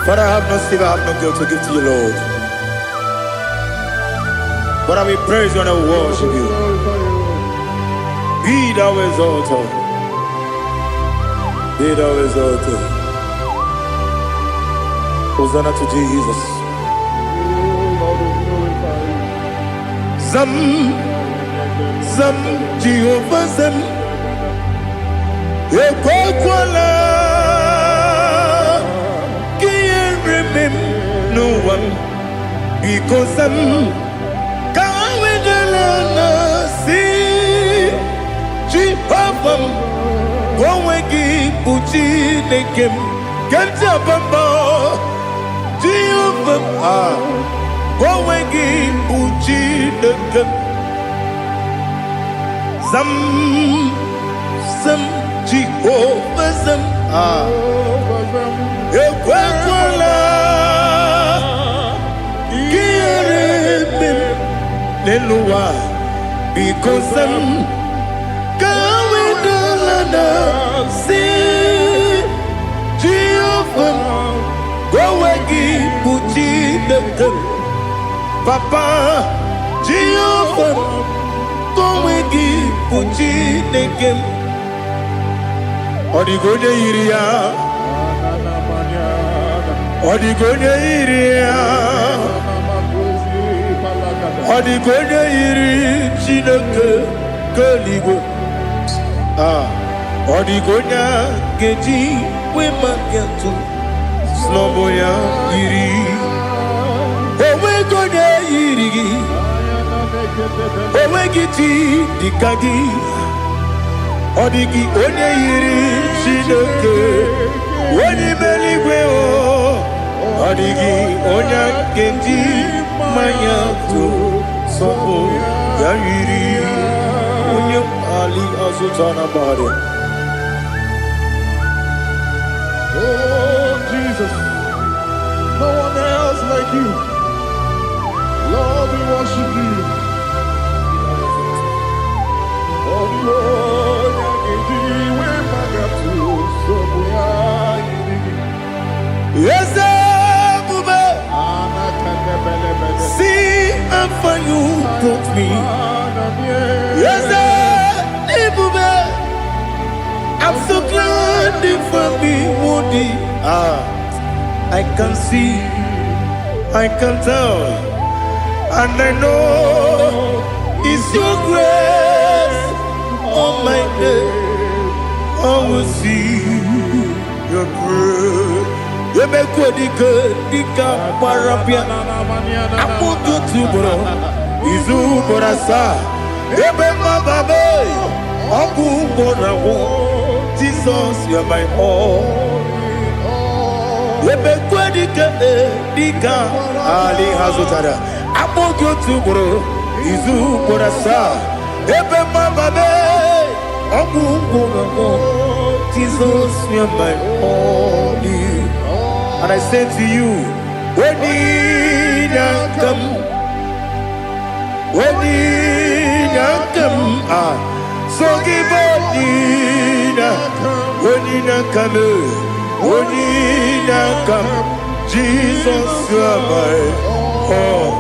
Father, I have no silver, I have no guilt to give to you, Lord. But I will praise you and I will worship you. Be thou exalted. Be thou exalted. Hosanna to Jesus. Zam Jehovah Zam Ekwakwala Can't remember no one because Zam Kawedalana see Jehovah Gowegi Puchi Nekem Kanta Bamba Jehovah Gowegi Puchi Nekem Zam Jehovah Zam Ekwakwala Kieremem Nelua because I'm going to see Jehovah. Go away, Puchi the Papa Jehovah. Go away, Puchi the game. Odigonya iria, Odigonya iria, Odigonya iri chineke keligo. Odigonya geji we magetu sloboya iri. Owe gonya iri, owe giti dikagi. Odigi onye yiri Chineke onye meligwe o. Odigi onye kenji manya to sopo ya yiri onye ali azutana bade. Oh Jesus, no one else like you. Lord, we worship you. Oh Lord, yes, see how far you brought me. Yes, I'm so glad you found me wounded. I can see, I can tell, and I know it's your grace on my day. I will see your grace. You make what you could, Dika Parapia. I'm going to bro. Izu Borasa. You make my baby. Abu Borawo. Jesus, you're my all. You make what you could, Dika Ali Hazutara. I'm going to bro. Izu Borasa. You make my baby. Jesus, you're my only. And I say to you, when you come, so give up, when you come, Jesus, you're my all.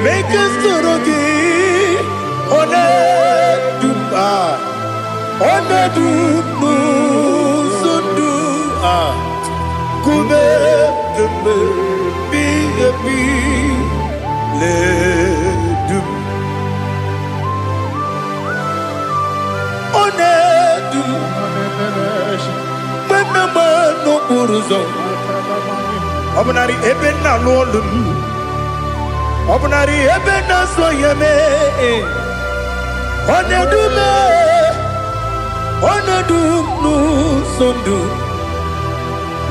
Make us to Obnari ebena lolum, Obnari ebena soyeme, Onedu nu sondu,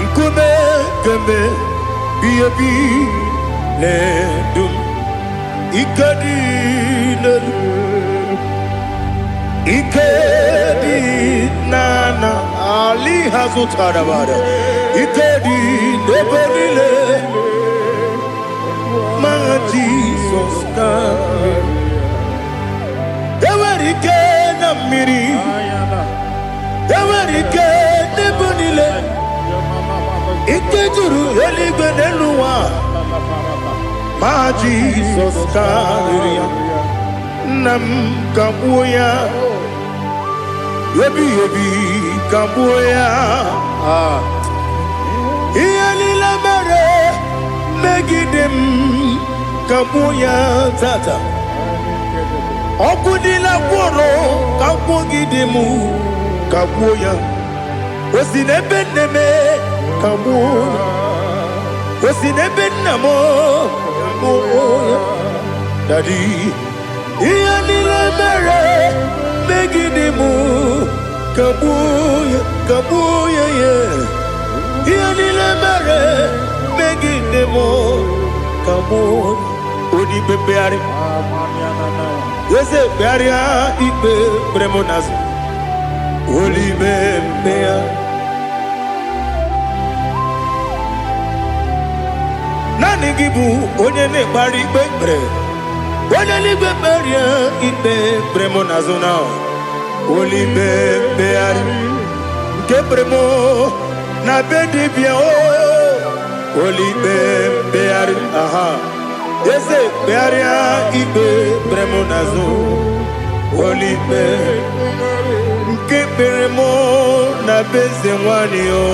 Nkume keme biyebi ledum, Ikedi nana Ali Hazutarabada. Ikedi nebenile my Jesus come. Ewerike na miri, Ewerike nebenile. Ikejuru eligwe neluwa my Jesus come. Nam kabuya, yebi kabuya. Iyalila mere megidem kabuya tata. Okudila kworo kabugidemu kabuya. Osinebenneme kabuya. Osinebennamo kabuya. Daddy, iyanile mere megidimu kabuya ye. Iyanile mere megidimu kabuya. Odi bebeari, yese bearia ibe bremonas. Oli bebea. Nani gibu onye ne bari bebre. Onye ni beberia ibe bremonazona. Oli bebeari. Kebremo na bedi bia o. Oli bebeari aha. Yese bearia ibe bremonazo. Oli bebeari. Kebremo na bezewani o.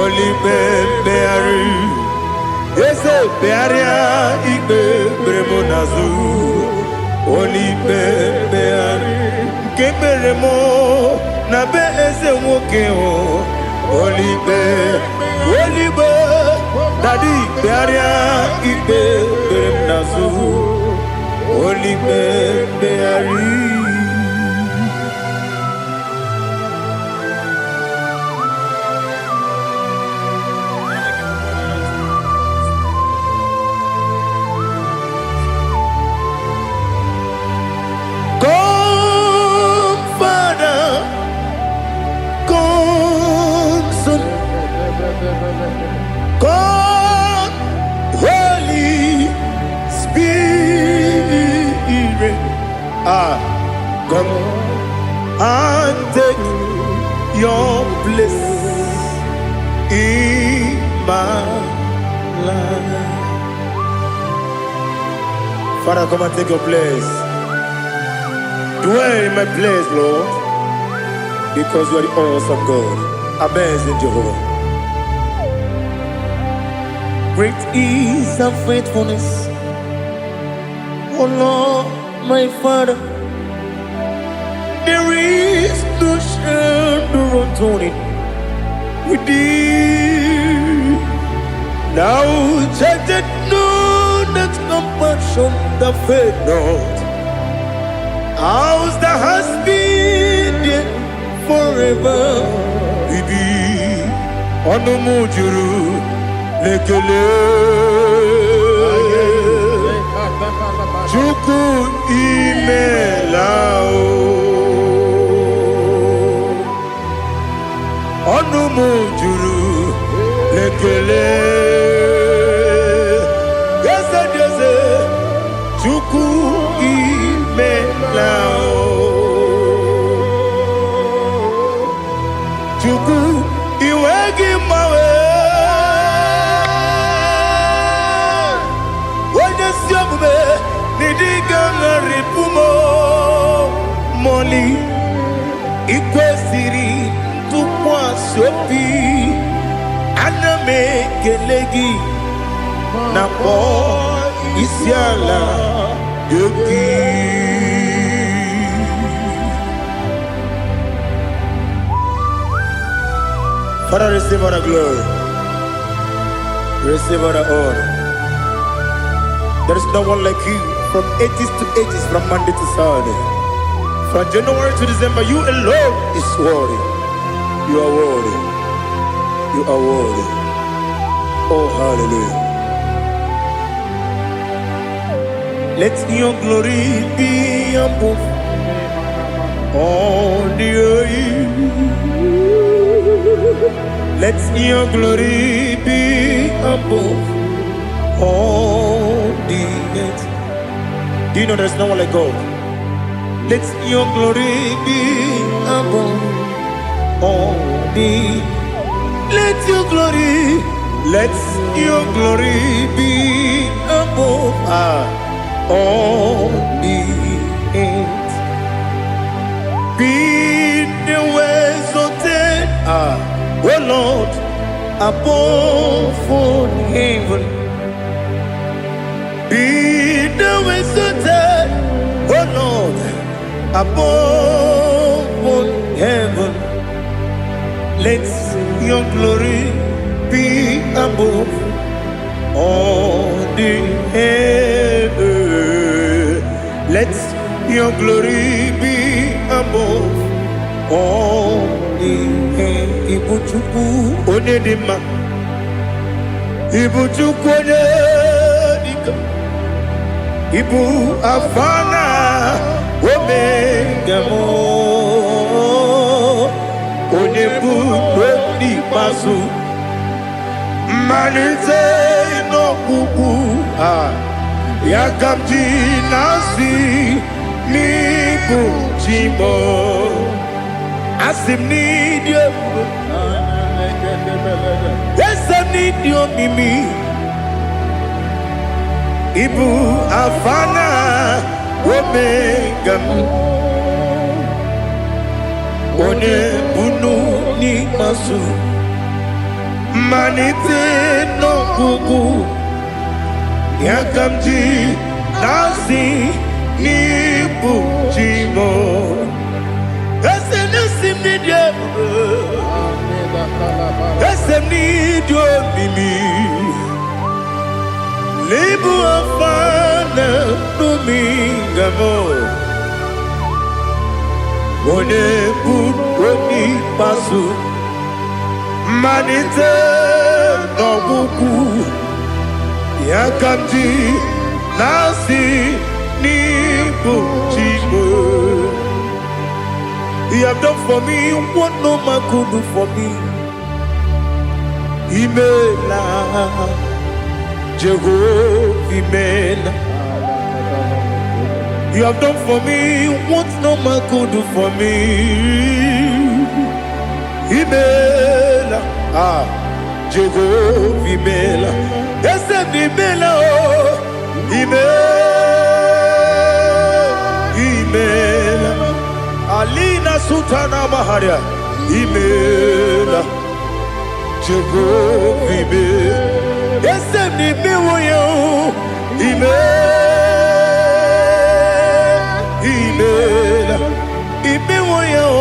Oli bebeari. Ese bearia ibe bremonazu. Oli bebeari. Kebremo na be eze nwoke o. Oli be. Daddy bearia ibe bremonazu. Oli bebeari. God, Holy Spirit, come and take your place in my life. Father, come and take your place. Dwell in my place, Lord, because you are the awesome God. Amazing Jehovah. Great is thy faithfulness, O Lord, my Father. There is no shadow of turning with thee. Now judged no that compassion that faith not. Ours that has been there forever. We be on the mujuru. Lekele Chuku imelao Onumu juru Lekele Yese Chuku imelao Chuku iwegi mawe Moli ikwesiri tukwasopi aname kelegi na po isiala yoki. Father, receive all the glory, receive all the honor. There is no one like you. From ages to ages, from Monday to Sunday, from January to December, you alone is worthy. You are worthy. You are worthy. Oh, hallelujah. Let your glory be above all the earth. Let your glory be above all the earth. Do you know there's no one like God? Let your glory be above all the. Let your glory be above all the earth. Be the exalted, oh Lord, above all heaven. Be the exalted, oh Lord, above all heaven. Let your glory be above all the heaven. glory be above all the Ibu Chukwu onye dị mma, Ibu Chukwu onye dịka, Ibu Alfa na Omega mo, onye bụ n'ikpeazụ, mmalite n'ọgwụgwụ ya ka m ji na-asị n'ịbụ chi m, asị m n'ịdị ebube, ese m n'ịdị omimi, Ibu Alfa na Omega m, onye bunu n'ikpeazụ, mmalite n'ọgwụgwụ ya ka m ji na-asị n'ịbụ chi m, ese n'isi m n'ịdị ebube, ese m n'ịdị omimi, n'Ibu Alfa na Omega m, onye bụ n'ikpeazụ, mmalite n'ọgwụgwụ ya ka m ji na-asị n'ịbụ chi m. You have done for me what no man could do for me. Imela Jehovah, Imela. You have done for me what no man could do for me. Imela, Jehovah, Imela. Yes, Imela, Imela. Alina Sutana Maharia, Imela, Jehovah, Imela. Yes, Imela, Imela, Imela,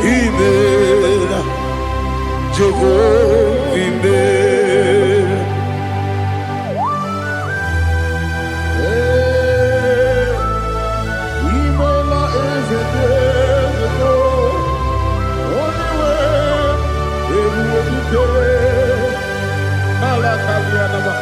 Imela, Jehovah, Imela. Imela is a day ago. Only way, every day. Malakalianaba.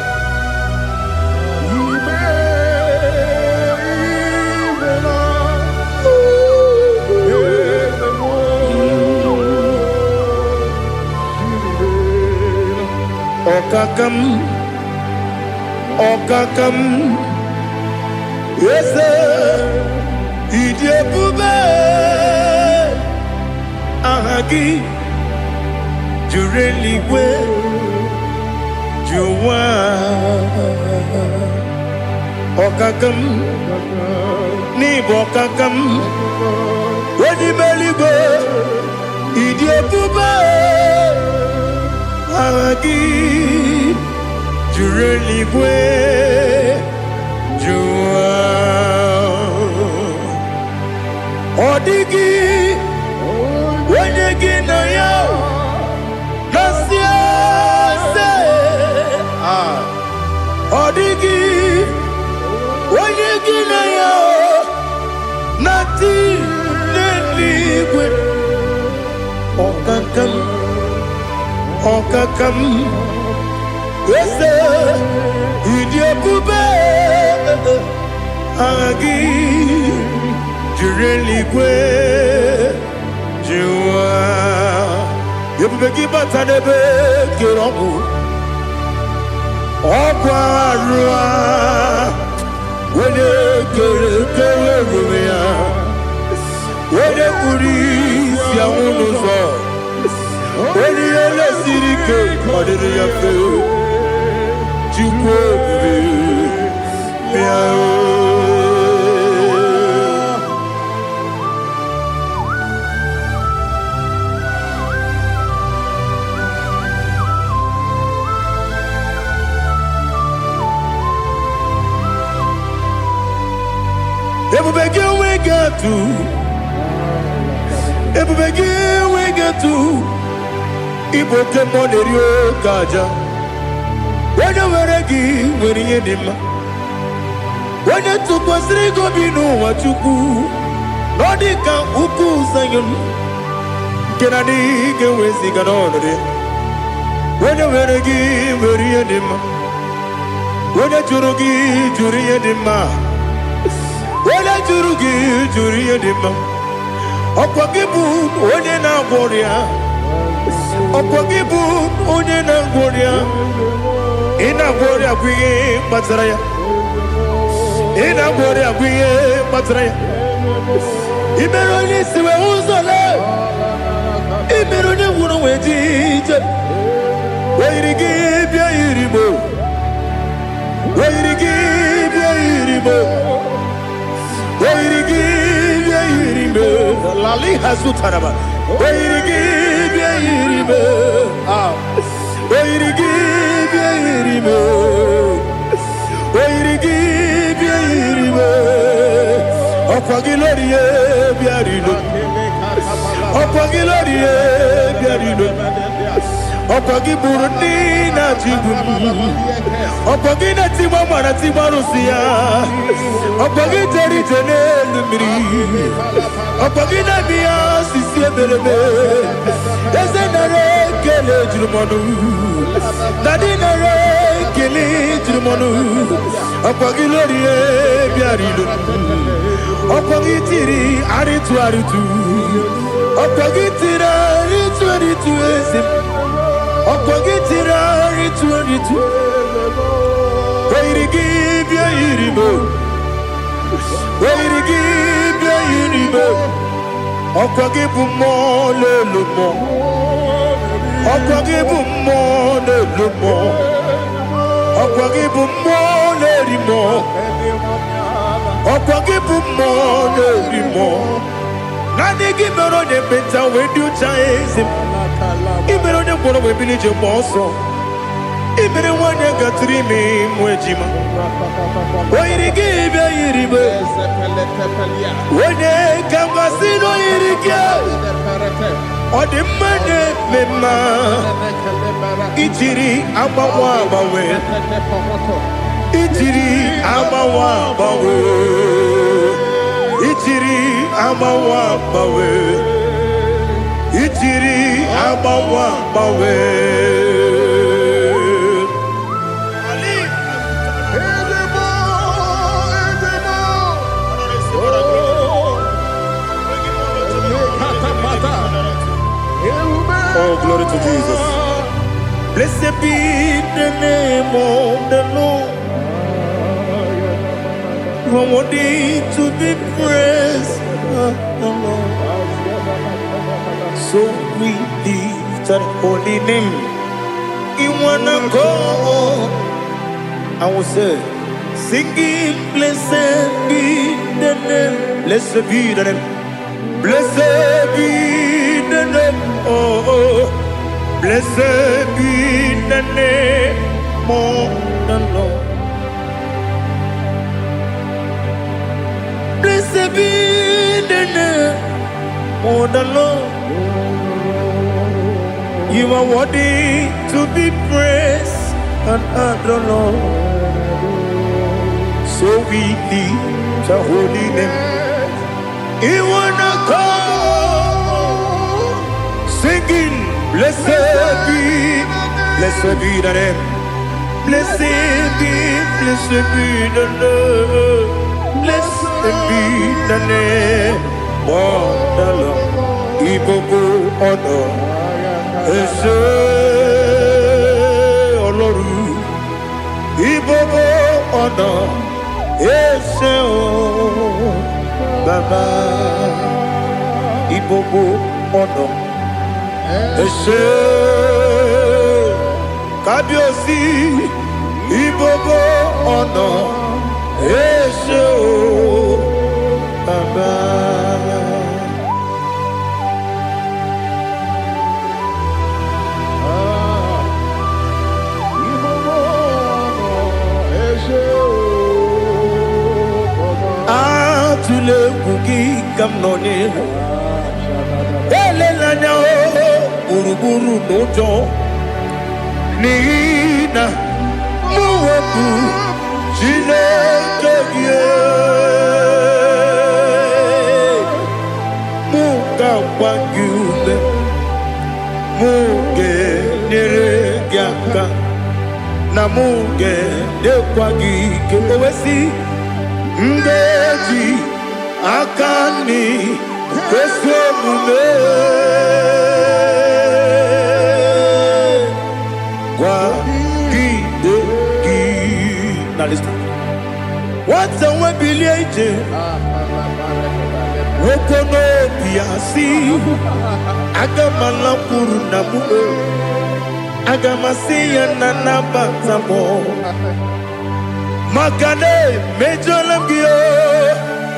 Okakam, Okakam, yes, Idiabube, Ahagi, Jureli we, Juwa, Okakam, Nibokakam, Wedi Meligo, Idiabube, Ahagi, Jureli we, Juwa, Odigi, Wenyegi na yo, Nasia se, Odigi, Wenyegi na yo, Nati neligwe, Okakam, Okakam, Ese, Idiabube, Agi, Jureligwe, Jua, Yabubeki Batanebe, Kirobu, Okwarua, Wede Kerumia, Wede Kuris, Yamunuzo, Wede Yele Sirike, Kodiri Yafe, Jukwe, Miao. Ebubegi we get to, Ebubegi we get to, Ibo kemonerio kaja, Wena weregi weri edima, onye tụkwasịrị gị obi n'ụwa Chukwu ọ dị ka ukwu Zayọn nke na-adịghị ga-eweziga n'ọnọdụ ya. Onye nwere gị nwere ihe dị mma, onye jụrụ gị jụrụ ihe dị mma, onye jụrụ gị jụrụ ihe dị mma. Ọkwa gị bụ onye na-agwọ ọrịa, ọkwa gị bụ onye na-agwọ ọrịa. Ị na-agwọ ọrịa bụ ihe kpatara ya, ị na-agwọ ọrịa bụ ihe kpatara ya. I mere onye isi wee ụzọ lee, I mere onye nwụrụ wee dị ije. Oyiri gị bịa yiri Igbo, oyiri gị bịa yiri Igbo, oyiri gị bịa yiri Igbo. Lali hazụtara ma oyiri gị bịa yiri Igbo, oyiri gị bịa yiri Igbo, oyiri gị bịa yiri Igbo. Ọkwa gị lori ye bịa rilo, ọkwa gị lori ye bịa rilo. Ọkwa gị bụrụ ndị na-achị igbu m, ọkwa gị na-etigba mara tigba arụsị ya, ọkwa gị jere ije n'elu mmiri, ọkwa gị na-eme ya osisi emereme. Eze nara ekele juru m ọnụ, na dị nara ekele juru m ọnụ. Ọkwa gị lori ihe bịara ilo, ọkwa gị tiri arịtụ arịtụ, ọkwa gị tiri arịtụ arịtụ eze m. Ọkwa gị tiri arịtụ arịtụ, oyiri gị bịa yiri Igbo, oyiri gị bịa yiri Igbo. Ọkwa gị bụ mmụọ n'elu mmụọ, ọkwa gị bụ mmụọ n'elu mmụọ, ọkwa gị bụ mmụọ n'eri mmụọ, ọkwa gị bụ mmụọ n'eri mmụọ. Naanị gị mere onye ekpenta wee dị ụcha eze m. I mere onye gwọrọ wee bili ije gba ọsọ, I mere nwanyị gatụrụ ime mụ ejima. Oyiri gị bịa yiri Igbo, onye ka mmasị n'oyiri gị. Ọ dị mma na-eme mma, ijiri agbanwe agbanwe, ijiri agbanwe agbanwe, ijiri agbanwe agbanwe, ijiri agbanwe agbanwe. Oh, glory to Jesus. Blessed be the name of the Lord. You are worthy to be praised, the Lord. So we lift that holy name. You wanna go, I will say, singing, blessed be the name, blessed be the name, blessed be the name, oh, blessed be the name of the Lord. Blessed be the name of the Lord. You are worthy to be praised and adored, Lord. So we lift the holy name. You wanna come singing, blessed be the name, blessed be the Lord, blessed be the name of the Lord. Igbo honor. Ese Oloru, Igbo ọ̀nà, ese o Baba, Igbo ọ̀nà, ese Kábíyèsí, Igbo ọ̀nà, ese o Baba. Tule kuki kamnoni elelanya uruburu nojo nina muwebu Chineke Wagyume Muge Nere Gyaka Na Muge Dekwagi Kewesi Ndeji Akani Kwesomume Now listen. What's the way biliaje? Woko no biasi. Agama lampuru na muwe. Agama siya na nabatamo. Makane mejo lambio.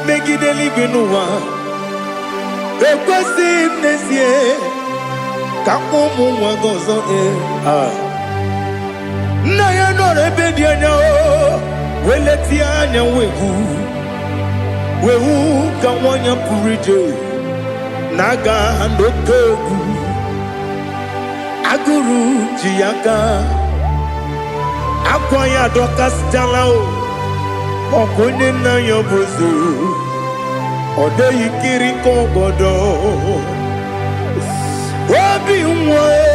Megideli benua. Ekwesi mnesie. Kakumu wagozo na ya no rebedi anya o weleti anya wehu ka wanya purije naga ndokogu aguru jiyaka akwa ya dokas jala o okonye na yo bozu ode yikiri ko godo obi nwa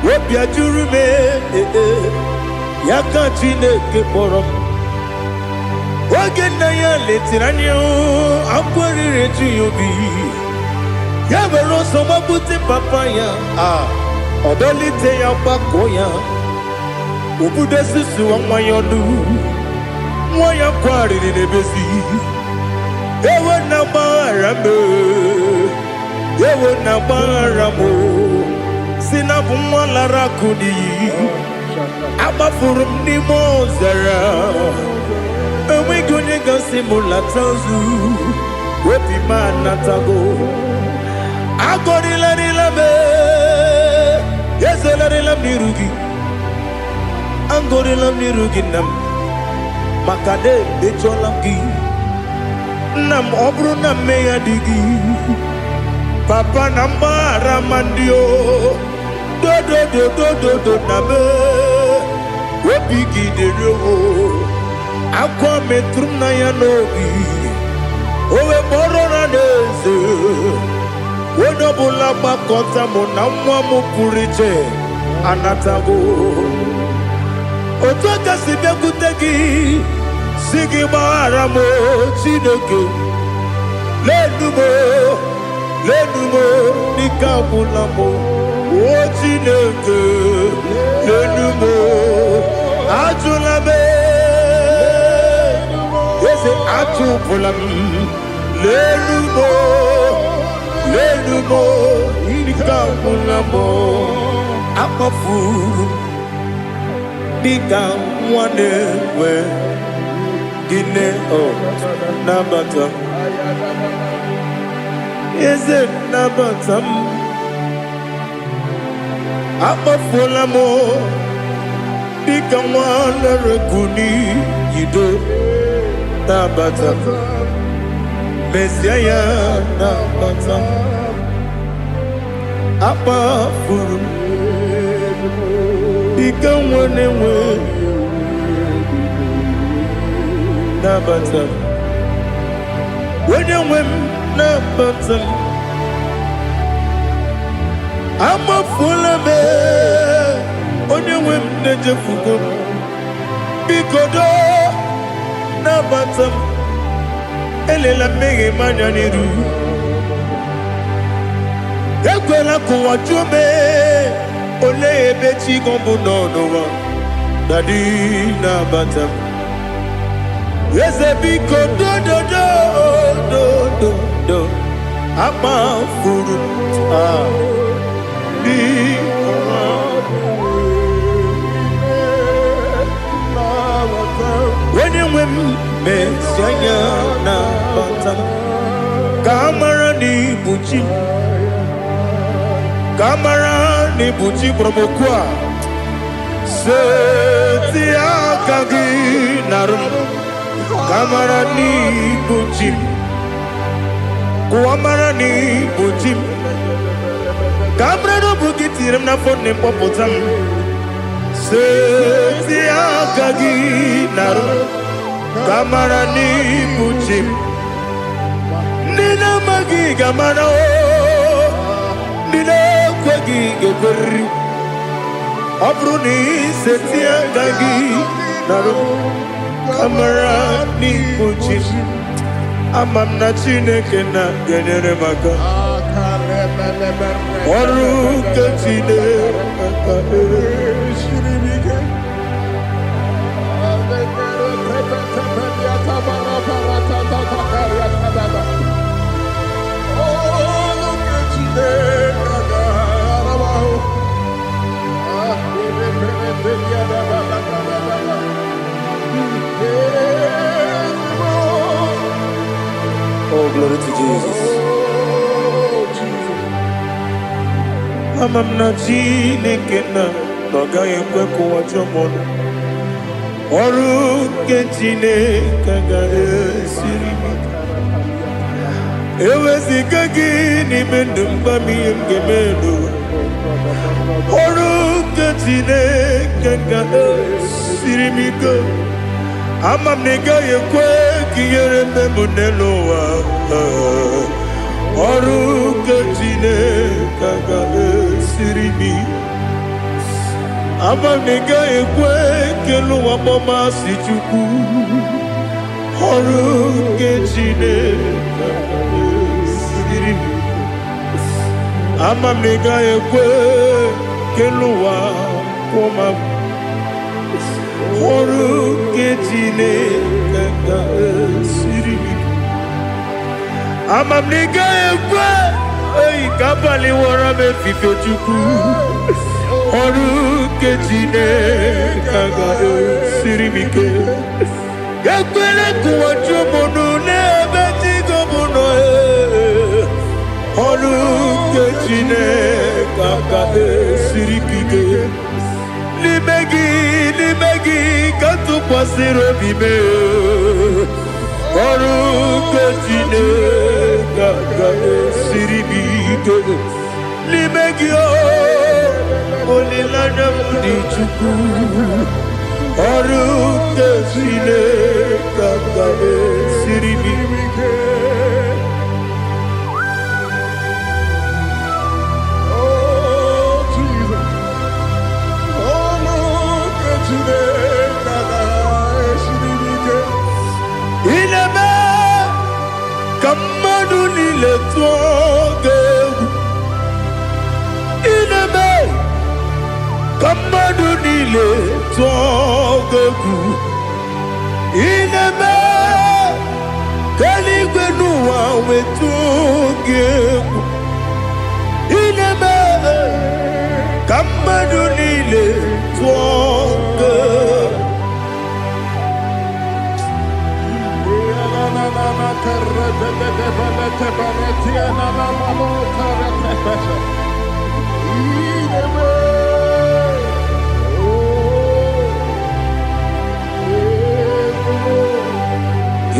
Obiajuru me Yaka Chineke kpọrọ oge nna ya letiri anya akwarịrị eju ya obi ya were ọsọ gbapute papa ya ọdọlite ya gbakọ ya obodo susu nwa ya ọnụ nwa ya kwarịrị n'ebezi ewe na gbaghara me ewe na gbaghara mo sina bụ nwa lara kudi agbafuru m n'ime ọzara enweghị onye gasị m lata ozu obi m anatago agọrịlarịla m ezelarịla m n'iru gị agọrịla m n'iru gị nna m maka na emejọla m gị nna m ọ bụrụ na mmehie dị gị papa na mgbaghara ma ndị o do na me obi gị dịrị o akwa metụrụ m na ya n'obi owe kpọrọ na n'eze onye ọbụla gbakọta mụ na nwa m pụrụ iche anatago otu aka si bịakwute gị si gị gbaghara m Chineke lenumo dịka ọbụla m o Chineke lenumo ajụla m eze ajụpụla m lenumo dịka ọbụla m akpafuru dịka nwa na-enwe gịnị nabata eze nabata m akpafuola m dịka nwa na-erekuni yido nabata mesia ya nabata akpafuru dịka nwa na-enwe nabata onye nwe m nabata m amafuola m onye nwe m na-ejefugo m biko do nabata m elela mmehie m anya n'iru ekwela ka ụwa jụọ m olee ebe chi gọ bụ n'ụwa dadi nabata m eze biko do akpafuru onye nwe m mesi anya nabata m ka amara n'ibu chi ka amara n'ibu chi kpọrọ m okwu a seti aka gị narụ ka amara n'ibu chi kuamara n'ibu chi ka amara n'obu gị tiri m n'afọ na mkpọpụta m seti aka gị narụ Gamara ni buchim. Nina magi gamana o. Nina kwagi geberi. Abruni setia gagi. Naro. Gamara ni buchim. Amam na chineke na genere maka. Oru kachine maka. Oh, glory to Jesus. Amam na chineke na noga ekwe kuwa chomono. Oru chineke ga esiri. Ewezika gị n'ime ndụ mgbami ngemelu. Oru chineke ga esiri m ike. Amam na ị gaghị ekwe ka ihere mme m n'elu ụwa. Ọrụ nke Chineke ga-esiri m ike. Amam na ị gaghị ekwe ka elu ụwa gbamasị Chukwu. Ọrụ nke Chineke ga-esiri m ike. Amam na ị gaghị ekwe ka elu ụwa gbamasị Oru nke Chineke ga-esiri m ike. Amam na ị gaghị ekwe ka abalị wara m efife Chukwu. Oru nke Chineke ga-esiri m ike. Ekwela ka ụwa jụọ m ọnụ n'ebe Chigo m nọ. Oru nke Chineke ga-esiri m ike. N'ime gị ka tụkwasịrị obi m. Ọrụ nke Chineke ga-esiri m ike. N'ime gị olileanya m dị Chukwu. Ọrụ nke Chineke ga-esiri m ike. Ineme ka mmadụ niile tụọ gị egwu. Ineme ka mmadụ niile tụọ gị egwu. Ineme ka eluigwe n'ụwa wee tụọ gị egwu. Ineme ka mmadụ niile tụọ gị egwu.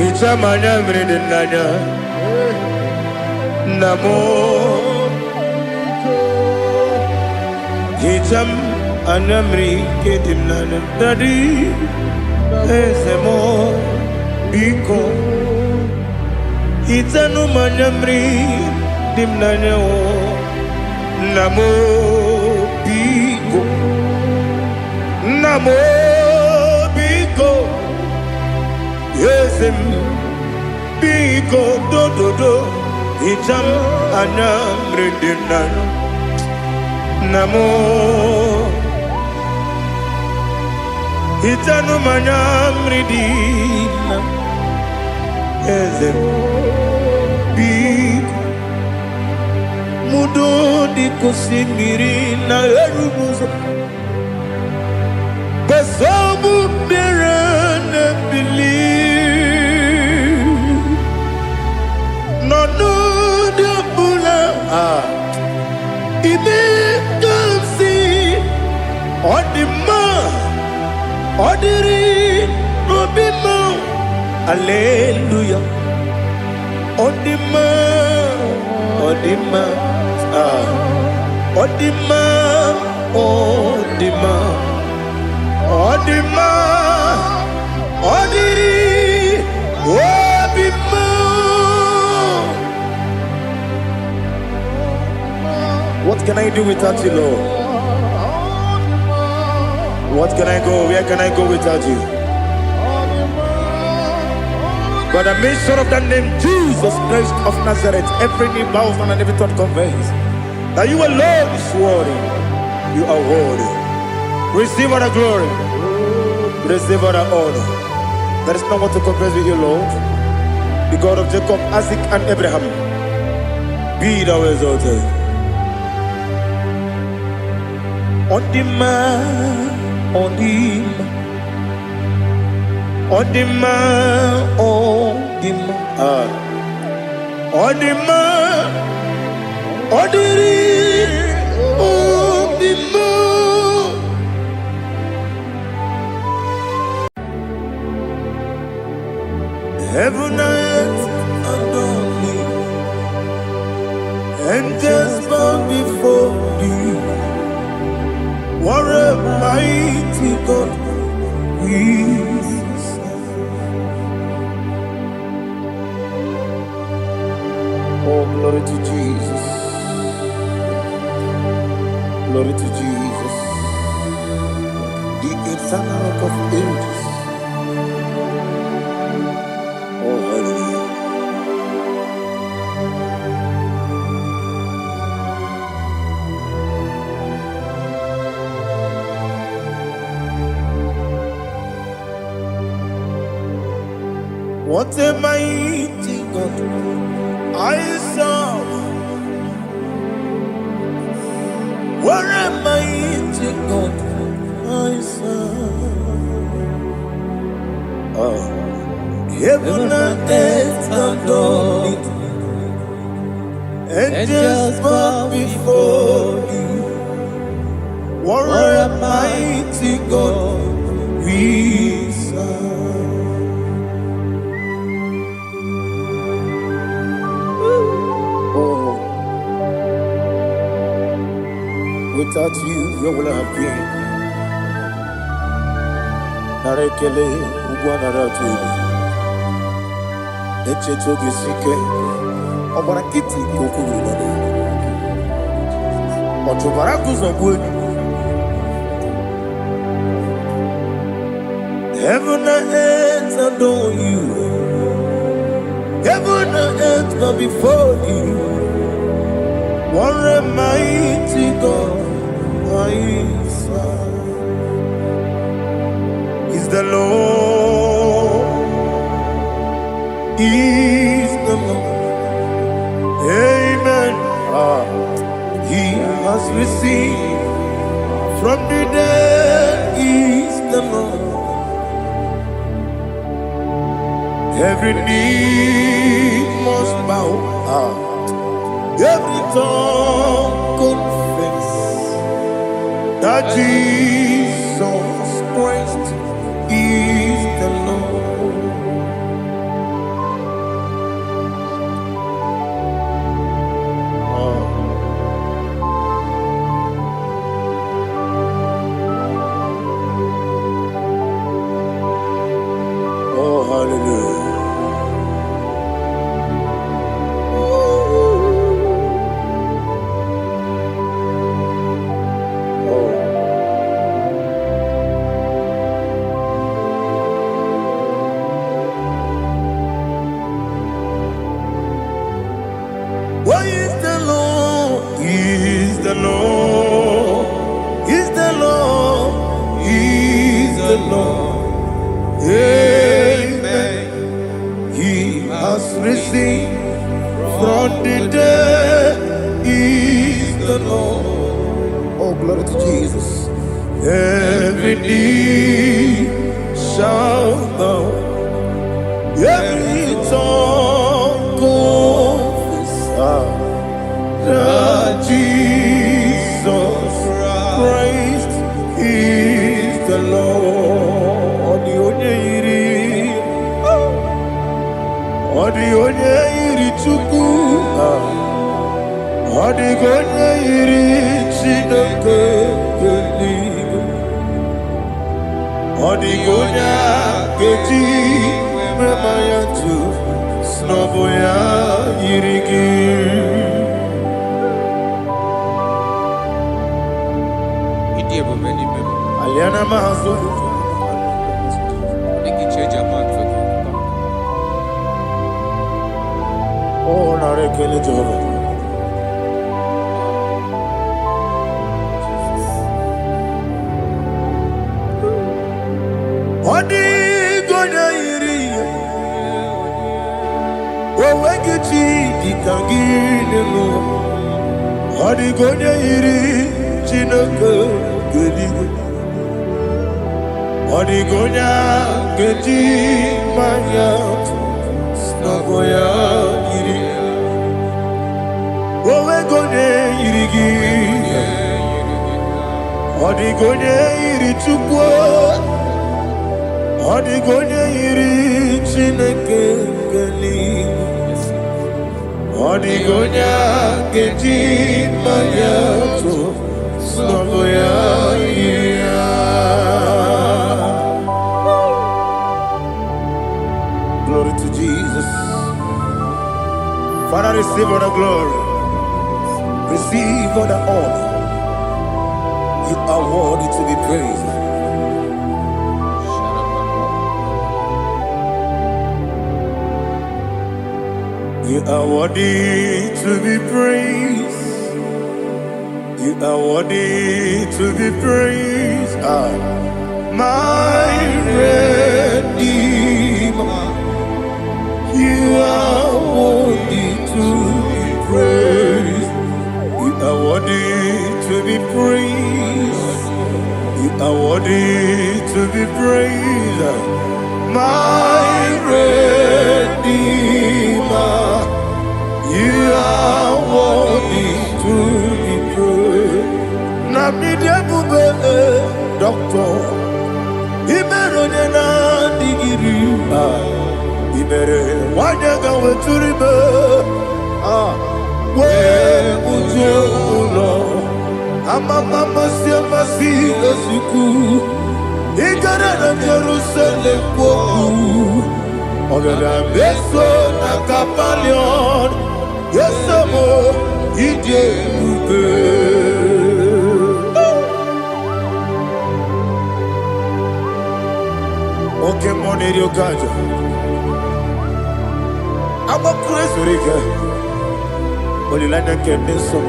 Ichamanya mrede nanya Namo Icham anamri kedim nanya Dadi Ezemo Biko Itanu manyamri dimnanya o Namo Biko Namo Biko Yesem Biko do do do Icham anamri dimnanya Namo Itanu manyamri dimnanya Yesem Biko Mudo di kusimiri na erumuzo Basabu birane believe No no de bula Ibe kamsi Odima Odiri Obima Alleluia Odima Odima Odima Odima Odima Odiri can I do without you, Lord? What can I go? Where can I go without you? By the mention of that name, Jesus Christ of Nazareth, every knee bows and every tongue confess that you alone is worthy. You are worthy. Receive all the glory. Receive all the honor. There is no one to compare with you, Lord. The God of Jacob, Isaac, and Abraham. Be thou exalted. On the man, on the man, on the man, on the man, on the man, on the man. Heaven and earth adore me, angels bow before thee. What a mighty God we serve. Oh, glory to Jesus. Glory to Jesus. The eternal rock of ages. Oh, hallelujah. What a mighty God I serve. What a mighty God I serve. Oh. Heaven and earth adore it. Angels bow before you. What a mighty God we serve. Without you, where would I have been? Narekele, Ugwanaratu, Echetoge Sike, Obarakiti, Kokuru, Otobarakus of wood. Heaven and earth adore you. Heaven and earth bow before you. What a mighty God I serve. Is the Lord, is the Lord. Amen. He has received from the dead, is the Lord. Every knee must bow. Every tongue confess that Jesus Christ is the Lord. Oh, hallelujah. Why is the Lord? Is the Lord? Is the Lord? Is the Lord? Amen. He has risen from the dead. Is the Lord? Oh, glory to Jesus. Every knee shall bow. Every tongue confess that Jesus Christ is the Lord. The onye iri Chukwu, the onye iri Chineke eluigwe, the onye ga-eji mema ya tu n'ọbụ ya yiri gị. Yana Maso. Oh, Narekele Jehovah. Odi gonya iri, wawegiti dikangine mo. Odi gonya iri, chineke geligo. Odi gonya geti maya, snagoya iri. Wawegonya iri gi, odi gonya iri chukwo. Odigonya iri chineke geli, odigonya geti maya to slogoya ira. Glory to Jesus. Father, receive all the glory, receive all the honor. You are worthy to be praised. You are worthy to be praised. You are worthy to be praised. My Redeemer. You are worthy to be praised. You are worthy to be praised. You are worthy to be praised. My Redeemer. You are worthy to be praised. Namidia bube doctor. Imerone na digiri. Imere wanyaga weturibe. We ujo ulo. Amama masi esiku. Igara na Jerusalem woku. Ogada beso na kapalion. Yes, amo ije ube. Okay, money rio kaja. I'm a crazy rika. Only like that can be so.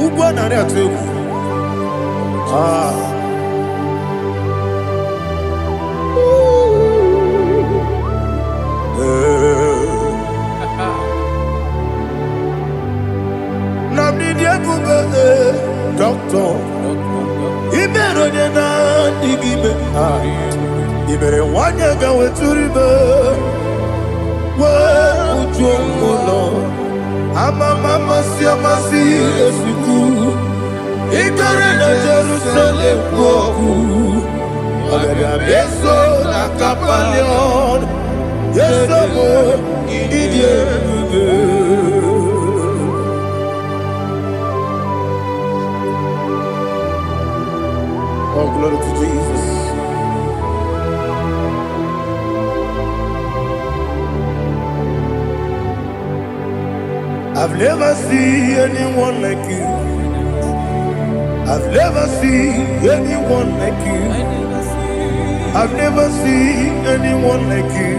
Uba na rea tugu. Doctor, Ibero na digibe. Ibere wanyaga weturibe. We ujongulo. Mama masi esiku. Igare na Jerusalem woku. Ogada beso na kapalion. Yesomo idie ube. Oh, glory to Jesus. I've never seen anyone like you. I've never seen anyone like you. I've never seen anyone like you.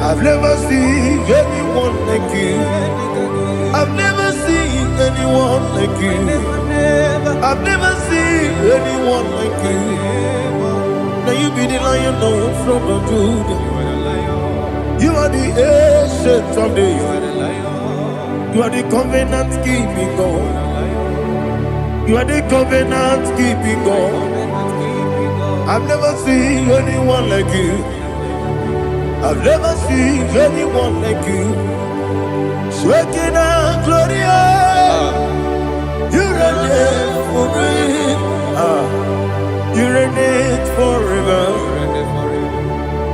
I've never seen anyone like you. I've never seen anyone like you. I've never seen anyone like you. Now you be the lion from the Judah. You are the ancient of days. You are the covenant keeping God. You are the covenant keeping God. I've never seen anyone like you. I've never seen anyone like you. Shaking and glorious. You reign forever. You reign forever.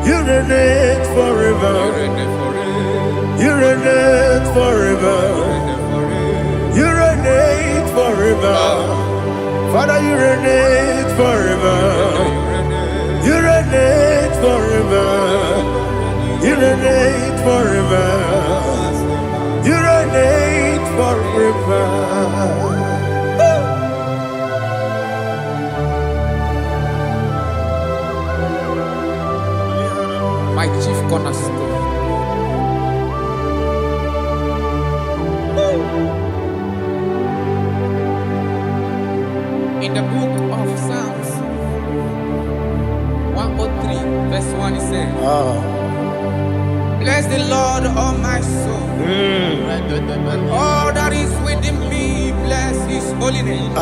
You reign forever. You reign forever. You reign forever. Father, you reign forever. You reign forever. You reign forever. You reign forever. chief cornerstone. In the book of Psalms 103, verse 1, it says, bless the Lord, all my soul, and all that is within me, bless his holy name.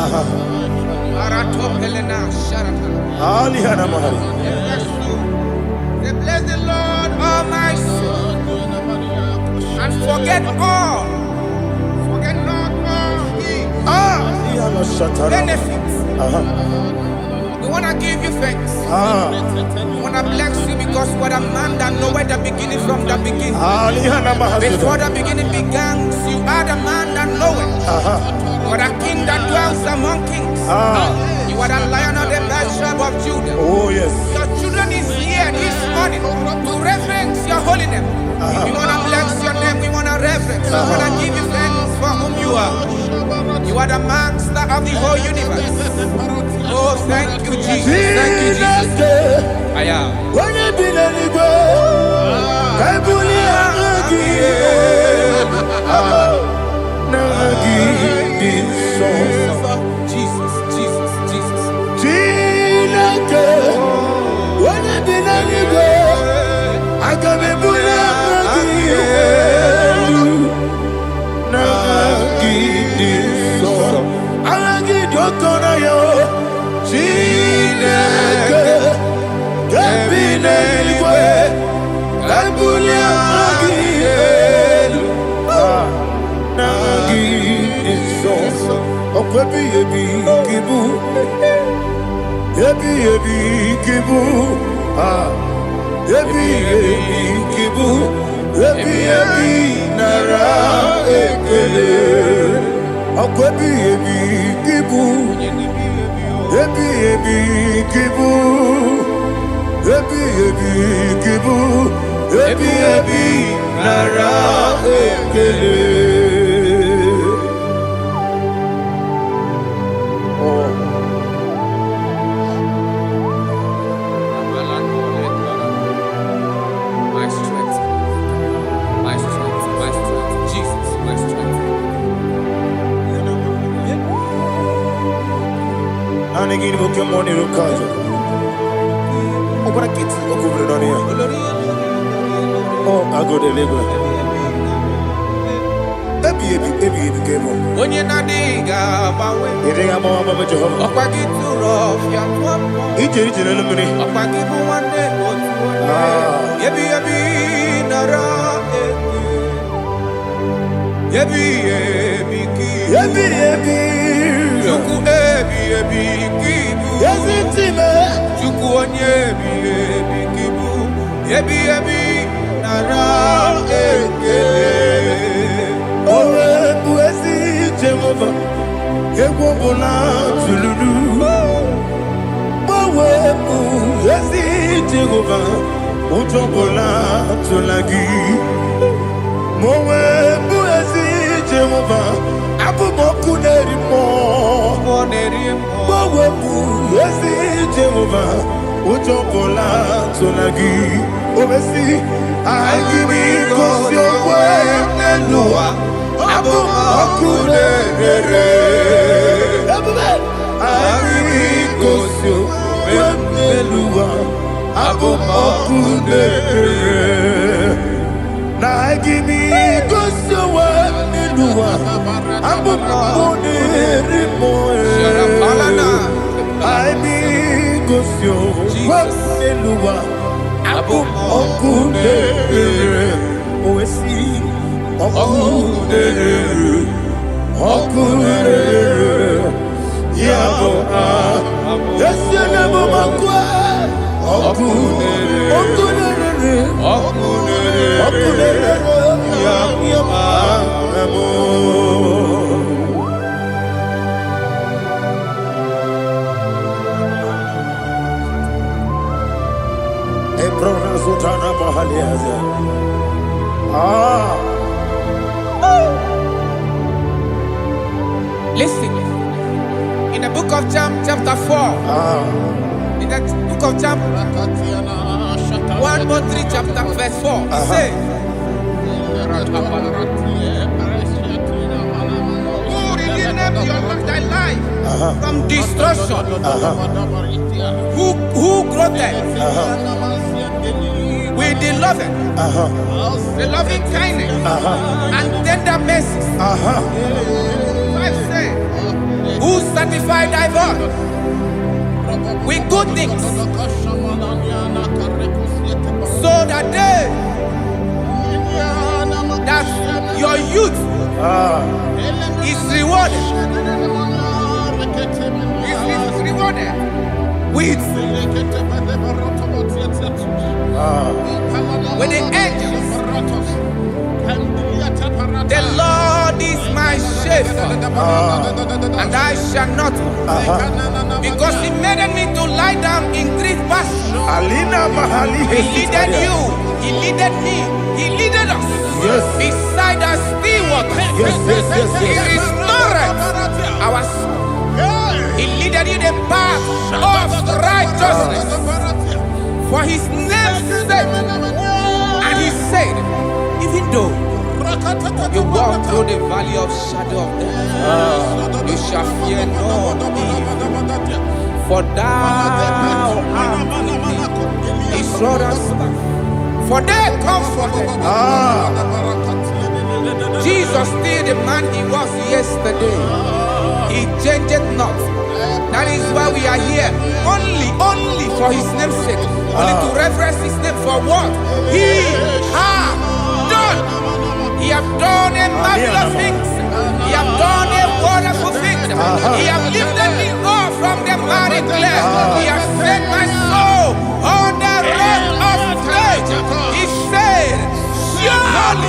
Bless the Lord, all my soul, and forget not all his benefits. We want to give you thanks. We want to bless you because what a man that knoweth the beginning from the beginning. Before the beginning began, you are the man that knoweth. You are the king that dwells among kings. You are the lion of the tribe of Judah. Oh yes. Your children is here this morning to reverence your holy name. We want to bless your name. We want to reverence. We want to give you thanks for whom you are. You are the master of the whole universe. Oh, thank you, Jesus. Thank you, Jesus. I am. Jesus, Jesus, Jesus. My strength, my strength, my strength, Jesus, my strength. Anegini Pokemon Rukaja. Obrakit Okubrinonia. Oh, I go to Lagos. Baby, came on. When you're not diga, If they are more about Jehovah, Opaki to rough, your each eliminate. Opaki one day, Yebi, Nara, Yebi, Juku, Kibu, Yes, it's him. Juku, Kibu, Yebi, Nara, Jehovah, Ewobola Tululu. Mowebu, Ezi Jehovah, Utobola Tulagi. Mowebu, Ezi Jehovah, Abumoku Nerimo. Mowebu, Ezi Jehovah, Utobola Tulagi. Obesi, I give you cause your way, Nelua. Abu Makunere, Agosio, Wemelua, Abu Makunere, Nagimi Gosio, Wemelua, Abu Makunere, Gosio, Wemelua, Abu Makunere, Oesi. Okunere, Yabo, Yesenemo Makwa, Okunere, Yabo, Ebrona Sultana Bahaliaza. Listen, in the book of Psalm chapter 4, in the book of Psalm 1 or 3 chapter verse 4. He says, who redeemed thy life from destruction? Who clothed with the loving kindness and tender mercies? Who sanctified thy body with good things, so that your youth is rewarded. Is rewarded with the angels. The Lord is my shepherd, and I shall not, because He made me to lie down in green pastures. He leaded you, He leaded me, He leaded us beside the still waters. He restored our soul. He leaded you the path of righteousness for His name's sake. And He said, even though you walk through the valley of shadow of death, you shall fear no evil, for thou art with me. His rod and staff, for they comforted. Jesus still the man He was yesterday. He changed not. That is why we are here. Only for His name's sake. Only to reverence His name for what He has done. He has done a marvelous things. He has done a wonderful thing. He has lifted me up from the miry clay. He has set my soul on the rock of faith. He said, surely,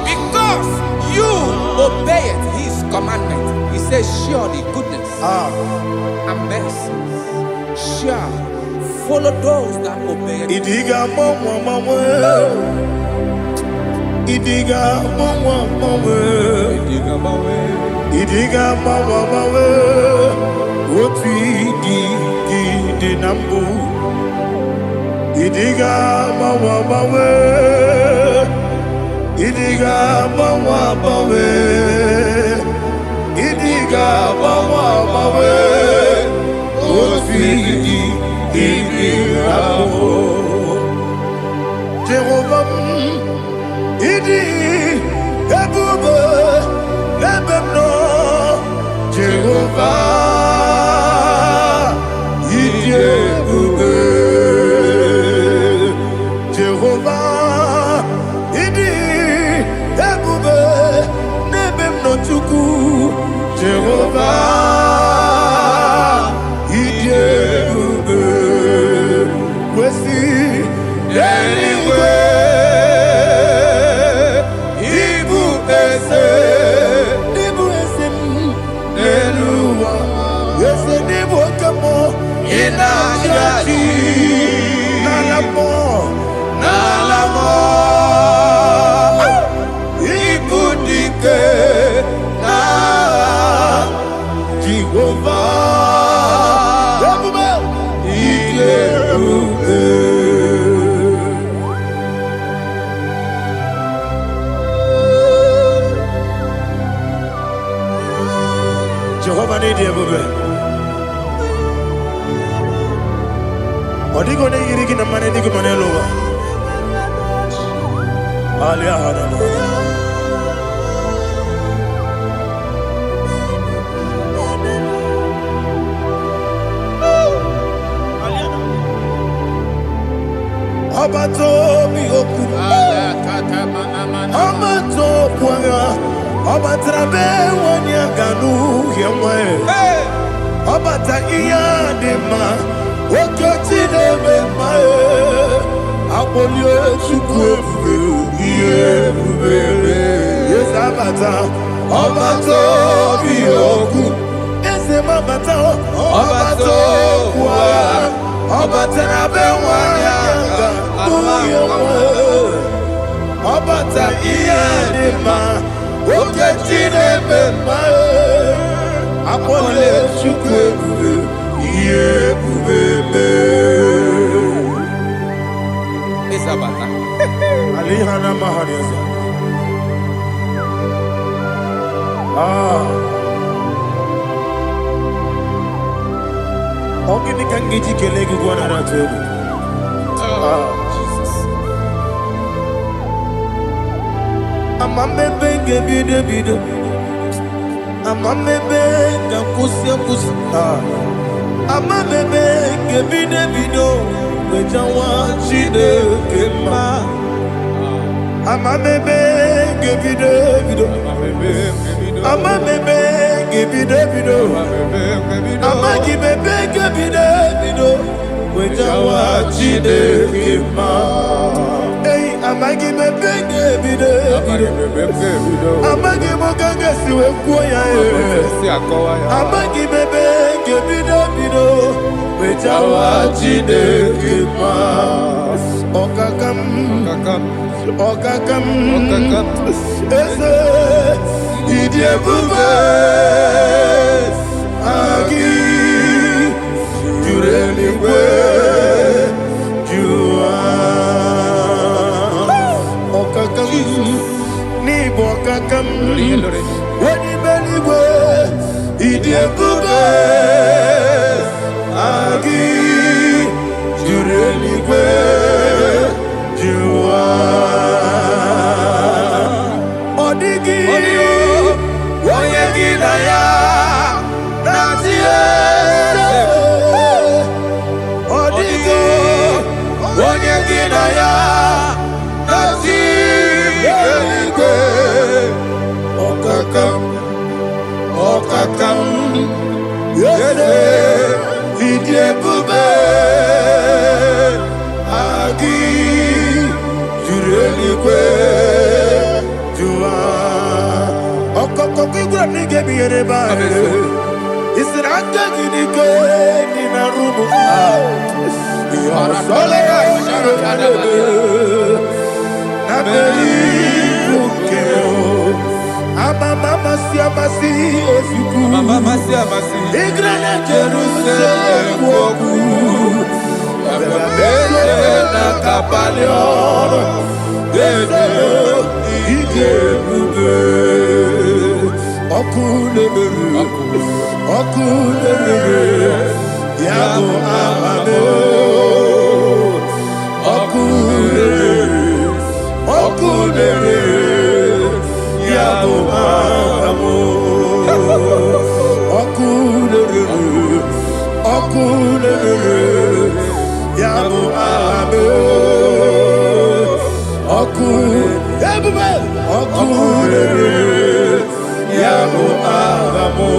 because you obeyed His commandment. He says, surely goodness and mercy shall follow those that obey it. Idiga mawe Oti di nambu Idiga mawe Idiga mawe Idiga mawe Oti di nambu Jehovah Idi ebube ebemno Jehovah Idi ebube Jehovah Idi ebube nebemno chuku Jehovah Idi ebube wesi anyway Nalamo Ibudike na Jehovah Ibube Jehovah need Ibube Odigo ne yiriki na mane digo manelowa Alia hadamo Abato mi oku Abato kwanga Abatrabe wanya ganu yemwe Abata iya dema Okoti nebe mae Apolio chukwu ebube Yes abata Obato biyoku Ese mabata Obato kwa Obata nabe wanyanga Obata iya dema Okoti nebe mae Apolio chukwu ebube Ogini kangeji kelegu gwana ratu. Jesus. Amamebe gebide bide. Amamebe gakusia kusi. Amamebe gebide bido. Wejawa chide kema. Amamebe gebide bido. Amamebe gebide bido. Amagibebe gebide bido. Wejawa chide kema. Hey, amagibebe gebide bido. Amagimogaga siwe kuya e. Amagibebe gebide bido. Wejawa chide kema. Okakam. Ese idiebube agi jureligwe jua okakam ni bokakam wani beligwe idiebube agi jureligwe jua odigi oyegi na ya natie odigi oyegi na ya natie eligwe okakam yese idiebube agi jureligwe jua okoko kigura nige biyere ba isiraka gidike nina rumu ya sole na beli ukeo mama siamasi ofiku igrana Jerusalem woku bebe na kapalion dede igebube okulebere yabo amamo okulebere yabo amamo okulebere yabo amamo okulebere yabo amamo.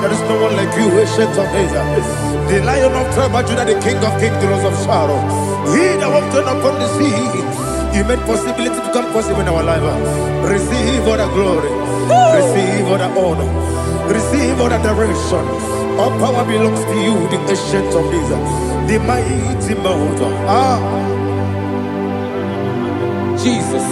There is no one like you, ancient of days. The Lion of tribe of Judah, the King of kings, the Rose of Sharon. He that walked upon the sea, you made possibility to come possible in our life. Receive all the glory, receive all the honor, receive all the direction. All power belongs to you, the ancient of days, the mighty mountain. Jesus.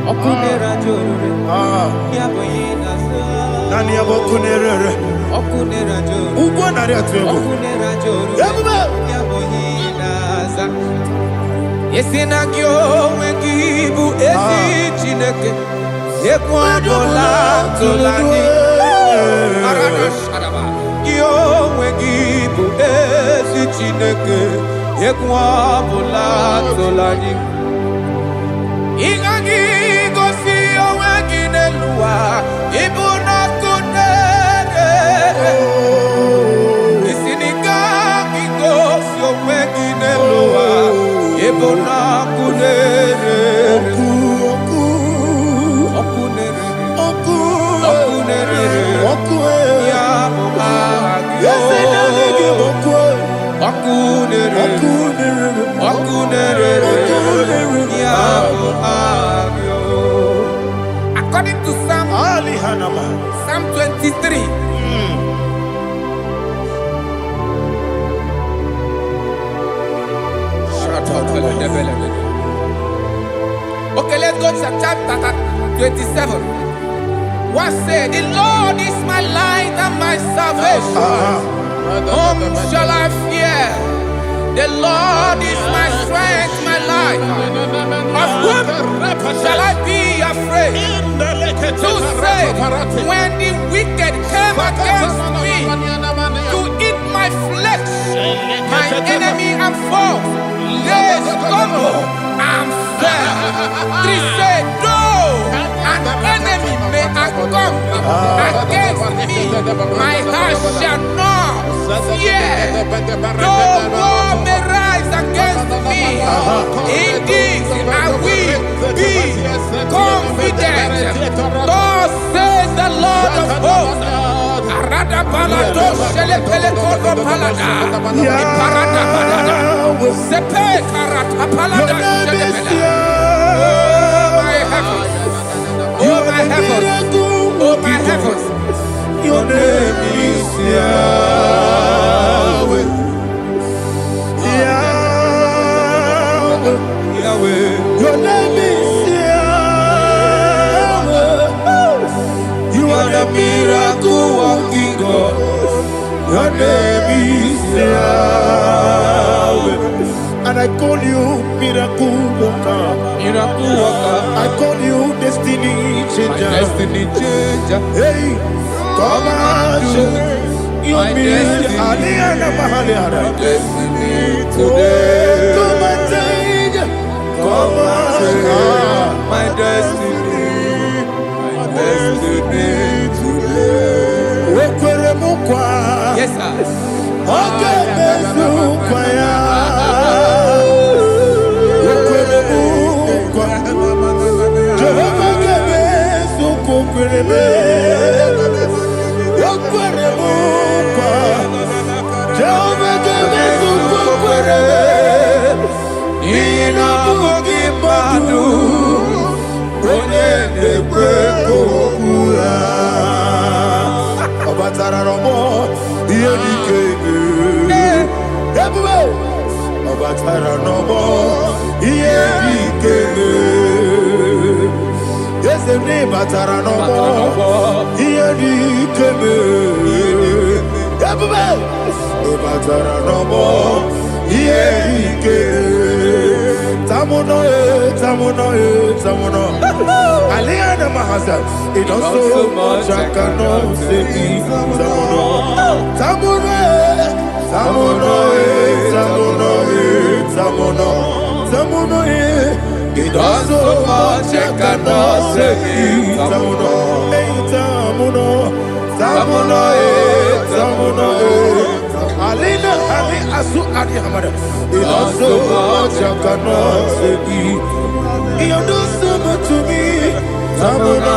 Okunera jorore. Yaboyina sa. Nani abokunere. Okunera jorore. Ugwa nari atwego. Okunera jorore. Yaboyina sa. Yesina kyo wengibu esi chineke. Yekwa dola tolani. Arana sharaba. Kyo wengibu esi chineke. Yekwa dola tolani. Ingagi gosi owegi neluwa ibuna kunere isinika gosi owegi neluwa ibuna kunere okunere ya muhagyo okunere according to Psalm 23. chapter 27. What said? The Lord is my light and my salvation. Whom shall I fear? The Lord is my strength, my life. Of whom shall I be afraid? To say, when the wicked came against me to eat my flesh, my enemy and foe, they stumble and fell. 3 said, though an enemy may come against me, my heart shall not fear. Though war may rise against me, in this I will be confident. Thus says the Lord of hosts. Arada palado shele pele kodo palada. Iparada palada. Sepe karata palada shele pele. Oh my heavens. Oh my heavens. Oh my heavens. Your name is Yahweh. Yahweh. Yahweh. Your name is Yahweh. You are the miracle working God. Your name is Yahweh. And I call you miracle worker. Miracle worker. I call you destiny changer. Destiny changer. Hey, come on, your destiny. Destiny today. Come and change. Come on, my destiny. My destiny today. Yes, sir. Okay, it also much I cannot say. It also much I cannot say. Alina Ali Asu Adi Hamada. It also much I cannot say. You do so much to me. Tamuno.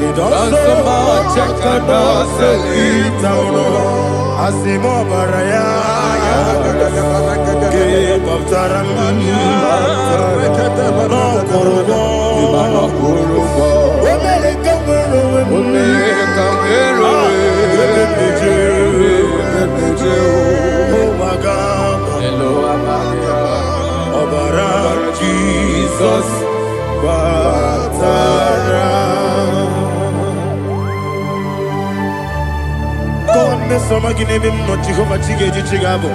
It also much I cannot say. Tamuno. Asimo Baraya. Give up Taram. No Kurugo. Jesus Batara. God me some give him no Jehovah Chige Chigabo.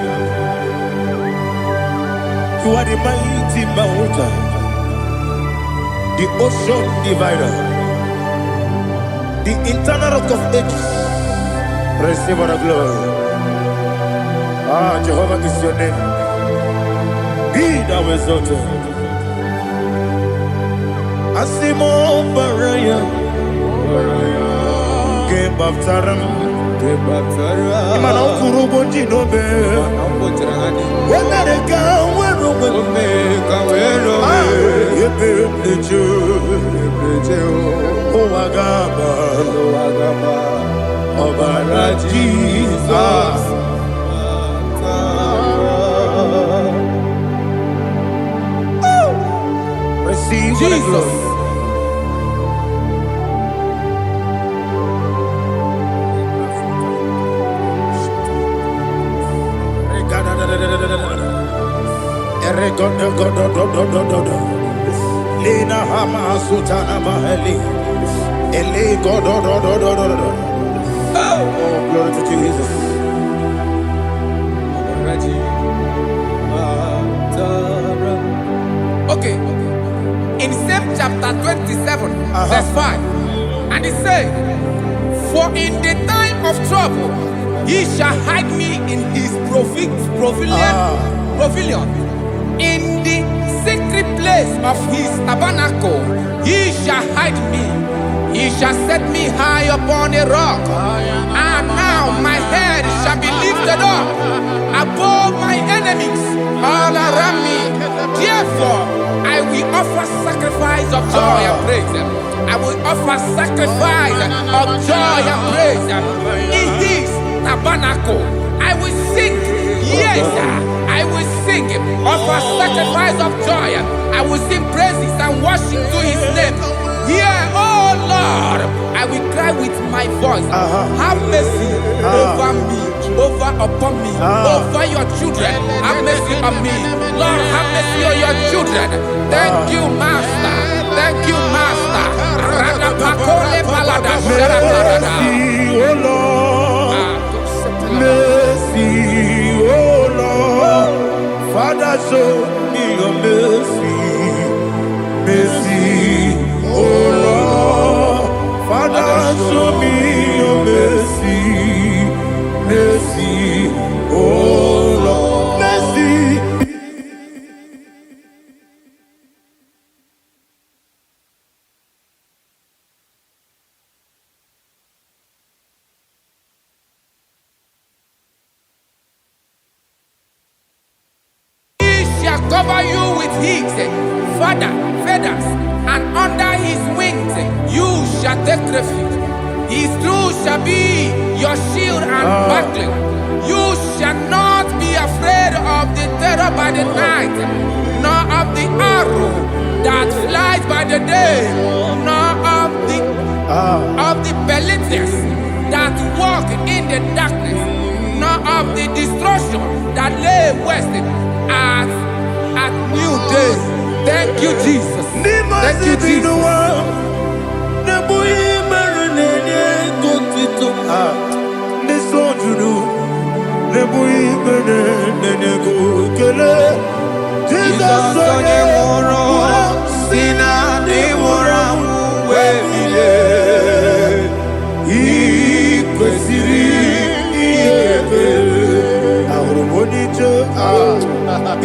You are the mighty mountain, the ocean divider, the internal rock of ages. Receive all the glory. Ah, Jehovah is your name. Be thou exalted. Asimo Baraya, Game of Taram, Imano Kurubo Jinobe, when I come, when Obara Jesus. Receive Jesus. Lena Hama Sutana Mahali. Ele God. Oh, glory to Jesus. Okay. In same chapter 27, verse 5, and it says, "For in the time of trouble, he shall hide me in his pavilion. In the secret place of his tabernacle, he shall hide me. He shall set me high upon a rock. And now my head shall be lifted up above my enemies all around me. Therefore, I will offer sacrifice of joy and praise. I will offer sacrifice of joy and praise in his tabernacle. I will sing, yes, I will sing, offer sacrifice of joy. I will sing praises and worship to his name. Hear, oh Lord, I will cry with my voice. Have mercy over me, upon me, over your children. Have mercy on me. Lord, have mercy on your children. Thank you, Master. Thank you, Master. Mercy, oh Lord. Mercy, oh Lord. Father, show me your mercy. Mercy, oh Lord. Father, show me your mercy. Mercy, oh Lord. Mercy. Shall cover you with his feathers, and under his wings you shall take refuge. His truth shall be your shield and buckler. You shall not be afraid of the terror by the night, nor of the arrow that flies by the day, nor of the pestilence that walk in the darkness, nor of the destruction that lay waste at new day. Thank you, Jesus. Thank you, Jesus.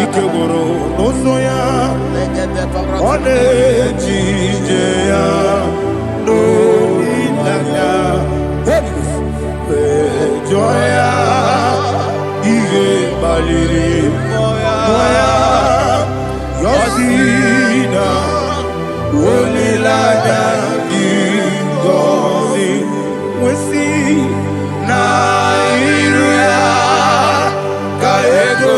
Ikegoro n'ụzọ ọ na-eji ije ya n'olileanya wee jụọ ya ihe kpaliri mmụọ ya yọsi na olileanya dị ngọzi nwesị na iru ya ka ego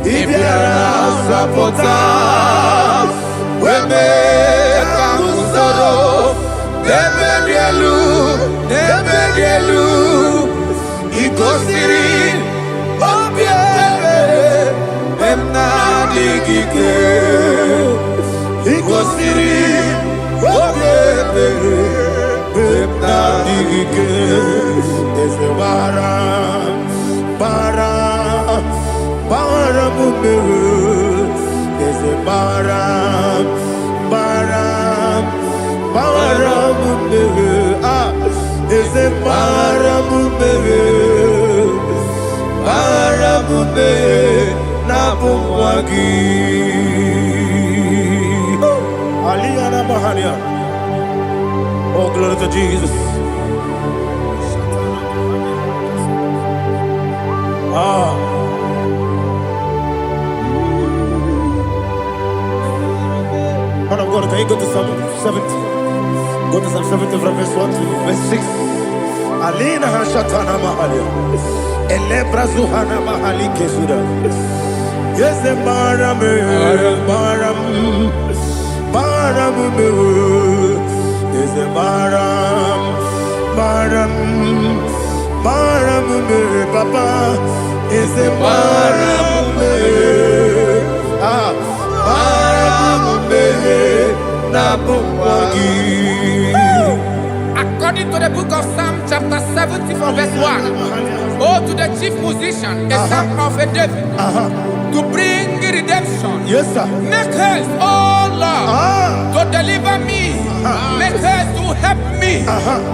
Ibiara sapota Weme Kamusoro Debedielu Ikosiri Obiere Emnadigike Ikosiri Obiere Emnadigike Eze Bara Mumere Eze Bara Mumere Eze Bara Mumere Nabumwagi Aliyana Mahalia. Oh, glory to Jesus. Man of God, can you go to Psalm 70? Go to Psalm 70 from verse 1 to verse 6. Alina Hashatana Mahalia. Elebra Zuhana Mahali Kesuda. Yes, the Baram. Yes, the Baram. Papa. Yes, the Baram. According to the book of Psalm chapter 70 from verse 1, oh, to the chief musician, a son of a David, to bring redemption. Yes, sir. Make haste, oh Lord, to deliver me. Make haste to help me.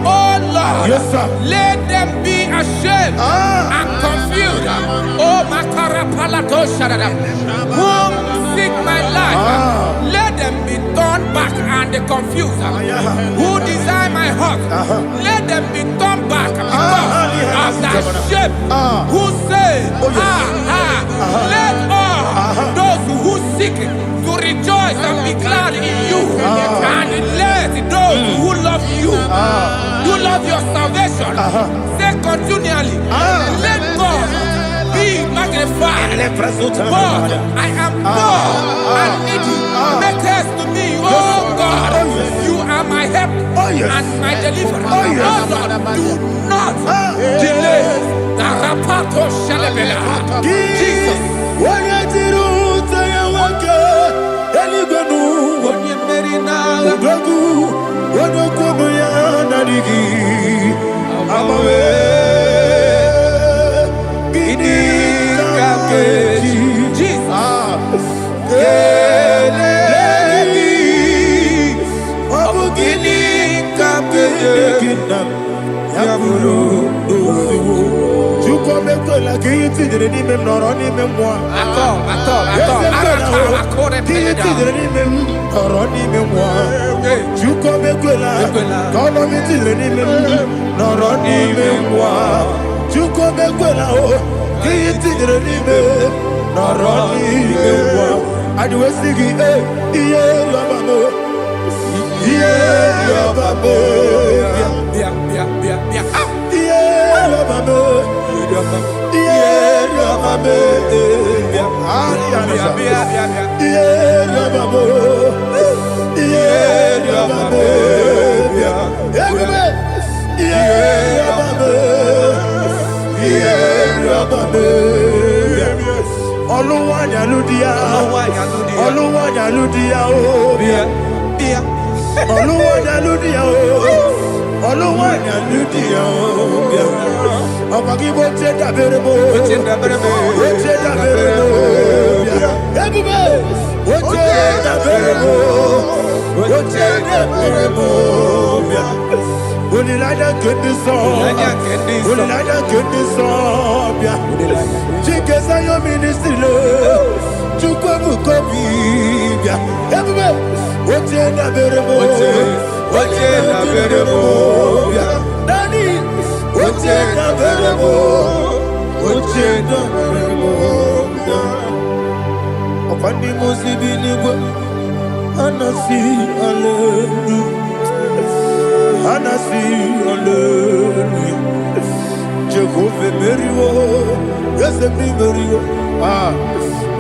Oh Lord, yes, sir. Let them be ashamed and confused. Oh, Makara Palato Shadada, whom seek my life, let them be turned back and confused. Who desire my heart, let them be turned back because of that shape. Who say, let all those who seek to rejoice and be glad in you, and let those who love you, who love your salvation, say continually, let God be magnified. God, I am poor and needy. Make haste to me, oh God. You are my help and my deliverer. Oh Lord, do not delay. Tarapato Shalabela. Jesus.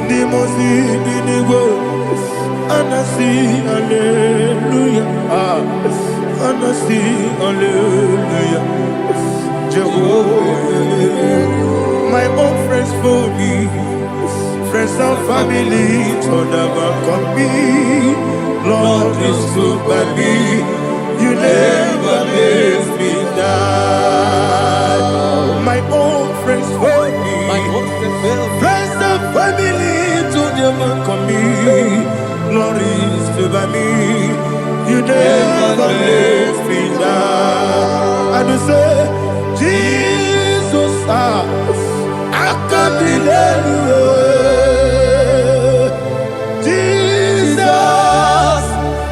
Nimosi Binigo, Anasi, Hallelujah. Anasi, Hallelujah. Jehovah, my own friends for me, friends and family, told them come me. Lord is good by me, you never leave me die. My own friends for me, friends and family, told them come me. Lord is good by me, you never leave me die. And you say, Jesus, I can't believe you. Jesus,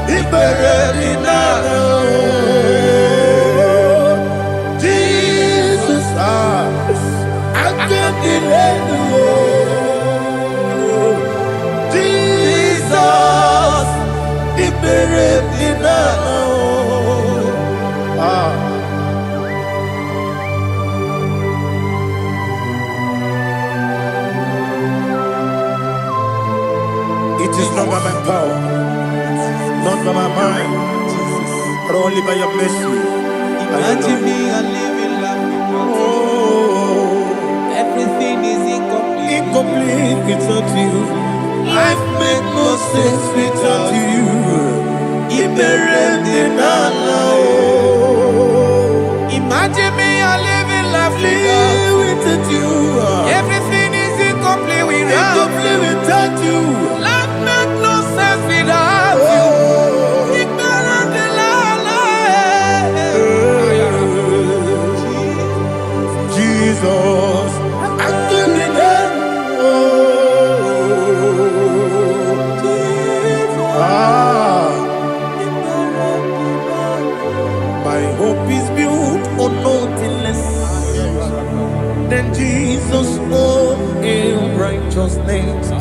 He buried me now. Jesus, I can't believe you. Jesus, He buried me now. It is not by my power, not by my mind, but only by your mercy. Imagine me a living life without you. Everything is incomplete. Incomplete without you. Life makes no sense without you. Imagine me a living life without you. Everything is incomplete without you. Life makes no sense without you. Jesus, I can be there. My hope is built on nothing less than Jesus' own in righteousness. I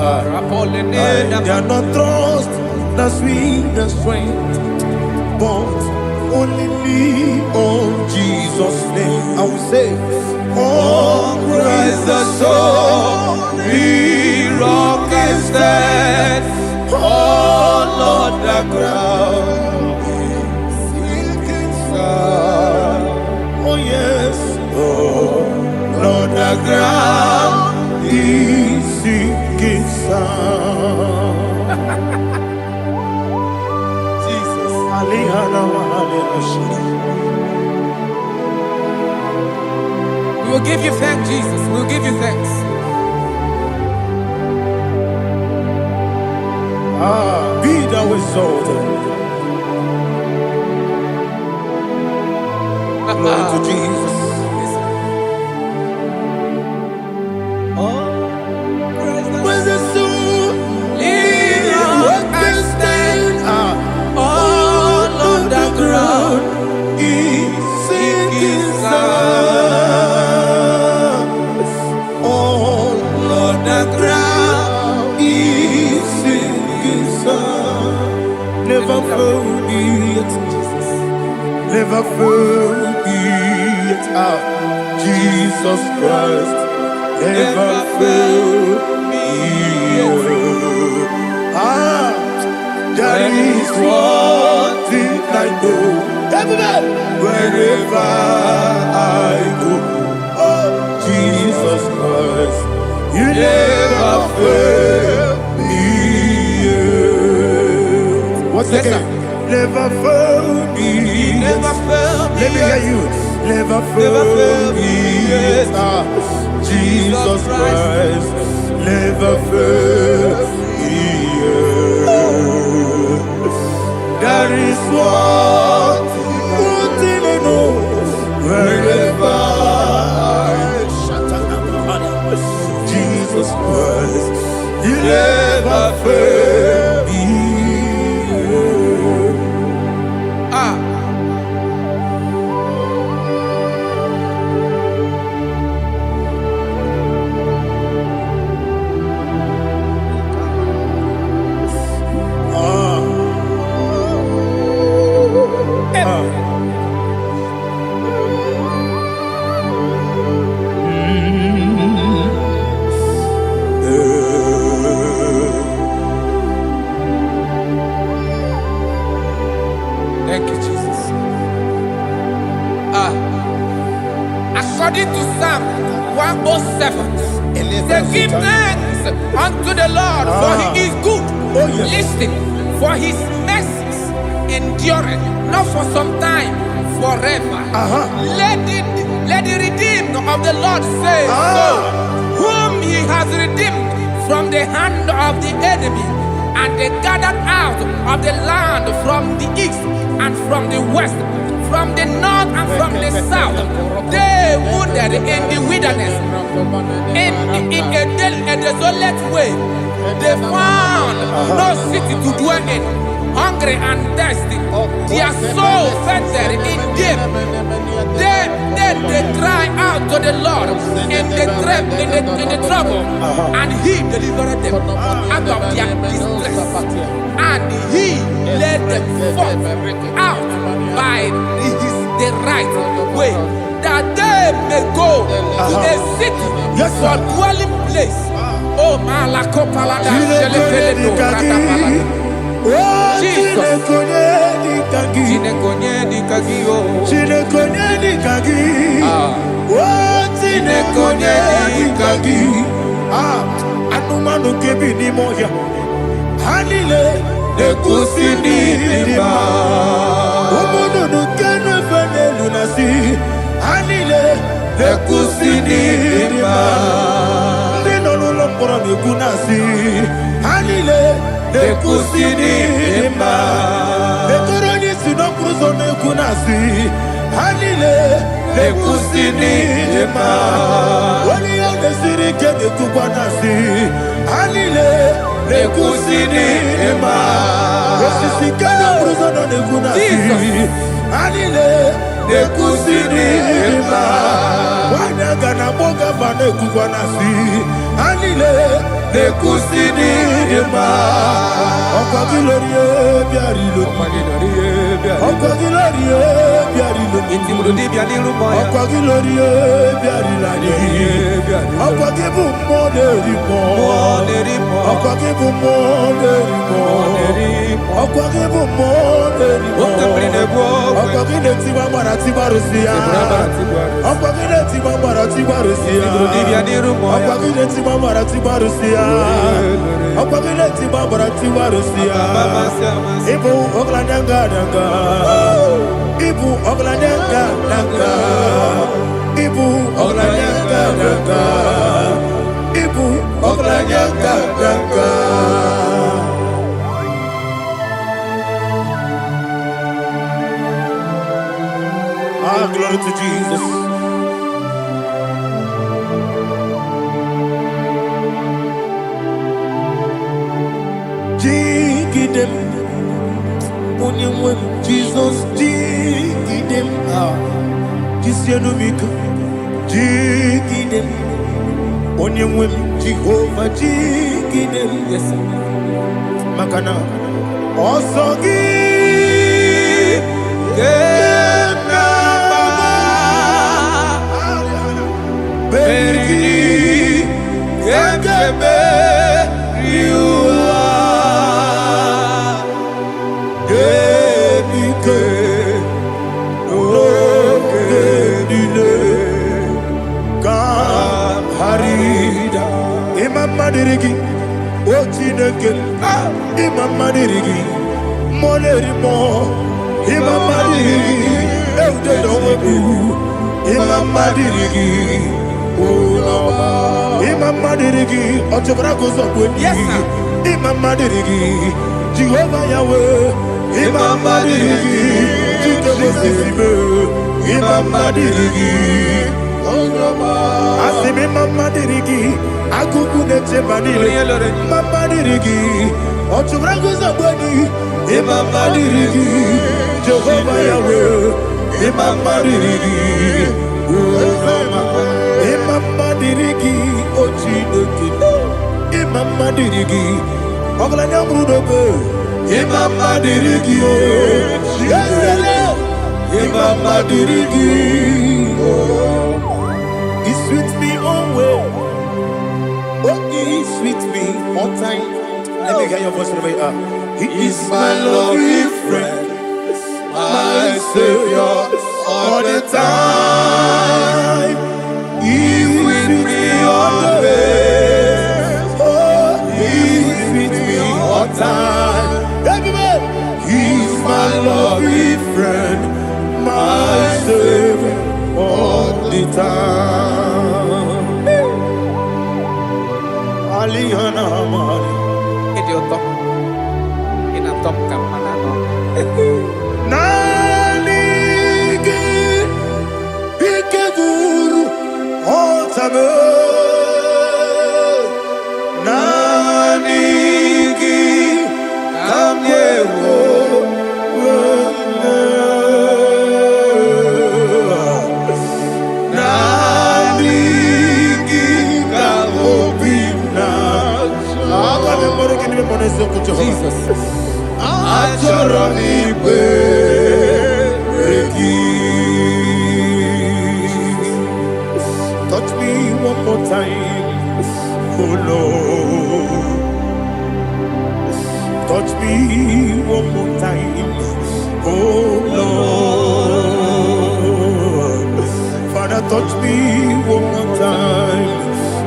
cannot trust the sweetest strength, but only me on Jesus' name. I will say, on Christ the solid rock is stand. Oh Lord, the ground is sinking sand. Oh yes, oh Lord, the ground is sinking sand. Jesus, We will give you thanks, Jesus. We will give you thanks. Be thou exalted. Glory to Jesus. Where's the soul? What can stand? All on the ground is sinking sand. All on the ground is sinking sand. Never forget, never forget, Jesus Christ. Never fail me. That is one thing I know. Wherever I go, oh Jesus Christ, you never fail me. What's again? Never fail me. Never fail me. Let me hear you. Never fail me. Jesus Christ, never fail me. That is one thing I know. Wherever Jesus Christ, you never fail me. Thank you, Jesus. According to Psalm 107, they give thanks unto the Lord, for he is good. Oh, yes. Listen, for his mercies endureth, not for some time, forever. Let the redeemed of the Lord say so, whom he has redeemed from the hand of the enemy, and they gathered out of the land from the east and from the west, from the north and from the south. They wandered in the wilderness, in a desolate way. They found no city to dwell in, hungry and thirsty. Their soul fettered in them. Then they cry out to the Lord in the trouble, and he delivered them out of their distress. And he led them forth out by the right way, that they may go to a city for dwelling place. Oh, Malakopalada, Anumanu kebi ni moya, hanile nekusini dima. Omono nukenu fene lunasi, hanile nekusini dima. Nino lulopora nekunasi, hanile nekusini dima. Nekoroni sinokruzo nekunasi, hanile nekusini dima. Wali yone sirike nekubwanasi, hanile nekusini dima. Wasisikana bruzo nekunasi, hanile nekusini dima. Wanaga na boga vane kubwanasi, hanile nekusini dima. Okwa gilorie biarilo, okwa gilorie biarilo, okwa gilorie biarilani, okwa gibu moderimo, okwa gibu moderimo, okwa gibu moderimo, okwa gine tiba mara tiba rusia, okwa gine tiba mara tiba rusia, okwa gine tiba mara tiba rusia, okwa gine tiba mara tiba rusia. Ibu oglananga danga, ibu oglananga danga, ibu oglananga danga, ibu oglananga danga. Ah, glory to Jesus. Jigidem, Onyemwem, Jesus, Jigidem, Jisianumika, Jigidem, Onyemwem, Jehovah, Jigidem, yes, Makana, Osogi, Kena Baba, Beri, Kekebe, Dirigi, Ochineke, Imam Dirigi, Molerimo, Imam Dirigi, Eudedobu, Imam Dirigi, Imam Dirigi, Otobracos of Winnie, Imam Dirigi, Jehovah Yahweh, Imam Dirigi, Imam Dirigi, Asimi Mama Dirigi, Akukune Chebanile, Mama Dirigi, Otubrago Zabani, Mama Dirigi, Jehovah Yahweh, Mama Dirigi, Mama Dirigi, Ochineke, Mama Dirigi, Oglanya Brudobe, Mama Dirigi, Mama Dirigi, He sweet me always. Oh, he sweet me all time. Let me hear your voice wherever you are. He is my lovely friend, my be friend, my Savior, all the time. Alihana Mari. Idiot. In a top campana. Nanigi, Ikeguru, Otame. Nanigi, Kamyewo. Jesus. Touch me one more time, oh Lord. Touch me one more time, oh Lord. Father, touch me one more time,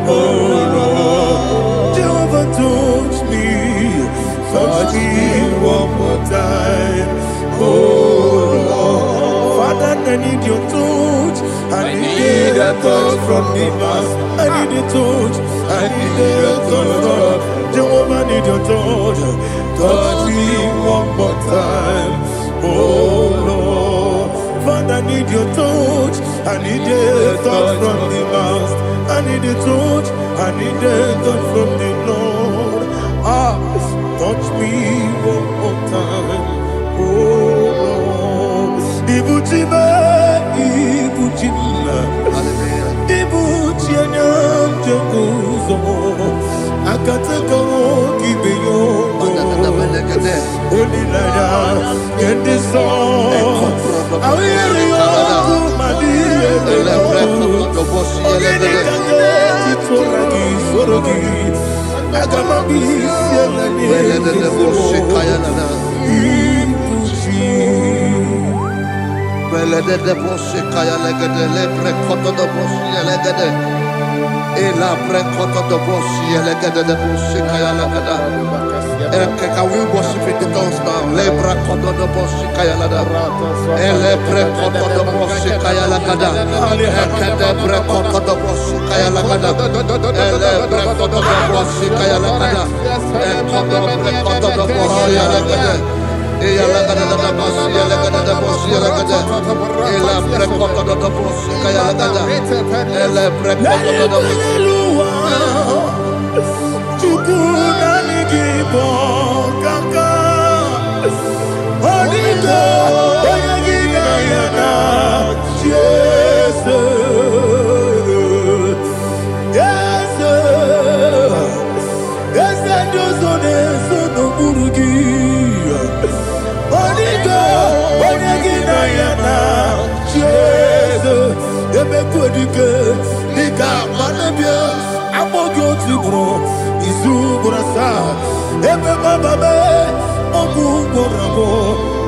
oh Lord. Jehovah, touch me. Touch me one more time, oh Lord. Father, I need your touch. I need a touch from the Master. I need a touch. I need a touch from Jehovah. I need your touch. Touch me one more time, oh Lord. Father, I need your touch. I need a touch from the Master. I need a touch. I need a touch from the Lord. Touch me one more time, oh Lord. Ibuchima, Ibuchima, Ibuchianyam Jaguzo, Akataka Kibeyo, Olilaya, get this song. I will hear you, my dear. Can we worship in the tongues now? Lebra koto do boshi kaya lada. Elebre koto do boshi kaya lada. Ekede bre koto do boshi kaya lada. Elebre koto do boshi kaya lada. Ekodo bre koto do boshi lada. Eya lada da boshi lada da boshi lada. Elebre koto do boshi kaya lada. Elebre koto do boshi.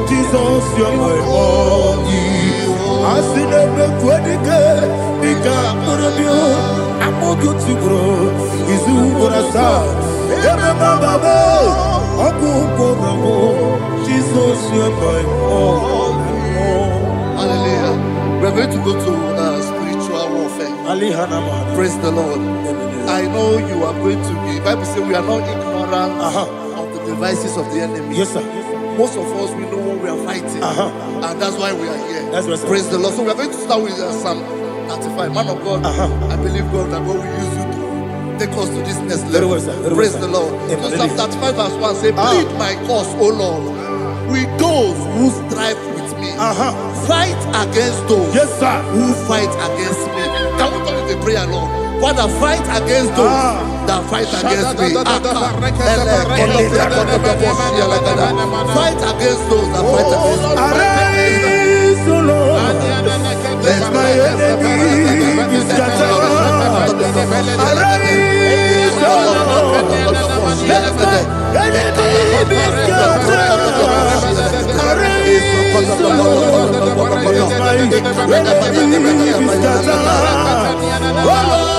Jesus, you're my all. I see them quadrique, Nika, Morabio, I'm more good to grow. Is who I saw. Jesus, you're my all. Hallelujah. We're going to go to spiritual warfare. Praise the Lord. I know you are going to be. Bible says we are not ignorant of the devices of the enemy. Yes, sir. Most of us, we know what we are fighting. And that's why we are here. That's right, sir. Praise the Lord. So we are going to start with Psalm 35. Man of God, I believe God that God will use you to take us to this next level. Well, sir. Praise the Lord. So Psalm 35 verse 1 say, plead my cause, O Lord, with those who strive with me. Fight against those who fight against me. Can we come with the prayer, Lord? Father, fight against those that fight against me. Fight against those that fight against me. Arise, O Lord. Let my enemy be scattered. Arise, O Lord. Let my enemy be scattered. Arise, O Lord. Let my enemy be scattered. Oh Lord.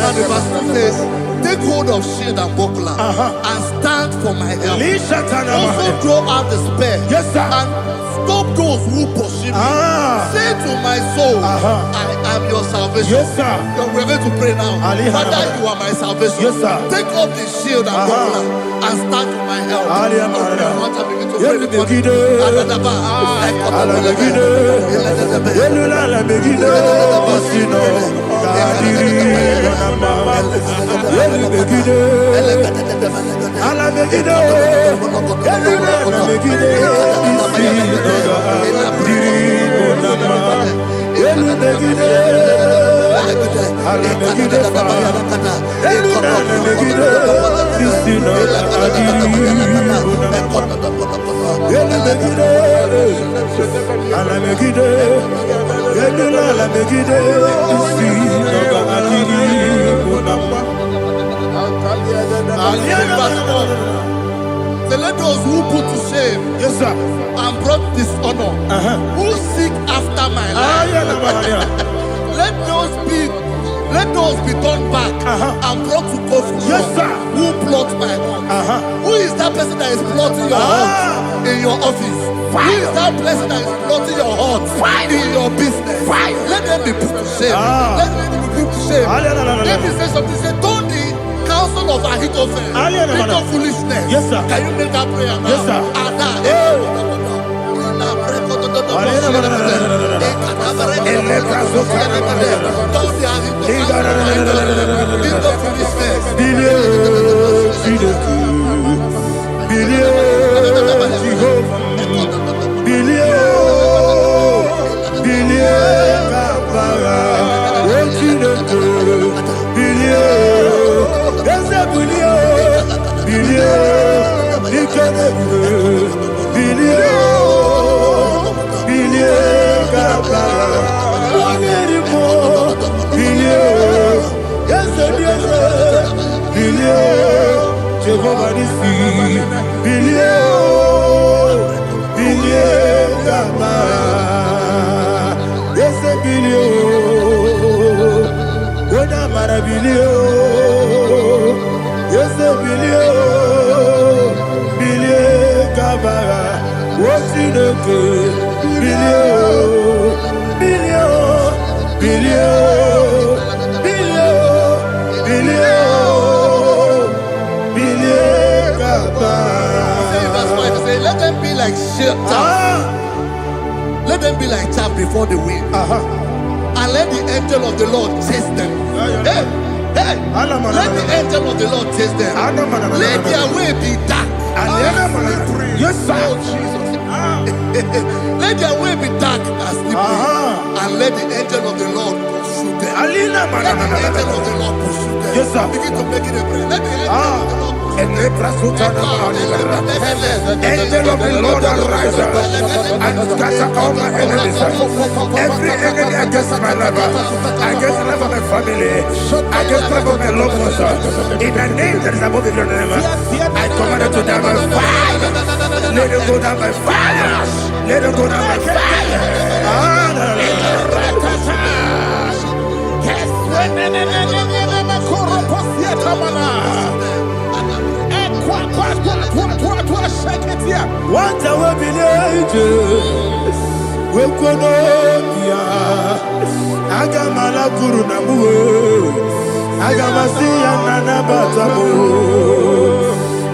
And the verse 2 says, take hold of shield and buckler and stand for my help. Also draw out the spear and stop those who pursue me. Say to my soul, I am your salvation. We're going to pray now. Father, you are my salvation. Take up the shield and buckler and stand for my help. Let those who put to shame and brought dishonor, who seek after my life, let those be turned back and brought to confusion. Who plot my heart? Who is that person that is plotting your heart in your office? Who is that person that is plotting your heart in your business? Let them be put to shame. Let them be put to shame. Let me say something. Say, don't the counsel of Ahithophel into foolishness. Can you make that prayer now? Let them be like let them be like chaff before the wind, and let the angel of the Lord chase them. Let the angel of the Lord chase them. Let their way be dark. Let their way be dark as slippery, and let the angel of the Lord pursue them. Let the angel of the Lord pursue them. Begin to make it a prayer. Let the angel of the Lord. Angel of the Lord arise and scatter all my enemies. Every enemy against my life, against the life of my family, against the life of my loved ones, in the name that is above the name, I command it to die by fire. Let it go down by fire. Let it go down by fire. What I will be ages, we could Agamala Guru Namu, Agamasi and Nanabatamu,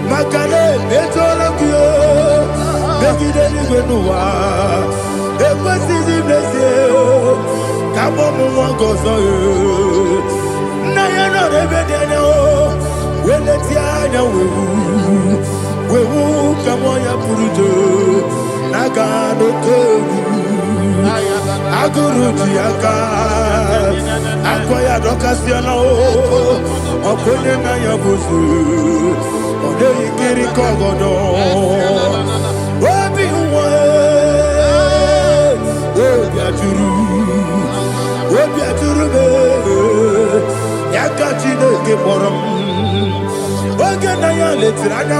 Makale, Betolakio, Begideni Benua, Equasi Blessio, Kabomu Wangozo, Nayana Rebedeno, Weletiana Wewu Kamoya Purujo, Nagano Togu, Aguru Diaka, Akoya Docasiano, Okone Nayabuzu, Ode Ikiri Kogodo, Obi Uwe, Obi gị kpọrọ m oge na ya letiri anya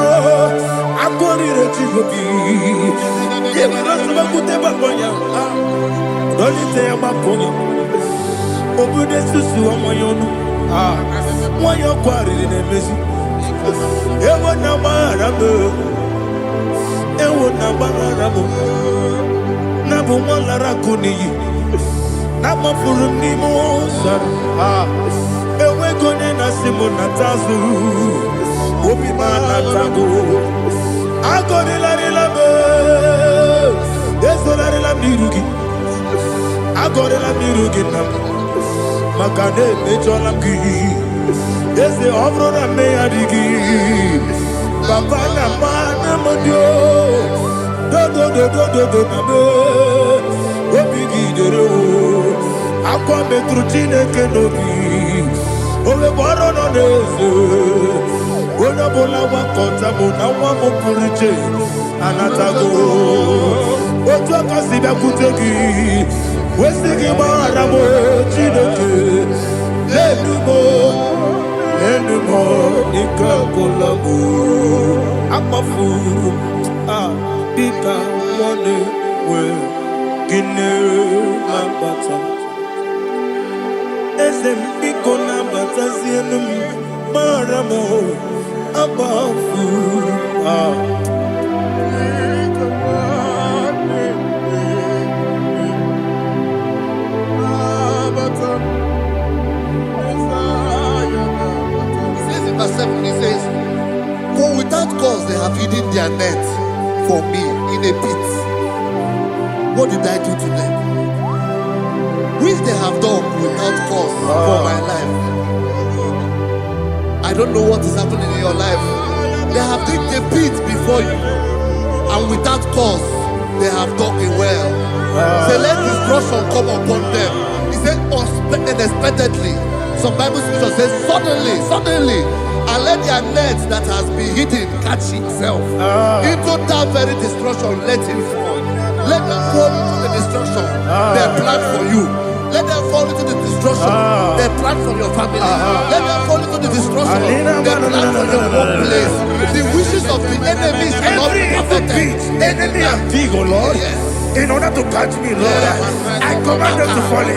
akụrịrị chigobi ịmara nsogbakwute gbapụ ya dolite ya gbapụ ya obodo susu ọmanye ọnụ nwanyị ọkụ arịrị na-emezi ewo na gbaghara m ewo na gbaghara m na bụ nwa lara akụ n'iyi na mafuru m n'ime ụzọ enweghị onye na-asị m nata azụ obi m anatago agọrịlarịla m ezorarịla m n'iru gị agọrịla m n'iru gị nna m maka na emejọla m gị eze ọ bụrụ na mmehie adịghị papa na mma na modio dodododododo na me obi gị dere akwa metụrụ Chineke n'obi owebe ọrụ nọ n'eze onye ọbụla gbakọta mụ na nwa m pụrụ iche anatago otu aka si bịakwute gị wesị gị gbaghara m Chineke lenumo ike agwụla m akpafuru dịka nwanne nwee gịnị na-abata eze m biko na-abatazienu m mara m akpafuru Verse 7, he says, for without cause they have hidden their net for me in a pit. What did I do to them? Which they have done without cause for my life. I don't know what is happening in your life. They have digged a pit before you, and without cause they have dug it well. Say, let destruction come upon them. He said, unexpectedly. Some Bible scripture says, suddenly, and let their net that has been hidden catch itself. Into that very destruction, let it fall. Let them fall into the destruction they plan for you. Let them fall into the destruction they plan for your family. Let them fall into the destruction they plan for your workplace. The wishes of the enemies cannot be perfected. Enemy and big, oh Lord. Yes. In order to catch me, Lord, I command them to fall in.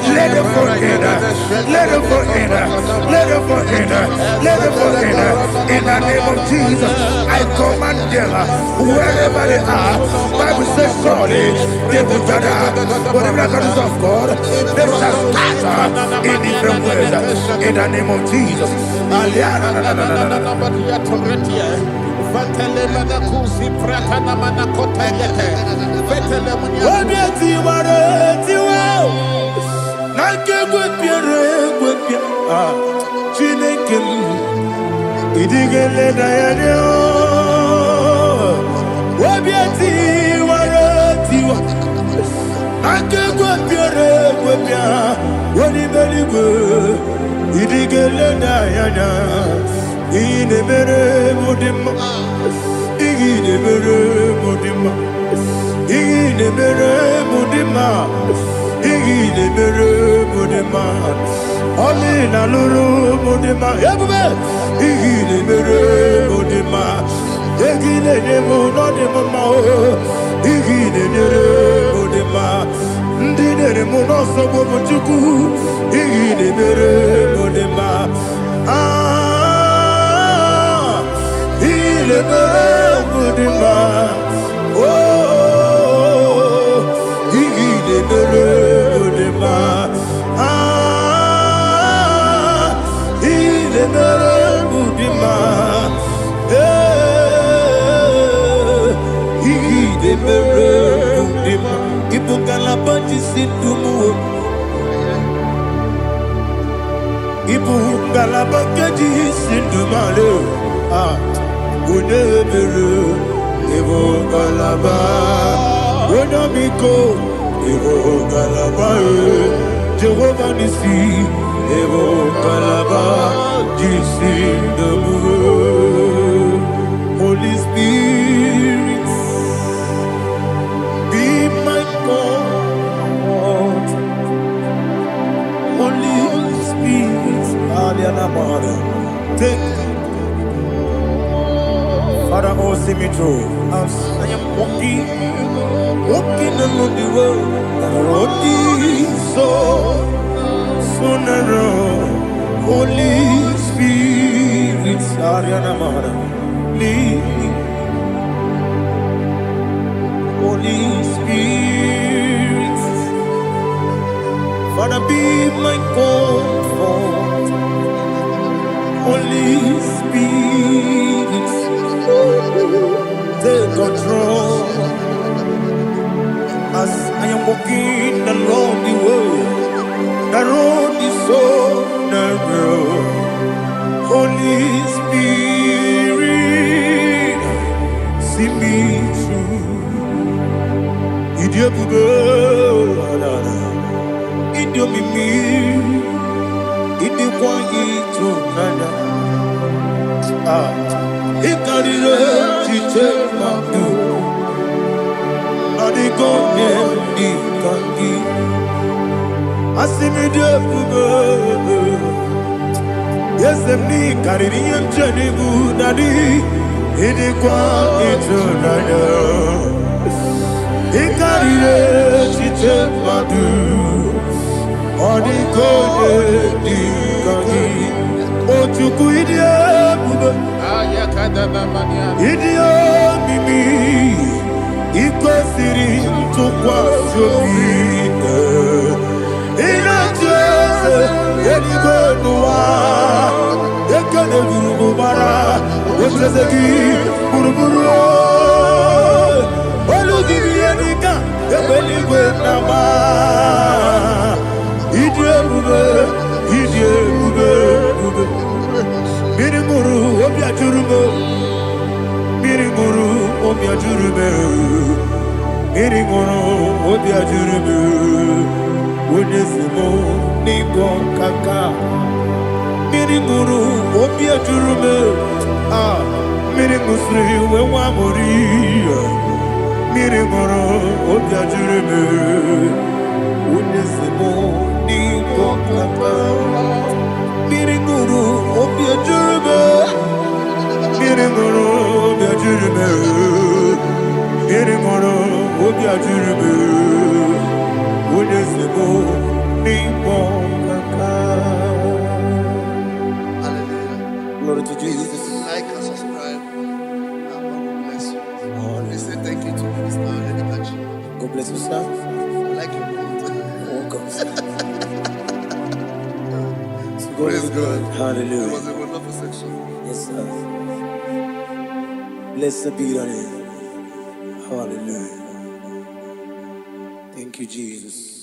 Let them fall in. Let them fall in. Let them fall in. Let them fall in. In the name of Jesus, I command them wherever they are. Bible says surely they will gather. Whatever the is of God, they shall scatter in different ways. In the name of Jesus. Inemere modima, inemere modima, inemere modima, inemere modima. Oli na lulu modima, ebube. Inemere modima, inemere modima, inemere modima. Ndinere monoso bobuchuku, inemere modima. Mudima, oh, Mudima, Mudima, Mudima, Ibukalabanji Sindumu, Ibukalabanji Sindumalo, Unebere, Evo Galaba, Unamiko, Evo Galaba, Jehovah Nissi, Evo Galaba, Jisi Damu, Holy Spirit, be my God, Holy Spirit, Alianama. me through. As I am walking along the road, the road is so narrow. Holy Spirit, Ariana Mara, lead me. Holy Spirit, Father, be my comfort. Holy Spirit, take control. As I am walking along the way, the road is so narrow. Holy Spirit, see me through. Idiabube, Idiomimi, Idiokwa Itonanya. Ikarire Chichema Du, Adigone Ikangi, Asimidiabube. Yes, me Caribbean journey good daddy. In the quiet tonight, in Caribbean she take my do. On the cold, oh to good idiot, mimi, iko siri to kwash your feet. In a chase, any good noir, they can't do Bubara, which is a key, Buruburu. Oh, look at me, Anika, the belly with Nama. Idiot, Mirimuru, Obia Jurubo, Mirimuru, Obia Jurubo, Mirimuru, Obia Jurubo. Unesimo Nigo Kaka Mirimuru Obia Jurume Mirimusri Wewamuri Mirimuru Obia Jurume Unesimo Nigo Kaka Mirimuru Obia Jurume Mirimuru Obia Jurume Mirimuru Obia Jurume Hallelujah. Glory to Jesus. Like and subscribe. God bless you. They say thank you to Minister Edikachi. God bless you, sir. I like your mouth. Welcome. Praise God. Hallelujah. It was a wonderful section. Yes, sir. Blessed be your name. Hallelujah. Thank you, Jesus.